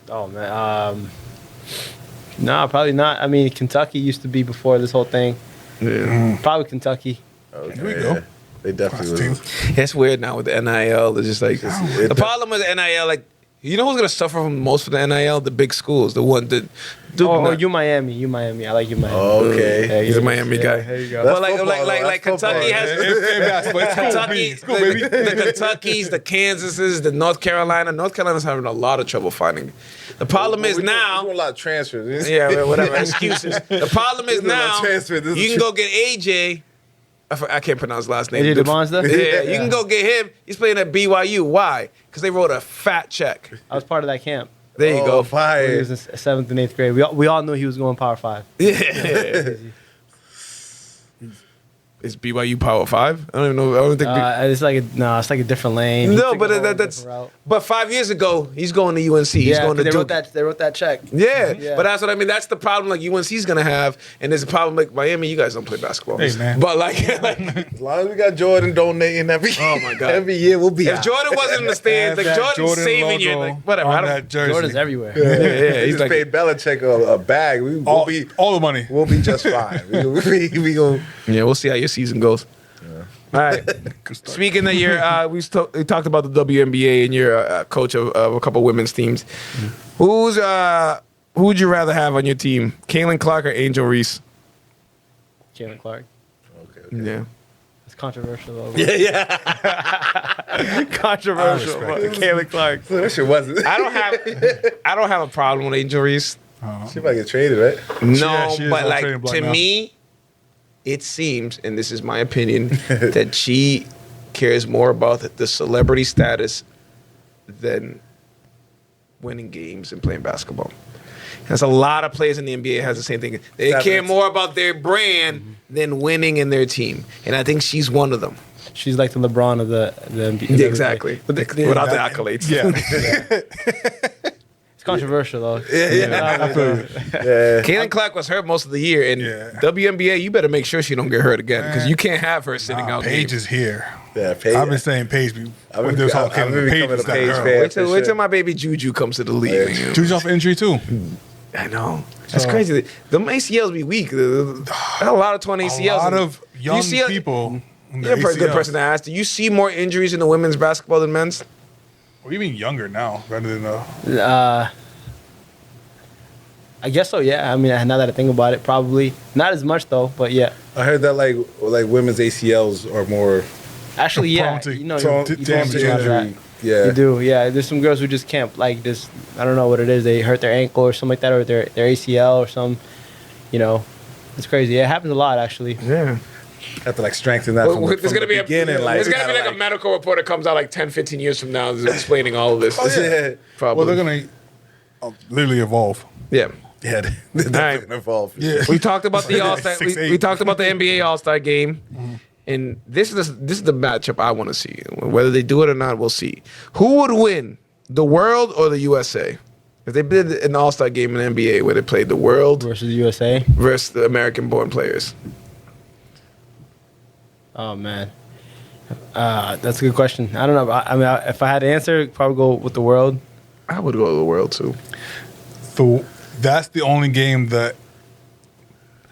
Oh man. No, probably not. I mean, Kentucky used to be before this whole thing. Yeah. Probably Kentucky. Here we go. They definitely Teams. was. It's weird now with the NIL. It's just like the problem with the NIL, like you know who's gonna suffer from most of the NIL? The big schools, the one that Duke. Oh, U Miami. I like U Miami. Okay. Yeah, He's a Miami guy. There you go. That's But like football, though. like That's Kentucky football. has Kentucky, It's cool, baby. the Kentuckys, the Kansases, the North Carolina. North Carolina's having a lot of trouble finding. The problem is We're now. doing a lot of transfers. Yeah, well, whatever excuses. The problem is This is a now transfer. This is you can a go get AJ. I can't pronounce his last name. AJ DeMonster? Yeah, you can go get him. He's playing at BYU. Why? Because they wrote a fat check. I was part of that camp. There you Oh, go. When he fire. was in 7th and 8th grade. We all knew he was going Power 5. Yeah. Is BYU Power 5? I don't even know. I don't think. It's like a different lane. He No, took but a whole that's. different route. But 5 years ago, he's going to UNC. He's Yeah, going to 'cause Duke. they wrote that check. Yeah. Yeah. But that's what I mean. That's the problem. Like UNC's gonna have, and there's a problem. Like Miami, you guys don't play basketball. Hey, man. But like As long as we got Jordan donating every, Oh, my God. every year, we'll be if out. Jordan wasn't in the stands, like Have that Jordan's Jordan saving you. logo Like whatever. on I don't. that jersey. Jordan's everywhere. Yeah, He's he's like. paid Belichick a bag. We'll be the money. just fine. we gonna. Yeah, we'll see how your season goes. All right. Speaking of your, we talked about the WNBA and you're a coach of a couple women's teams. Who would you rather have on your team, Caitlin Clark or Angel Reese? Caitlin Clark. Okay. Yeah. It's controversial though. Yeah. Controversial. I respect it. Caitlin Clark. That shit wasn't. I don't have a problem with Angel Reese. She might get traded, right? No, she is but on like trading block to now. me, it seems, and this is my opinion, that she cares more about the celebrity status than winning games and playing basketball. There's a lot of players in the NBA has the same thing. They care more about their brand than winning in their team, and I think she's one of them. She's like the LeBron of the NBA. Yeah, exactly. Without the accolades. Yeah. It's controversial though. I feel you. Yeah. Caitlin Clark was hurt most of the year, and Yeah. WNBA, you better make sure she don't get hurt again because you can't have her sitting Nah, out Paige games. is here. Yeah, Paige. I've been saying Paige. I've When been- this all I've came, been Paige becoming is a that Paige girl. fan. Wait till for sure. my baby Juju comes to the league. Yeah. man. Juju's off injury too. I know. That's So- crazy. The ACLs be weak. There's a lot of torn ACLs. A lot of young You see people. in You're a the pretty good ACLs. person to ask. Do you see more injuries in the women's basketball than men's? Or even younger now, rather than I guess so. Yeah. I mean, now that I think about it, probably not as much though. But yeah. I heard that like women's ACLs are more Actually, yeah. Prone to- You know, prone you to do see a lot of that. injury. Yeah. You do, yeah. There's some girls who just can't, like, just, I don't know what it is. They hurt their ankle or something like that, or their ACL or some, you know. It's crazy. Yeah, it happens a lot, actually. Yeah. Have to like strengthen that from, There's from gonna the be a beginning. there's gonna be kinda like a medical report that comes out like 10, 15 years from now that's explaining all of this. Yeah. Probably. well, they're gonna literally evolve. Yeah. Yeah, they're All right. definitely involved. Yeah. We talked about the All-Star. 6'8". We talked about the NBA All-Star game, and this is the matchup I want to see. Whether they do it or not, we'll see. Who would win, the world or the USA? If they did an All-Star game in the NBA where they played the world versus USA. versus the American-born players. Oh man, that's a good question. I don't know. I mean, if I had to answer, I'd probably go with the world. I would go to the world too. So that's the only game that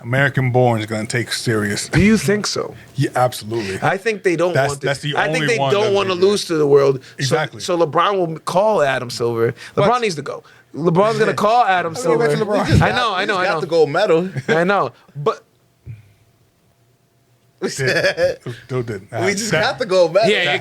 American born is going to take serious. Do you think so? Yeah, absolutely. I think they don't That's- want. that's the I think only they one don't that want to they do. lose to the world. Exactly. So LeBron will call Adam Silver. LeBron What? needs to go. LeBron's gonna call Adam me Silver. back to LeBron. He's I know. got the gold medal. I know. But Still did. We just got the gold medal. yeah,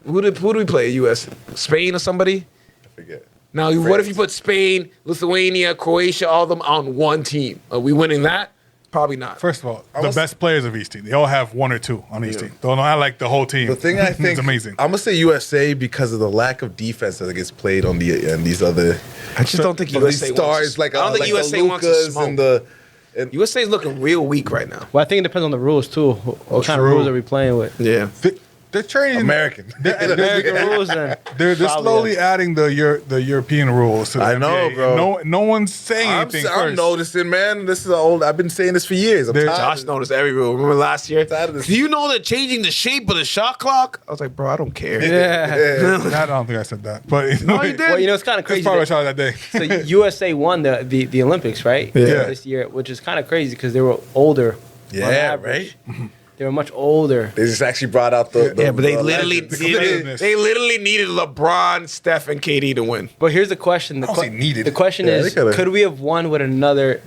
who do we play? U.S. Spain or somebody? I forget. Now, what if you put Spain, Lithuania, Croatia, all of them on one team? Are we winning that? Probably not. First of all, the best players of each team, they all have one or two on each team. Don't know. I like the whole team. The thing I think it's amazing. I'm gonna say USA because of the lack of defense that gets played on these other I just don't think these USA stars wants to, like I don't think like USA the wants to Lucas smoke. and the USA is looking real weak right now. Well, I think it depends on the rules too. What kind of True. rules are we playing with? Yeah. They're training. American. American rules, then They're probably, slowly yeah. adding the European rules. To the I know, NBA. bro. No one's saying I'm anything I'm first. noticing, man. This is old. I've been saying this for years. I'm They're- tired. Josh noticed every rule. Remember last year? Tired of this. Do you know they're changing the shape of the shot clock? I was like, bro, I don't care. Yeah. I don't think I said that, but No, you did. Well, you know, it's kind of That's crazy. probably what that- I shot that day. So USA won the Olympics, right? Yeah. This year, which is kind of crazy because they were older. on Yeah, average. They were much older. They just actually brought out the Yeah, but they the literally legends. they literally needed LeBron, Steph, and KD to win. But here's the question. I don't say needed. The question Yeah, is, they coulda- could we have won with another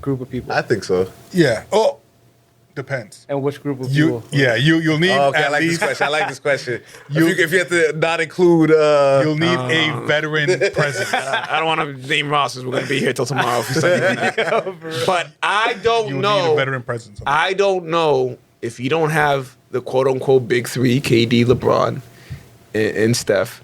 group of people? I think so. Yeah. Oh, depends. And which group of You people? you'll need Oh, okay, I at like this least question. I like this question. You- if you have to not include, you'll need a veteran presence. I don't want to name rosters. We're gonna be here till tomorrow. For but I don't You'll need know. a veteran presence. I don't know if you don't have the quote unquote big three, KD, LeBron, and Steph.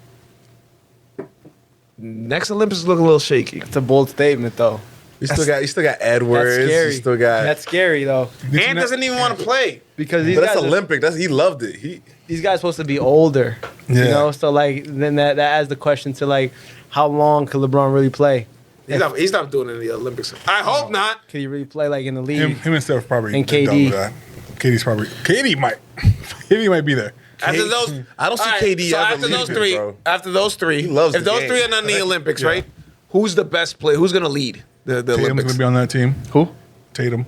Next Olympics look a little shaky. It's a bold statement, though. you still got Edwards. That's scary. You still got. That's scary, though, And doesn't even want to play. because these but that's guys, Olympic. He loved it. these guys are supposed to be older. You Yeah. know, so like then that adds the question to like, how long could LeBron really play? He's not doing it in the Olympics. I hope not. Could he really play like in the league? him and Steph probably And done KD. with that. KD might be there. After those, I don't see All right, KD So ever after those leaving, three, bro. after those three, loves if the those game. three are not in the Olympics, Yeah. right? Who's the best player? Who's gonna lead the Tatum's Olympics? gonna be on that team. Who? Tatum.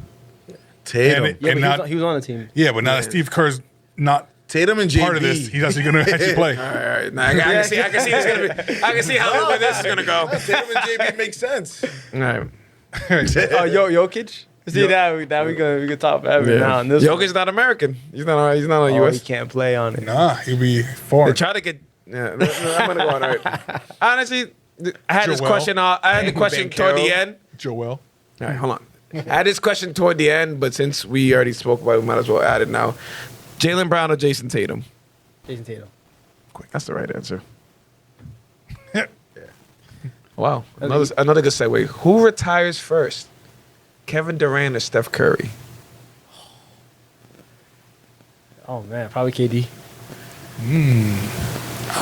Tatum. And Yeah, And but not- he was on the team. Yeah, but now that Steve Kerr's not Tatum and JB. part of this, he's actually gonna actually play. All right, now I can see. I can see. This gonna be. I can see how this is gonna go. Tatum and JB make sense. All right. Oh, Jokic. See that we could talk forever now. On this Jokic's not American. He's not on one. US. He can't play on it. Nah, he'll be They foreign. try to get. Yeah, I'm gonna go on. All right. Honestly, I had this Joel. question. I had the question toward the end. Joel. All right, hold on. I had this question toward the end, but since we already spoke about it, we might as well add it now. Jaylen Brown or Jason Tatum? Jason Tatum. That's the right answer. Wow. Another good segue. Who retires first? Kevin Durant or Steph Curry? Oh man, probably KD.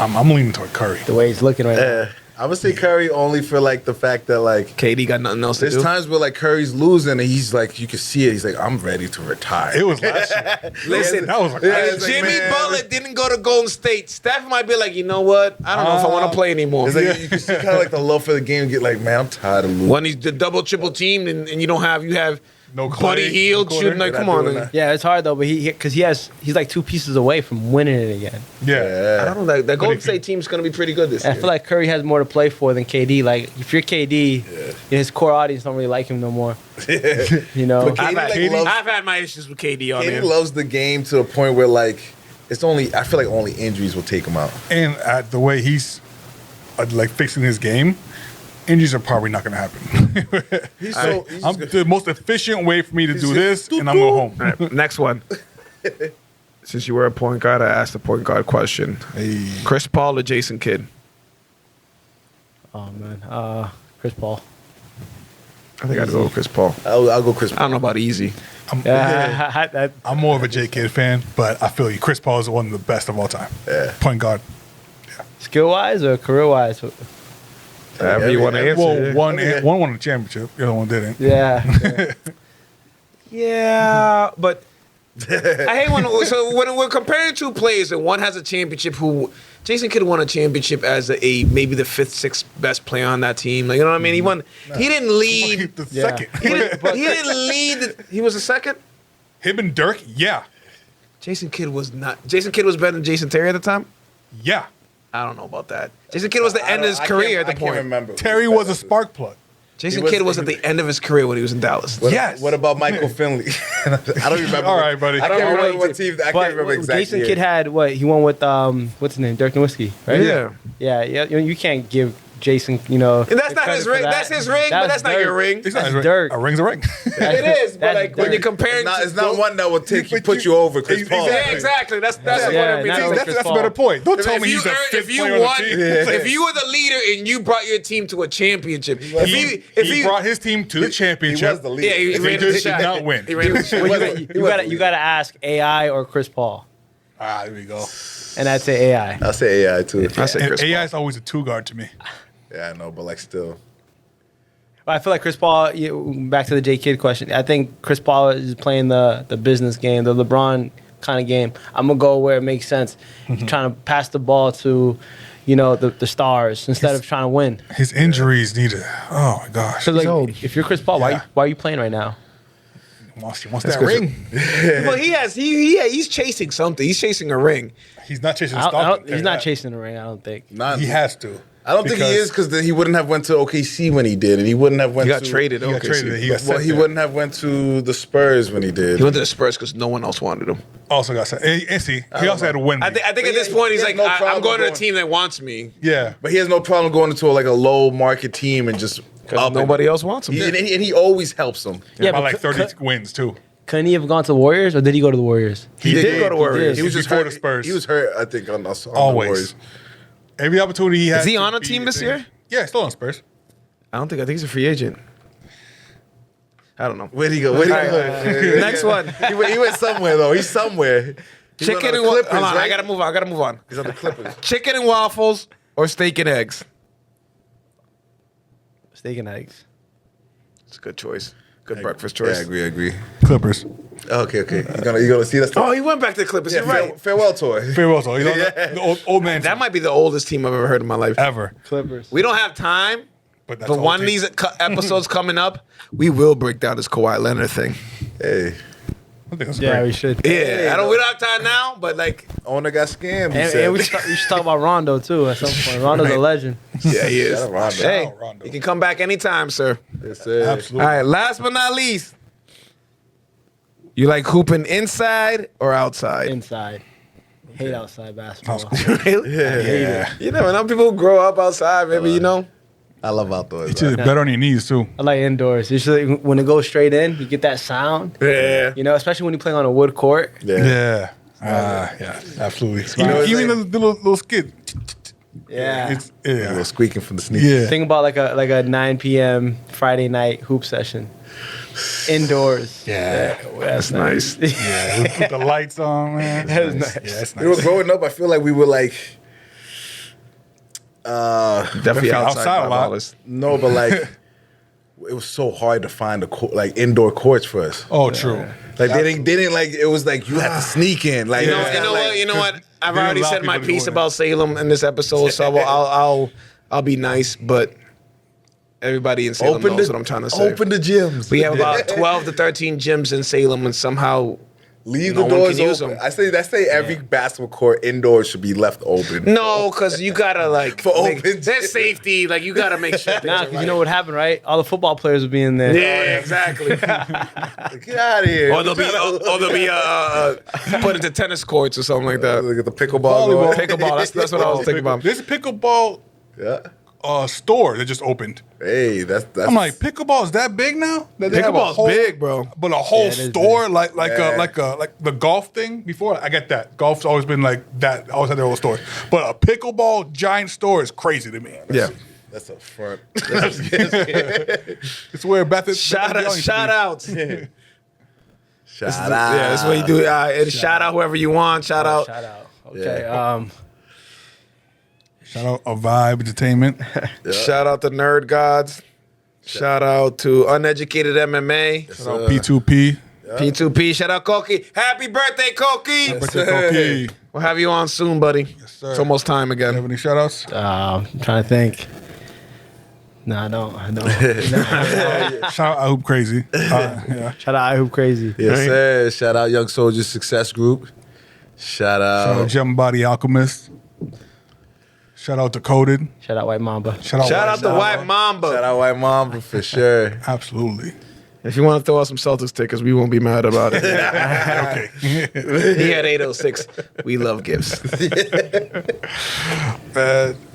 I'm leaning toward Curry. The way he's looking right now. I would say Curry only for like the fact that like KD got nothing else to there's do. times where like Curry's losing and he's like you can see it. He's like I'm ready to retire. It was last year. Listen, that was like, Yeah, if it's like, Jimmy man. Butler didn't go to Golden State, Steph might be like, you know what? I don't know if I want to play anymore. It's like you can see kind of like the love for the game and get like man I'm tired of losing. When he's the double triple team and you have No Clay Buddy in Hield the corner. shooting like, They're come not on. doing Man. that. Yeah, it's hard though, but he's like 2 pieces away from winning it again. Yeah. I don't know. That Golden if you- State team's going to be pretty good this I year. feel like Curry has more to play for than KD. Like if you're KD, his core audience don't really like him no more. You know, But KD, I've loves, had my issues with KD on KD there. loves the game to the point where like it's only I feel like only injuries will take him out. And at the way he's like fixing his game, injuries are probably not going to happen. He's so he's I'm just- the most efficient way for me to do just- this, and I'm going home. All right, next one. Since you were a point guard, I asked the point guard question. Hey. Chris Paul or Jason Kidd? oh man, Chris Paul. I think I'd go with Chris Paul. I'll go Chris. I don't know about easy. Yeah, I'm more of a J Kidd fan, but I feel you. Chris Paul is one of the best of all time. Yeah. Point guard. skill wise or career wise. However you want to answer. Well, yeah. one won the championship. The other one didn't. Yeah. Yeah, but I hate when we're comparing two players and one has a championship. Who Jason Kidd won a championship as a maybe the fifth, sixth best player on that team. Like, you know what I mean? He won. He didn't lead. The Yeah. second. He didn't lead. He was the second. Him and Dirk, yeah. Jason Kidd was not. Jason Kidd was better than Jason Terry at the time. Yeah. I don't know about that. Jason Kidd was the end of his I career can't- at the I can't point. remember. Terry was a spark plug. Jason He Kidd was- was at the end of his career when he was in Dallas. What, Yes. What about Michael Finley? I don't remember. All right, buddy. I don't All remember right. what team. I But can't remember exactly. Jason Kidd had what? He won with what's his name? Dirk Nowitzki, right? Yeah. Yeah. You can't give Jason, you know. And that's the not credit his for ring. that. That's his ring, but that's not Dirk. your ring. It's not That's his ring. Dirk. A ring's a ring. It is, but That's like when Dirk. you're comparing, It's not one that will put you over Chris Paul. Yeah, exactly. That's Yeah, what I mean. not So over That's Chris a better Paul. point. Don't tell me he's a fifth if you player won, on the team. if you were the leader and you brought your team to a championship, He brought his team to the championship. He was the leader. yeah, he They ran just the did shot. not win. He ran the shot. Well, you got to ask AI or Chris Paul, Ah, there we go. and I'd say AI. I'll say AI too. I say And Chris AI is always a two guard to me. Yeah, I know, but like still. But I feel like Chris Paul. Back to the J Kidd question. I think Chris Paul is playing the business game, the LeBron kind of game. I'm gonna go where it makes sense. He's trying to pass the ball to, the stars instead of trying to win. His injuries need to. Oh my gosh. So like, old. if you're Chris Paul, Yeah. why are you playing right now? He wants that ring. Well, he's chasing something. He's chasing a ring. He's not chasing I don't- Stockton. he's not chasing the ring. I don't think. Not, He has to. I don't think he is because he wouldn't have went to OKC when he did, and he wouldn't have went. He got to, traded. He got Okay, traded. so- He got Well, sent he there. wouldn't have went to the Spurs when he did. He went to the Spurs because no one else wanted him. Also got sent. And see, he also had to win. I think at this he- point he's he like, has no I'm problem going to a going- team that wants me. Yeah. But he has no problem going into a low market team and just up Nobody else wants him. and he always helps them. Yeah, By but like 30 wins too. couldn't he have gone to the Warriors, or did he go to the Warriors? He did go to Warriors. He was just Before hurt. the Spurs. He was hurt, I think, on the Always. Warriors. Every opportunity he has. Is he to on a be team a this thing. year? Yeah, still on Spurs. I think he's a free agent. I don't know. Where'd he go? Where'd he go? Next one. He went somewhere though. He's somewhere. He's Chicken on the and Clippers, hold on, right? I gotta move on. He's on the Clippers. Chicken and waffles or steak and eggs? Steak and eggs. It's a good choice. Good breakfast choice. Yeah, I agree. Clippers. Okay. You're gonna see that's Oh, he went back to the Clippers. yeah, You're right. farewell tour. Farewell. So he's on the old man. That might be the oldest team I've ever heard in my life. ever. Clippers. We don't have time, But that's but all one it of takes. these episodes coming up, we will break down this Kawhi Leonard thing. Hey, I think that's Yeah, great. we should. Yeah, we don't have time now, but like, owner got scammed. He And said. we should talk about Rondo too at some point. Rondo's a legend. yeah, he is. Shout out Rondo. Hey, Shout out Rondo. you can come back anytime, sir. Yes, sir. Absolutely. All right, last but not least, you like hooping inside or outside? Inside. Hate outside basketball. Really? Yeah. You never know. People who grow up outside, maybe, you know. I love outdoors. It's just better on your knees too. I like indoors. Usually when it goes straight in, you get that sound. Yeah. Especially when you play on a wood court. Yeah. Yeah, absolutely. know, it's Even like- the little skid. Yeah. It's A little yeah. squeaking from the sneakers. Yeah. Think about like a 9 p.m. Friday night hoop session. Indoors. Yeah. That's nice. Yeah. We put the lights on, man. That was Nice. nice. Yeah, that's You know, nice. growing up, I feel like we were like, Definitely outside, outside a lot. $5. no, but like, it was so hard to find indoor courts for us. Oh, true. Like they didn't like it was like you had to sneak in. Like You know, it was you know like- what? You know what? I've They already allow said my people to piece go in. about Salem in this episode, so I'll be nice, but everybody in Salem Open knows the, what I'm trying to say. Open the gyms. We have about 12 to 13 gyms in Salem, and somehow Leave no the one doors can use open. them. I say every basketball court indoors should be left open. no, because you gotta like For make, open there's gyms. safety. Like you gotta make sure. Nah, because you know what happened, right? All the football players would be in there. Yeah, exactly. Get out of here. or they'll be put into tennis courts or something like that. Look at the pickleball. going. Pickleball. That's what I was thinking about. There's a pickleball Yeah. store that just opened. Hey, that's. I'm like, pickleball is that big now? That they have a Pickleball's whole- big, bro. But a whole Yeah, it is store like Yeah. like the golf thing before. I get that. Golf's always been like that. Always had their own store. But a pickleball giant store is crazy to me. Yeah. that's a front. It's where Beth is. Shout outs. Shout Yeah, that's what you do. And shout out whoever you want. Shout out. Shout out. Okay. Shout out a Vibe Entertainment. Shout out to Nerd Gods. Shout out to Uneducated MMA. Shout out P2P. P2P. Shout out Koki. Happy birthday, Koki. Birthday Koki. We'll have you on soon, buddy. sir. It's almost time again. Have any shout outs? I'm trying to think. No, I don't. Shout out I Hoop Crazy. Yeah. Shout out I Hoop Crazy. Yes, sir. Shout out Young Soldiers Success Group. Shout Shout out out. Gem Body Alchemist. Shout out Decoded. Shout out White Mamba. Shout out to White Mamba. Shout out White Mamba for sure. Absolutely. If you want to throw us some Celtics tickets, we won't be mad about it. Okay. He had 806. We love gifts. It's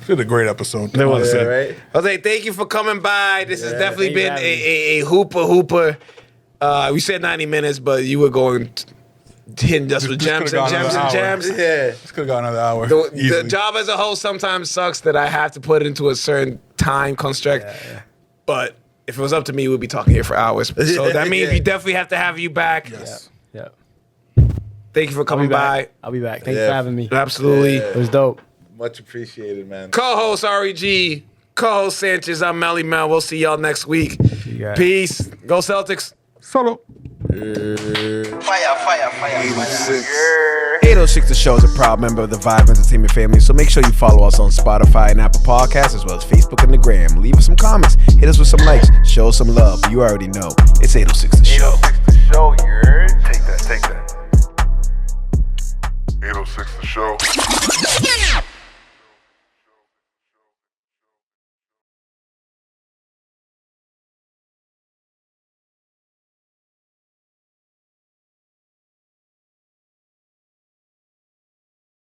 been a great episode. That was Yeah, it. right? Jose, thank you for coming by. This has definitely thank you been for having a hooper. We said 90 minutes, but you were going hitting us with This gems could've and gone gems and another hour. gems. Yeah. This could have gone another hour. The easily. job as a host sometimes sucks that I have to put it into a certain time construct. But if it was up to me, we'd be talking here for hours. So that means Yeah. we definitely have to have you back. Yes. Yeah. Thank you for I'll coming be by. back. I'll be back. Thanks Yeah. for having me. Absolutely. It was dope. Much appreciated, man. Co-host REG, co-host Sanchez, I'm Melly Mel. We'll see y'all next week. guys. Peace. Go Celtics. Solo. 806 The Show is a proud member of the Vibe Entertainment family, so make sure you follow us on Spotify and Apple Podcasts, as well as Facebook and the Gram. Leave us some comments, hit us with some likes, show us some love. You already know. It's 806 The Show. 806 The Show, you heard? Take that. 806 The Show.